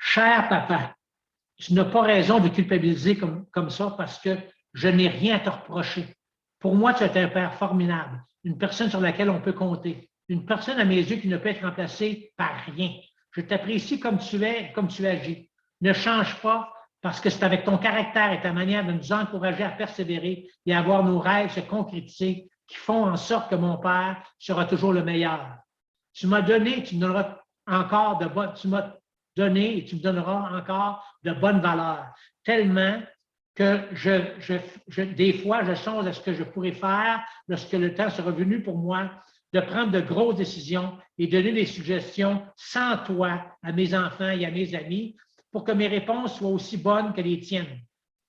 cher papa, tu n'as pas raison de culpabiliser comme ça parce que je n'ai rien à te reprocher. Pour moi, tu es un père formidable, une personne sur laquelle on peut compter, une personne à mes yeux qui ne peut être remplacée par rien. Je t'apprécie comme tu es, comme tu agis. Ne change pas parce que c'est avec ton caractère et ta manière de nous encourager à persévérer et à voir nos rêves se concrétiser qui font en sorte que mon père sera toujours le meilleur. Tu m'as donné, tu me donneras encore de bonnes, tu m'as donné et tu me donneras encore de bonnes valeurs. Tellement que des fois, je songe à ce que je pourrais faire lorsque le temps sera venu pour moi de prendre de grosses décisions et donner des suggestions sans toi à mes enfants et à mes amis pour que mes réponses soient aussi bonnes que les tiennes.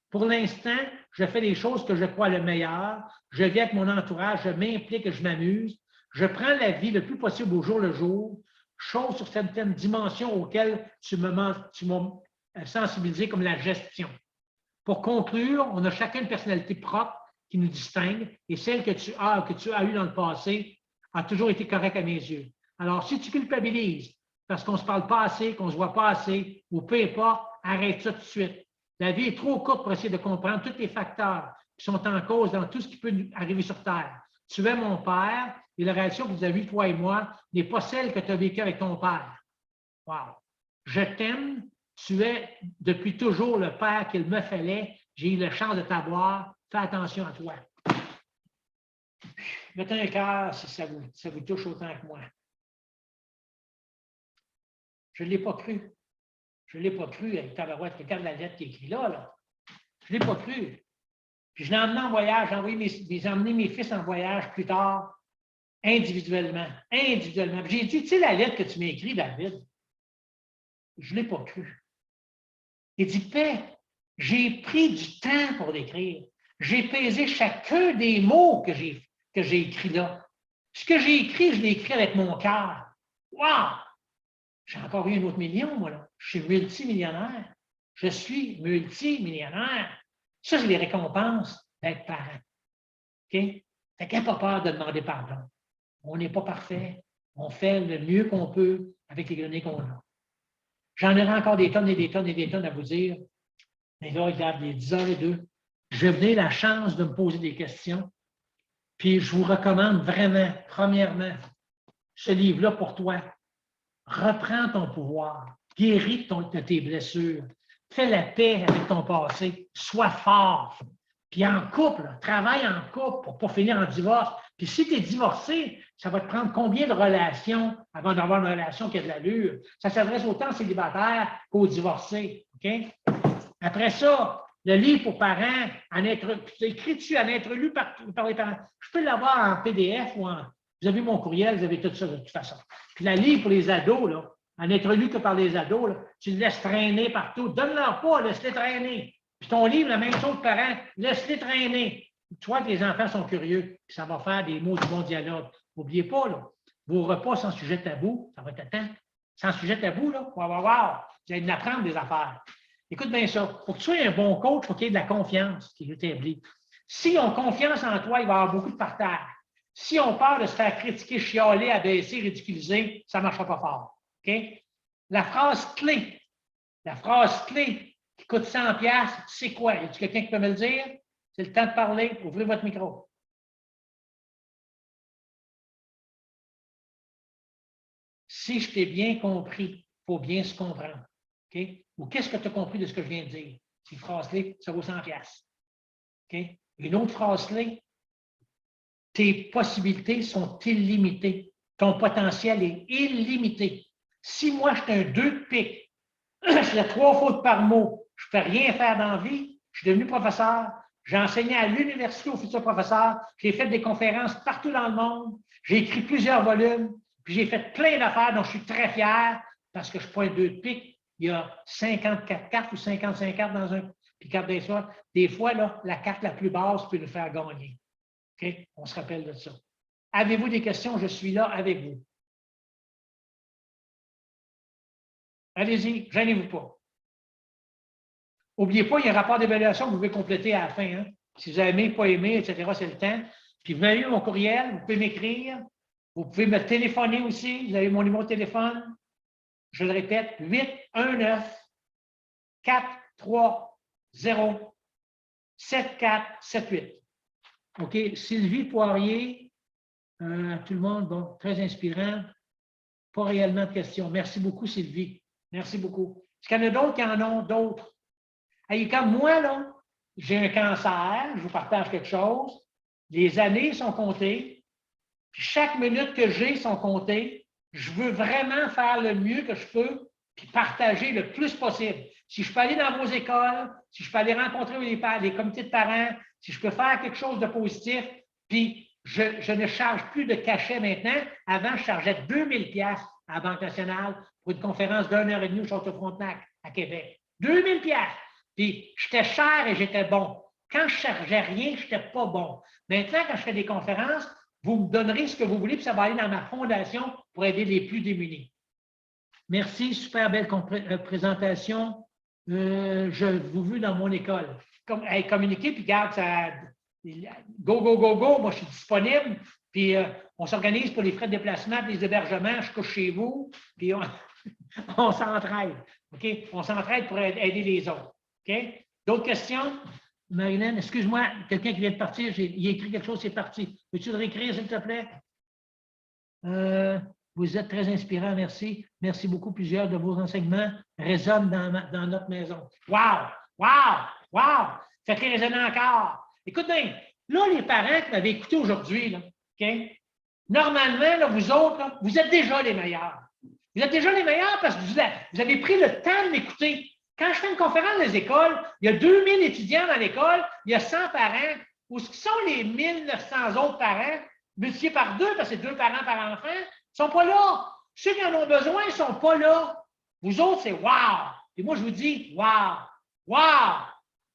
Pour l'instant, je fais les choses que je crois le meilleur. Je vis avec mon entourage, je m'implique, je m'amuse. Je prends la vie le plus possible au jour le jour, chose sur certaines dimensions auxquelles tu m'as sensibilisé comme la gestion. Pour conclure, on a chacun une personnalité propre qui nous distingue et celle que tu as eue dans le passé a toujours été correcte à mes yeux. Alors, si tu culpabilises parce qu'on ne se parle pas assez, qu'on ne se voit pas assez, ou peu importe, arrête ça tout de suite. La vie est trop courte pour essayer de comprendre tous les facteurs qui sont en cause dans tout ce qui peut arriver sur Terre. Tu es mon père et la relation que vous avez eue, toi et moi, n'est pas celle que tu as vécue avec ton père. Wow! Je t'aime, tu es depuis toujours le père qu'il me fallait. J'ai eu la chance de t'avoir. Fais attention à toi. Mettez un cœur si ça vous touche autant que moi. Je ne l'ai pas cru. Je ne l'ai pas cru avec Tabarouette. Regarde la lettre qui est écrite là. Je ne l'ai pas cru. Puis je l'ai emmené en voyage. J'ai emmené mes fils en voyage plus tard, individuellement. Individuellement. J'ai dit, tu sais la lettre que tu m'as écrite, David? Je ne l'ai pas cru. Il dit, paix, j'ai pris du temps pour l'écrire. J'ai pesé chacun des mots que j'ai écrits là. Ce que j'ai écrit, je l'ai écrit avec mon cœur. Wow! J'ai encore eu un autre million, moi, là. Je suis multimillionnaire. Je suis multimillionnaire. Ça, c'est les récompenses d'être parent. OK? Fait qu'il n'y a pas peur de demander pardon. On n'est pas parfait. On fait le mieux qu'on peut avec les données qu'on a. J'en aurai encore des tonnes et des tonnes et des tonnes à vous dire. Mais là, regarde, les 10h02. Je vais donner la chance de me poser des questions. Puis je vous recommande vraiment, premièrement, ce livre-là pour toi. Reprends ton pouvoir. Guéris de tes blessures. Fais la paix avec ton passé. Sois fort. Puis en couple, travaille en couple pour ne pas finir en divorce. Puis si tu es divorcé, ça va te prendre combien de relations avant d'avoir une relation qui a de l'allure? Ça s'adresse autant aux célibataires qu'aux divorcés. OK? Après ça, le livre pour parents, écris-tu à être lu par les parents? Je peux l'avoir en PDF ou en. Vous avez mon courriel, vous avez tout ça de toute façon. Puis le livre pour les ados, là, à n'être lu que par les ados, là, tu le laisses traîner partout. Donne-leur pas, laisse-les traîner. Puis ton livre, la même chose que parents, laisse-les traîner. Tu vois que les enfants sont curieux, puis ça va faire des mots du bon dialogue. N'oubliez pas, là, vos repas sans sujet tabou, ça va être temps. Sans sujet tabou, là, wow. Vous allez en apprendre des affaires. Écoute bien ça. Pour que tu sois un bon coach, il faut qu'il y ait de la confiance qui est établie. Si on a confiance en toi, il va y avoir beaucoup de partage. Si on peur de se faire critiquer, chialer, abaisser, ridiculiser, ça ne marchera pas fort. Okay? La phrase clé qui coûte 100$, c'est quoi? Y a-t-il quelqu'un qui peut me le dire? C'est le temps de parler. Ouvrez votre micro. Si je t'ai bien compris, il faut bien se comprendre. Okay? Ou qu'est-ce que tu as compris de ce que je viens de dire? Ces phrases-là, ça vaut 100$. Okay? Une autre phrase-là, tes possibilités sont illimitées. Ton potentiel est illimité. Si moi, je suis un 2 de pique, je fais 3 fautes par mot, je ne peux rien faire dans la vie, je suis devenu professeur, j'ai enseigné à l'université aux futurs professeurs, j'ai fait des conférences partout dans le monde, j'ai écrit plusieurs volumes, puis j'ai fait plein d'affaires dont je suis très fier parce que je ne suis pas un 2 de pique. Il y a 54 cartes ou 55 cartes dans un puis carte des soirs. Des fois, là, la carte la plus basse peut nous faire gagner. Okay? On se rappelle de ça. Avez-vous des questions? Je suis là avec vous. Allez-y, gênez-vous pas. N'oubliez pas, il y a un rapport d'évaluation que vous pouvez compléter à la fin. Hein? Si vous avez aimé, pas aimé, etc., c'est le temps. Puis vous avez eu mon courriel, vous pouvez m'écrire. Vous pouvez me téléphoner aussi. Vous avez mon numéro de téléphone. Je le répète, 819-430-7478. OK. Sylvie Poirier, tout le monde, bon, très inspirant. Pas réellement de questions. Merci beaucoup, Sylvie. Merci beaucoup. Est-ce qu'il y en a d'autres qui en ont d'autres? Hey, comme moi, là, j'ai un cancer, je vous partage quelque chose. Les années sont comptées. Puis chaque minute que j'ai sont comptées. Je veux vraiment faire le mieux que je peux puis partager le plus possible. Si je peux aller dans vos écoles, si je peux aller rencontrer les comités de parents, si je peux faire quelque chose de positif, puis je ne charge plus de cachet maintenant. Avant, je chargeais 2000 $ à la Banque nationale pour une conférence d'1h30 au Château-Frontenac à Québec. 2000 $. Puis, j'étais cher et j'étais bon. Quand je ne chargeais rien, je n'étais pas bon. Maintenant, quand je fais des conférences, vous me donnerez ce que vous voulez, puis ça va aller dans ma fondation pour aider les plus démunis. Merci, super belle présentation. Je vous veux dans mon école. Communiquez, puis garde ça. Go, go, go, go. Moi, je suis disponible. Puis, on s'organise pour les frais de déplacement, les hébergements. Je couche chez vous. Puis, on s'entraide. OK? On s'entraide pour aider les autres. OK? D'autres questions? Marilyn, excuse-moi, quelqu'un qui vient de partir, il a écrit quelque chose, c'est parti. Peux-tu le réécrire, s'il te plaît? Vous êtes très inspirant, merci. Merci beaucoup. Plusieurs de vos enseignements résonnent dans notre maison. Wow! Wow! Wow! Faites-les résonner encore. Écoute bien, là, les parents qui m'avaient écouté aujourd'hui, là, OK? Normalement, là, vous autres, là, vous êtes déjà les meilleurs. Vous êtes déjà les meilleurs parce que vous avez pris le temps de m'écouter. Quand je fais une conférence dans les écoles, il y a 2000 étudiants dans l'école, il y a 100 parents. Où sont les 1900 autres parents? Multipliés par 2, parce que c'est 2 parents par enfant, ils ne sont pas là. Ceux qui en ont besoin, ils ne sont pas là. Vous autres, c'est wow. Et moi, je vous dis wow. Wow.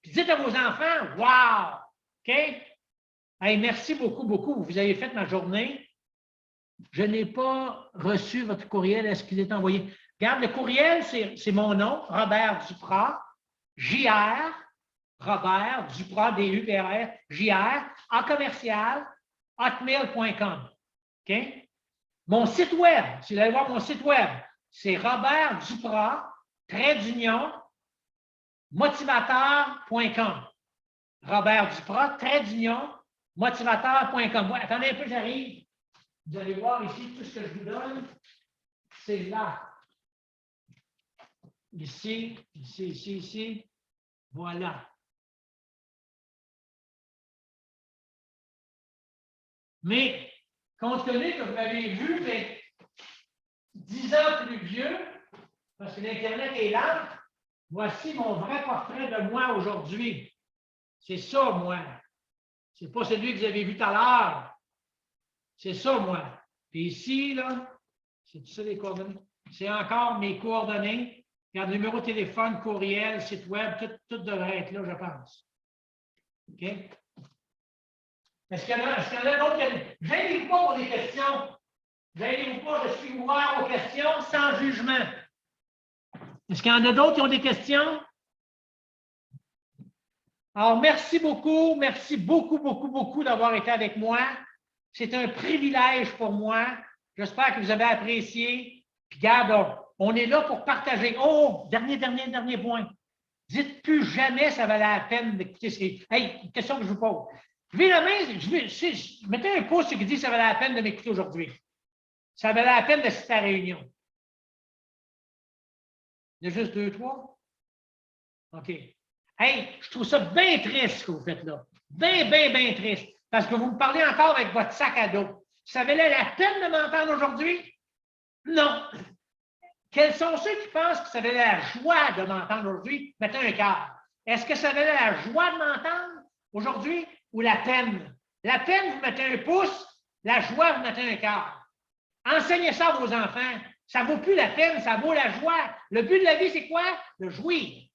Puis dites à vos enfants wow. OK? Hey, merci beaucoup, beaucoup. Vous avez fait ma journée. Je n'ai pas reçu votre courriel. Est-ce qu'il est envoyé? Regarde, le courriel, c'est mon nom, Robert Duprat, JR, Robert Duprat, D-U-P-R-R, JR, en commercial, hotmail.com. OK? Mon site web, si vous allez voir mon site web, c'est Robert Duprat, _, motivateur.com. Robert Duprat, _, motivateur.com. Ouais, attendez un peu, j'arrive. Vous allez voir ici, tout ce que je vous donne, c'est là. Ici, ici, ici, ici. Voilà. Mais, compte tenu que vous m'avez vu, c'est 10 ans plus vieux, parce que l'Internet est lent, voici mon vrai portrait de moi aujourd'hui. C'est ça, moi. C'est pas celui que vous avez vu tout à l'heure. C'est ça, moi. Puis ici, là, c'est tout ça les coordonnées. C'est encore mes coordonnées. Regarde, numéro de téléphone, courriel, site web, tout devrait être là, je pense. OK? Est-ce qu'il y en a d'autres? Gênez-vous pas pour les questions. Gênez-vous pas, je suis ouvert aux questions sans jugement. Est-ce qu'il y en a d'autres qui ont des questions? Alors, merci beaucoup beaucoup d'avoir été avec moi. C'est un privilège pour moi. J'espère que vous avez apprécié. Puis, regarde, on est là pour partager. Oh, dernier point. Dites plus jamais ça valait la peine d'écouter ce qui. Hey, une question que je vous pose. Levez la main, mettez un pouce qui dit que ça valait la peine de m'écouter aujourd'hui. Ça valait la peine d'assister à la réunion. Il y a juste 2, 3? OK. Hey, je trouve ça bien triste ce que vous faites là. Bien triste. Parce que vous me parlez encore avec votre sac à dos. Ça valait la peine de m'entendre aujourd'hui? Non. Quels sont ceux qui pensent que ça valait la joie de m'entendre aujourd'hui? Mettez un cœur. Est-ce que ça valait la joie de m'entendre aujourd'hui ou la peine? La peine, vous mettez un pouce. La joie, vous mettez un cœur. Enseignez ça à vos enfants. Ça ne vaut plus la peine, ça vaut la joie. Le but de la vie, c'est quoi? De jouir.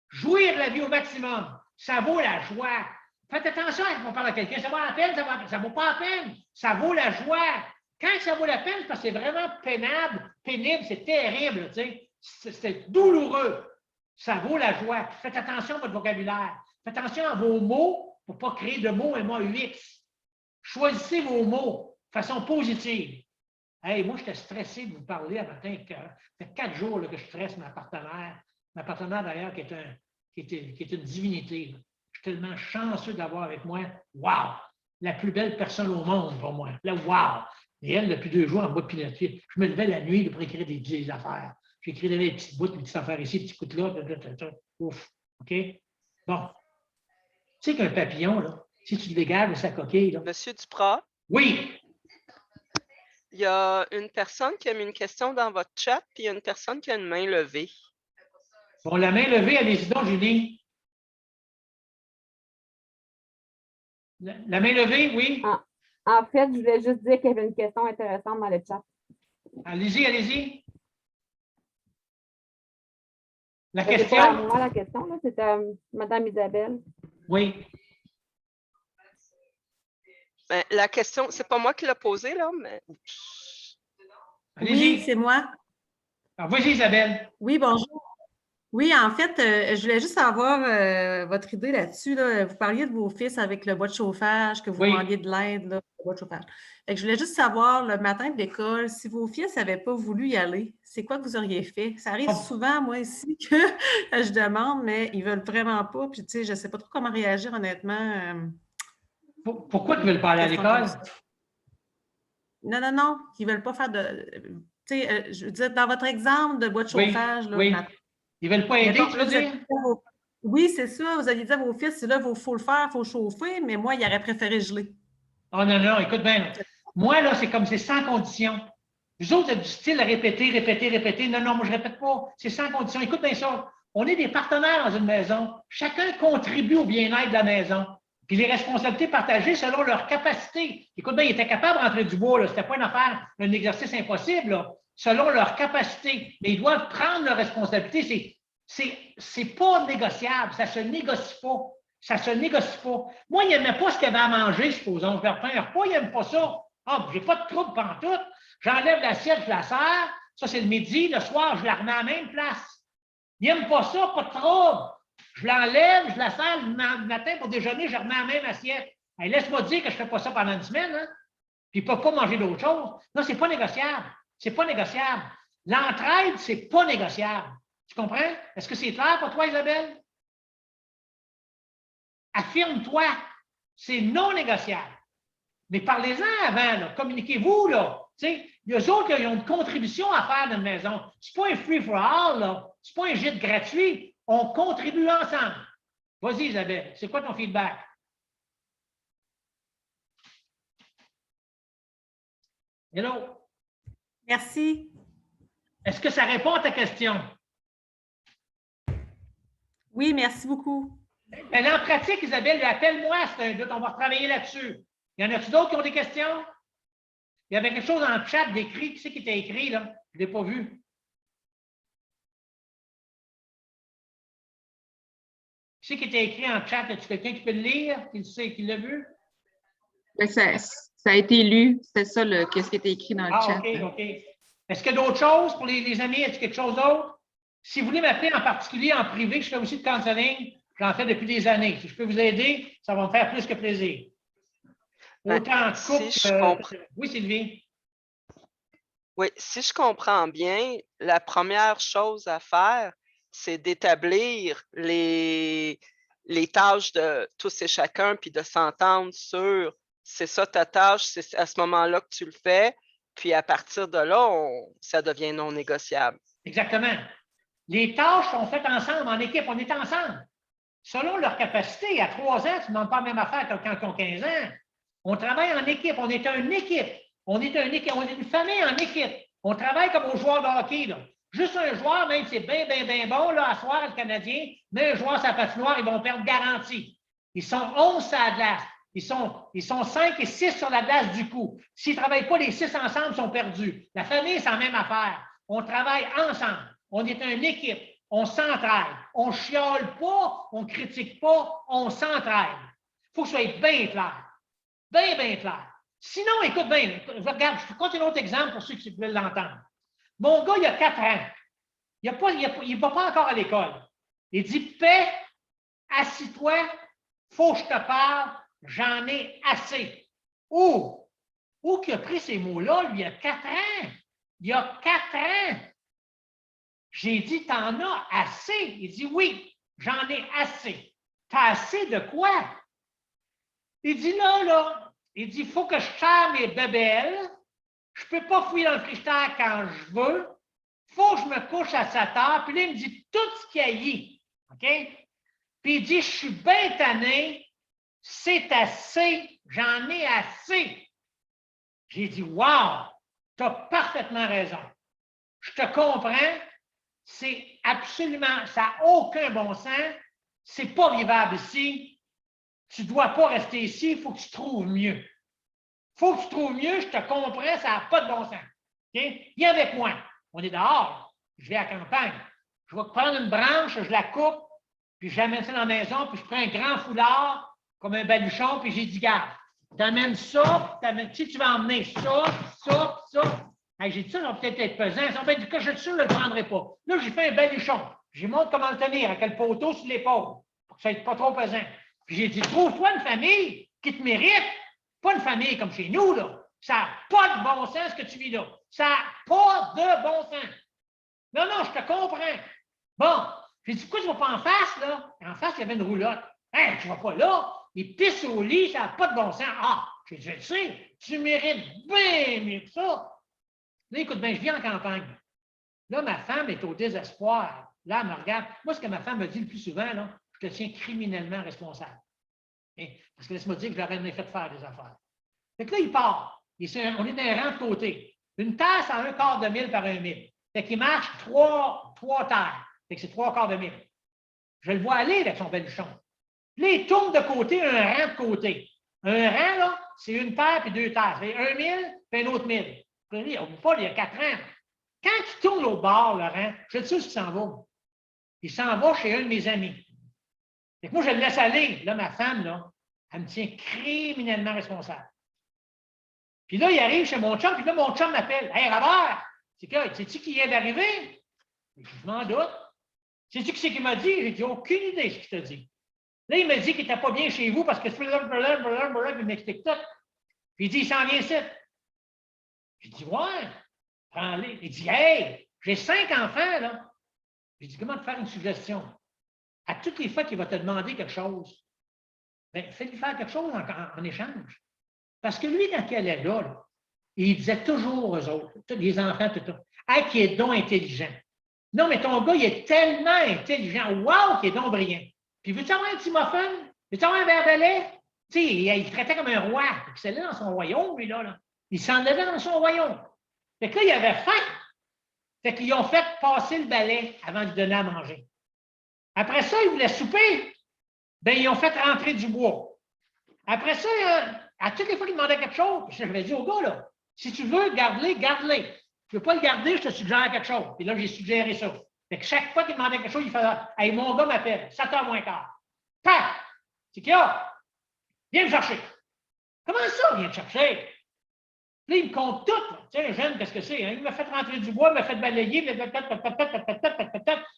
Jouir la vie au maximum. Ça vaut la joie. Faites attention quand on parle à quelqu'un. Ça vaut la peine, ça ne vaut pas la peine. Ça vaut la joie. Quand ça vaut la peine, c'est parce que c'est vraiment pénible, c'est terrible. C'est douloureux. Ça vaut la joie. Faites attention à votre vocabulaire. Faites attention à vos mots pour ne pas créer de mots MAUX. Choisissez vos mots de façon positive. Hey, moi, j'étais stressé de vous parler à matin. Ça fait 4 jours là, que je stresse ma partenaire. Ma partenaire, d'ailleurs, qui est une divinité. Là. Je suis tellement chanceux de l'avoir avec moi. Wow! La plus belle personne au monde pour moi. Là, wow! Et elle, depuis 2 jours, en bas de piloter, je me levais la nuit pour écrire des affaires. J'écrivais des petites bouts, des petites affaires ici, des petits coups de là. Ouf! OK? Bon. Tu sais qu'un papillon, là, si tu le dégages de sa coquille. Là, Monsieur Duprat? Oui! Il y a une personne qui a mis une question dans votre chat, puis il y a une personne qui a une main levée. Bon, la main levée, allez-y donc, Julie. La main levée, oui. En fait, je voulais juste dire qu'il y avait une question intéressante dans le chat. Allez-y, allez-y. La C'est pas à question? moi la question, là, c'est à Mme Isabelle. Oui. Ben, la question, c'est pas moi qui l'ai posée, là, mais Oui, Allez-y. c'est moi. Alors, vas-y, Isabelle. Oui, bonjour. Oui, en fait, je voulais juste avoir votre idée là-dessus. Là. Vous parliez de vos fils avec le bois de chauffage, que vous Oui. demandiez de l'aide, là, le bois de chauffage. Fait que je voulais juste savoir, le matin de l'école, si vos fils n'avaient pas voulu y aller, c'est quoi que vous auriez fait? Ça arrive souvent, moi ici, que je demande, mais ils ne veulent vraiment pas. Puis, tu sais, je ne sais pas trop comment réagir, honnêtement. Pourquoi tu ne veux pas aller à Question comme l'école? ça. Non, ils ne veulent pas faire de. Tu sais, je veux dire, dans votre exemple de bois de Oui, chauffage, là, oui. le matin. Ils ne veulent pas aider, Mettons, tu là, veux vous allez dire? dire oui, c'est ça. Vous alliez dire à vos fils, là, il faut le faire, il faut chauffer, mais moi, il aurait préféré geler. Oh non, non, écoute bien. Moi, là, c'est comme c'est sans condition. Vous autres, vous êtes du style à répéter, répéter, répéter. Non, non, moi, je ne répète pas. C'est sans condition. Écoute bien ça. On est des partenaires dans une maison. Chacun contribue au bien-être de la maison. Puis les responsabilités partagées selon leur capacité. Écoute bien, ils étaient capables de rentrer du bois. Ce n'était pas une affaire, un exercice impossible, là. Selon leur capacité. Mais ils doivent prendre leurs responsabilités. C'est pas négociable. Ça ne se négocie pas. Ça ne se négocie pas. Moi, il n'aimait pas ce qu'il avait à manger, supposons. Je leur fais un repas, il n'aime pas ça. Ah, j'ai pas de trouble pantoute. J'enlève l'assiette, je la sers. Ça, c'est le midi. Le soir, je la remets à la même place. Il n'aime pas ça, pas de trouble. Je l'enlève, je la sers le matin pour déjeuner, je la remets à la même assiette. Hey, laisse-moi dire que je ne fais pas ça pendant une semaine. Hein? Puis ils ne peuvent pas manger d'autre chose. Non, ce n'est pas négociable. C'est pas négociable. L'entraide, ce n'est pas négociable. Tu comprends? Est-ce que c'est clair pour toi, Isabelle? Affirme-toi. C'est non négociable. Mais parlez-en avant, là. Communiquez-vous, là. Il y a eux autres qui ont une contribution à faire dans une maison. Ce n'est pas un free-for-all, là. Ce n'est pas un gîte gratuit. On contribue ensemble. Vas-y, Isabelle, c'est quoi ton feedback? Hello? Merci. Est-ce que ça répond à ta question? Oui, merci beaucoup. Mais en pratique, Isabelle, appelle-moi, c'est un doute. On va travailler là-dessus. Y en a-tu d'autres qui ont des questions? Il y avait quelque chose en le chat d'écrit. Qui c'est qui était écrit, là? Je ne l'ai pas vu. Qui c'est qui était écrit en chat? As-tu quelqu'un qui peut le lire? Qui le sait, qui l'a vu? Ça a été lu. C'est ça, qu'est-ce qui était écrit dans le chat. OK, OK. Est-ce qu'il y a d'autres choses pour les amis? Est-ce qu'il y a quelque chose d'autre? Si vous voulez m'appeler en particulier en privé, je fais aussi de counseling. J'en fais depuis des années. Si je peux vous aider, ça va me faire plus que plaisir. Autant en couple. Si je comprends. Oui, Sylvie. Oui, si je comprends bien, la première chose à faire, c'est d'établir les tâches de tous et chacun, puis de s'entendre sur c'est ça ta tâche, c'est à ce moment-là que tu le fais, puis à partir de là, ça devient non négociable. Exactement. Les tâches sont faites ensemble, en équipe, on est ensemble. Selon leur capacité, à 3 ans, tu ne demandes pas la même affaire que quand ils ont 15 ans. On travaille en équipe, on est une équipe. On est une famille en équipe. On travaille comme aux joueurs de hockey. Là. Juste un joueur, même si c'est bien, bien, bien bon, là, à soir, le Canadien, mais un joueur sur la patinoire, ils vont perdre garantie. Ils sont 11 sur la glace. Ils sont 5 et 6 sur la glace du coup. S'ils ne travaillent pas, les 6 ensemble ils sont perdus. La famille, c'est la même affaire. On travaille ensemble. On est une équipe. On s'entraide. On ne chiale pas, on ne critique pas, on s'entraide. Il faut que ce soit bien clair. Bien, bien clair. Sinon, écoute bien, regarde, je vais continuer un autre exemple pour ceux qui veulent l'entendre. Mon gars, il a 4 ans. Il ne va pas encore à l'école. Il dit, Paix, assis-toi, il faut que je te parle, j'en ai assez. Où qui a pris ces mots-là, lui, il a 4 ans? Il a 4 ans. J'ai dit, t'en as assez? Il dit, oui, j'en ai assez. T'as assez de quoi? Il dit, là, il dit, il faut que je serre mes bébelles. Je ne peux pas fouiller dans le frigidaire quand je veux. Il faut que je me couche à 7 heures. Puis là, il me dit tout ce qu'il y a. OK? Puis il dit, je suis bien tanné. C'est assez. J'en ai assez. J'ai dit, wow, tu as parfaitement raison. Je te comprends. C'est absolument, ça n'a aucun bon sens. C'est pas vivable ici. Tu ne dois pas rester ici. Il faut que tu trouves mieux. faut que tu trouves mieux, je te comprends, ça n'a pas de bon sens. Okay? Viens avec moi. On est dehors, je vais à la campagne. Je vais prendre une branche, je la coupe, puis je l'amène ça dans la maison, puis je prends un grand foulard, comme un baluchon, puis j'ai dit, garde, t'amènes ça, si tu vas emmener ça. Hey, j'ai dit ça, ça va peut-être être pesant. Ça va être du cas, je suis sûr que je ne le prendrai pas. Là, j'ai fait un baluchon. J'ai montré comment le tenir, avec le poteau sur l'épaule, pour que ça ne soit pas trop pesant. Puis j'ai dit, trouve-toi une famille qui te mérite, pas une famille comme chez nous, là. Ça n'a pas de bon sens ce que tu vis là. Ça n'a pas de bon sens. Non, je te comprends. Bon, j'ai dit, pourquoi tu ne vas pas en face, là? En face, il y avait une roulotte. Hein, tu ne vas pas là. Il pisse au lit, ça n'a pas de bon sens. Ah, j'ai dit, je le sais, tu mérites bien mieux que ça. Là, écoute bien, je vis en campagne. Là, ma femme est au désespoir. Là, elle me regarde. Moi, ce que ma femme me dit le plus souvent, là, je te tiens criminellement responsable. Hein? Parce que laisse-moi dire que je leur ai fait faire des affaires. Fait que là, il part. On est dans un rang de côté. Une terre, c'est un quart de mille par un mille. Fait qu'il marche trois terres. Fait que c'est 3/4 de mille. Je le vois aller avec son baluchon. Là, il tourne de côté, un rang de côté. Un rang, là, c'est une terre puis 2 terres. C'est 1 000 puis un autre 1000. On ne oublie pas, il y a 4 rangs. Quand il tourne au bord, le rang, je sais où il s'en va. Il s'en va chez un de mes amis. Fait que moi, je le laisse aller. Là, ma femme, là, elle me tient criminellement responsable. Puis là, il arrive chez mon chum, puis là, mon chum m'appelle. Hey, Robert, sais-tu qui vient d'arriver? Je m'en doute. Sais-tu qui c'est qui m'a dit? J'ai dit, aucune idée ce qu'il t'a dit. Là, il m'a dit qu'il n'était pas bien chez vous parce que il m'explique tout. Puis il dit, il s'en vient ici. J'ai dit, ouais, prends-les. Il dit, hey, j'ai 5 enfants, là. J'ai dit, comment te faire une suggestion? À toutes les fois qu'il va te demander quelque chose, bien, fais-lui faire quelque chose en échange. Parce que lui, quand il est là, il disait toujours aux autres, les enfants, tout ça, hey, qui est donc intelligent. Non, mais ton gars, il est tellement intelligent. Wow, qu'il est donc brillant. Puis, veux-tu avoir un petit muffin? Veux-tu avoir un verre de lait? Tu sais, il traitait comme un roi. Il s'allait dans son royaume, lui, là. Il s'en allait dans son royaume. Fait que là, il avait faim. Fait qu'ils ont fait passer le balai avant de lui donner à manger. Après ça, il voulait souper. Bien, ils ont fait rentrer du bois. Après ça, à toutes les fois qu'il demandait quelque chose, je l'avais dit au gars, là, si tu veux, garde-les, garde-les. Tu ne veux pas le garder, je te suggère quelque chose. Puis là, j'ai suggéré ça. Fait que chaque fois qu'il demandait quelque chose, il faisait hey, mon gars m'appelle, 7h moins quart. Paf! C'est qu'il y a? Viens me chercher. Comment ça, viens me chercher? Là, il me compte tout. Tu sais, les jeunes, qu'est-ce que c'est? Hein? Il m'a fait rentrer du bois, il m'a fait balayer,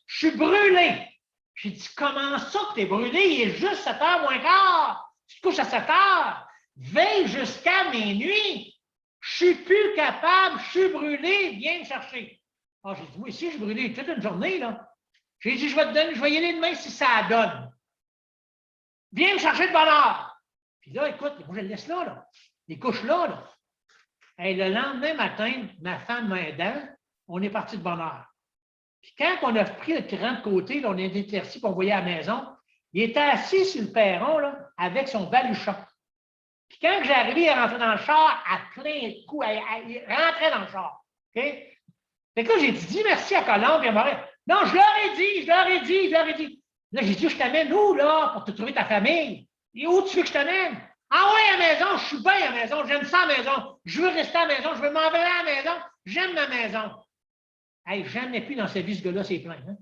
je suis brûlé. J'ai dit, comment ça que tu es brûlé? Il est juste 7h moins quart. Tu te couches à 7h. Veille jusqu'à minuit. Je ne suis plus capable, je suis brûlé, viens me chercher. Ah, j'ai dit, moi ici, je suis brûlé toute une journée, là. J'ai dit, je vais y aller demain si ça donne. Viens me chercher de bonne heure. Puis là, écoute, moi, je le laisse là. Il couche là. Et le lendemain matin, ma femme m'aidant, on est parti de bonne heure. Puis quand on a pris le train de côté, là, on est éclairci pour envoyer à la maison, il était assis sur le perron là, avec son baluchon. Puis quand j'ai arrivé, il est rentré dans le char à plein de coups. Il rentrait dans le char. OK? Fait que là, j'ai dit merci à Colombe et à Maurice. Non, je leur ai dit. Là, j'ai dit, je t'amène où, là, pour te trouver ta famille? Et où tu veux que je t'amène? Ah ouais, à la maison, je suis bien à la maison, j'aime ça à la maison. Je veux rester à la maison, je veux m'en aller à la maison, j'aime ma maison. Hey, jamais plus dans sa vie, ce gars-là, c'est plein. Hein?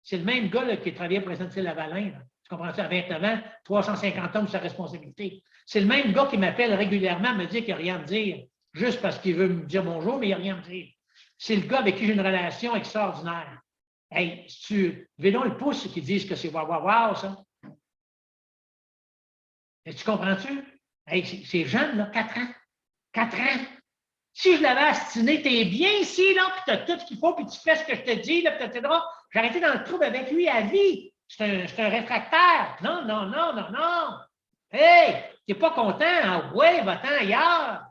C'est le même gars là, qui travaillait pour Saint-Lavalin. Tu comprends ça? À 29 ans, 350 hommes de sa responsabilité. C'est le même gars qui m'appelle régulièrement, me dit qu'il n'y a rien à me dire, juste parce qu'il veut me dire bonjour, mais il n'y a rien à me dire. C'est le gars avec qui j'ai une relation extraordinaire. Hey, si tu veux donc le pouce qui disent que c'est wow, ça. Et tu comprends-tu? Hey, c'est jeune, là, 4 ans. 4 ans. Si je l'avais astiné, t'es bien ici, là, puis tu as tout ce qu'il faut, puis tu fais ce que je te dis, là, puis etc. J'aurais été dans le trouble avec lui à vie. C'est un réfractaire. Non. Hey, t'es pas content? Ah ouais, va-t'en ailleurs.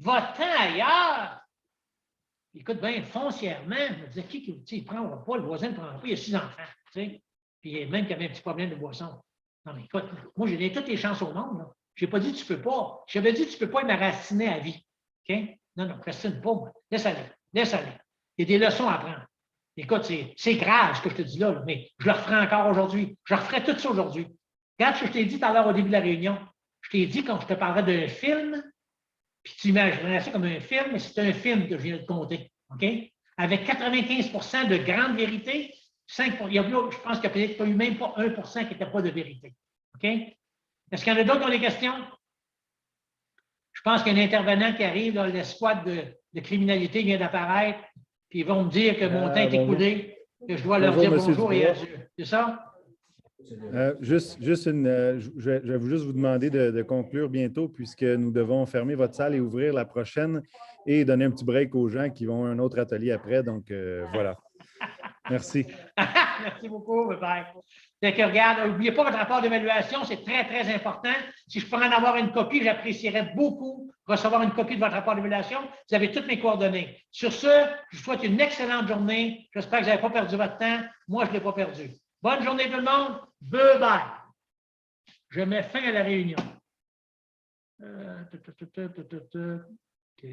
Va-t'en ailleurs. Écoute bien, foncièrement, je me disais, qui ne prendra pas, le voisin ne prendra pas, il y a 6 enfants, tu sais. Puis même qu'il y avait un petit problème de boisson. Non, mais écoute, moi, j'ai donné toutes les chances au monde. Je n'ai pas dit tu ne peux pas. J'avais dit tu ne peux pas m'arraciner à vie. OK? Non, je ne racine pas, moi. Laisse aller. Il y a des leçons à prendre. Écoute, c'est grave ce que je te dis là, mais je le referai encore aujourd'hui. Je referai tout ça aujourd'hui. Regarde ce que je t'ai dit tout à l'heure au début de la réunion. Je t'ai dit, quand je te parlerai d'un film, Puis tu imaginerais ça comme un film, mais c'est un film que je viens de compter. OK? Avec 95 de grande vérité, 5 je pense qu'il n'y a peut-être eu même pas 1 qui n'était pas de vérité. OK? Est-ce qu'il y en a d'autres qui ont des questions? Je pense qu'il y a un intervenant qui arrive, là, le squad de criminalité vient d'apparaître, puis ils vont me dire que mon temps est écoulé, que je dois leur dire bonjour et adieu. C'est ça? Je vais juste vous demander de conclure bientôt puisque nous devons fermer votre salle et ouvrir la prochaine et donner un petit break aux gens qui vont à un autre atelier après. Donc, voilà. Merci. Merci beaucoup. Bye-bye. Donc, regarde, n'oubliez pas votre rapport d'évaluation, c'est très, très important. Si je pourrais en avoir une copie, j'apprécierais beaucoup recevoir une copie de votre rapport d'évaluation. Vous avez toutes mes coordonnées. Sur ce, je vous souhaite une excellente journée. J'espère que vous n'avez pas perdu votre temps. Moi, je ne l'ai pas perdu. Bonne journée tout le monde. Bye-bye. Je mets fin à la réunion. OK.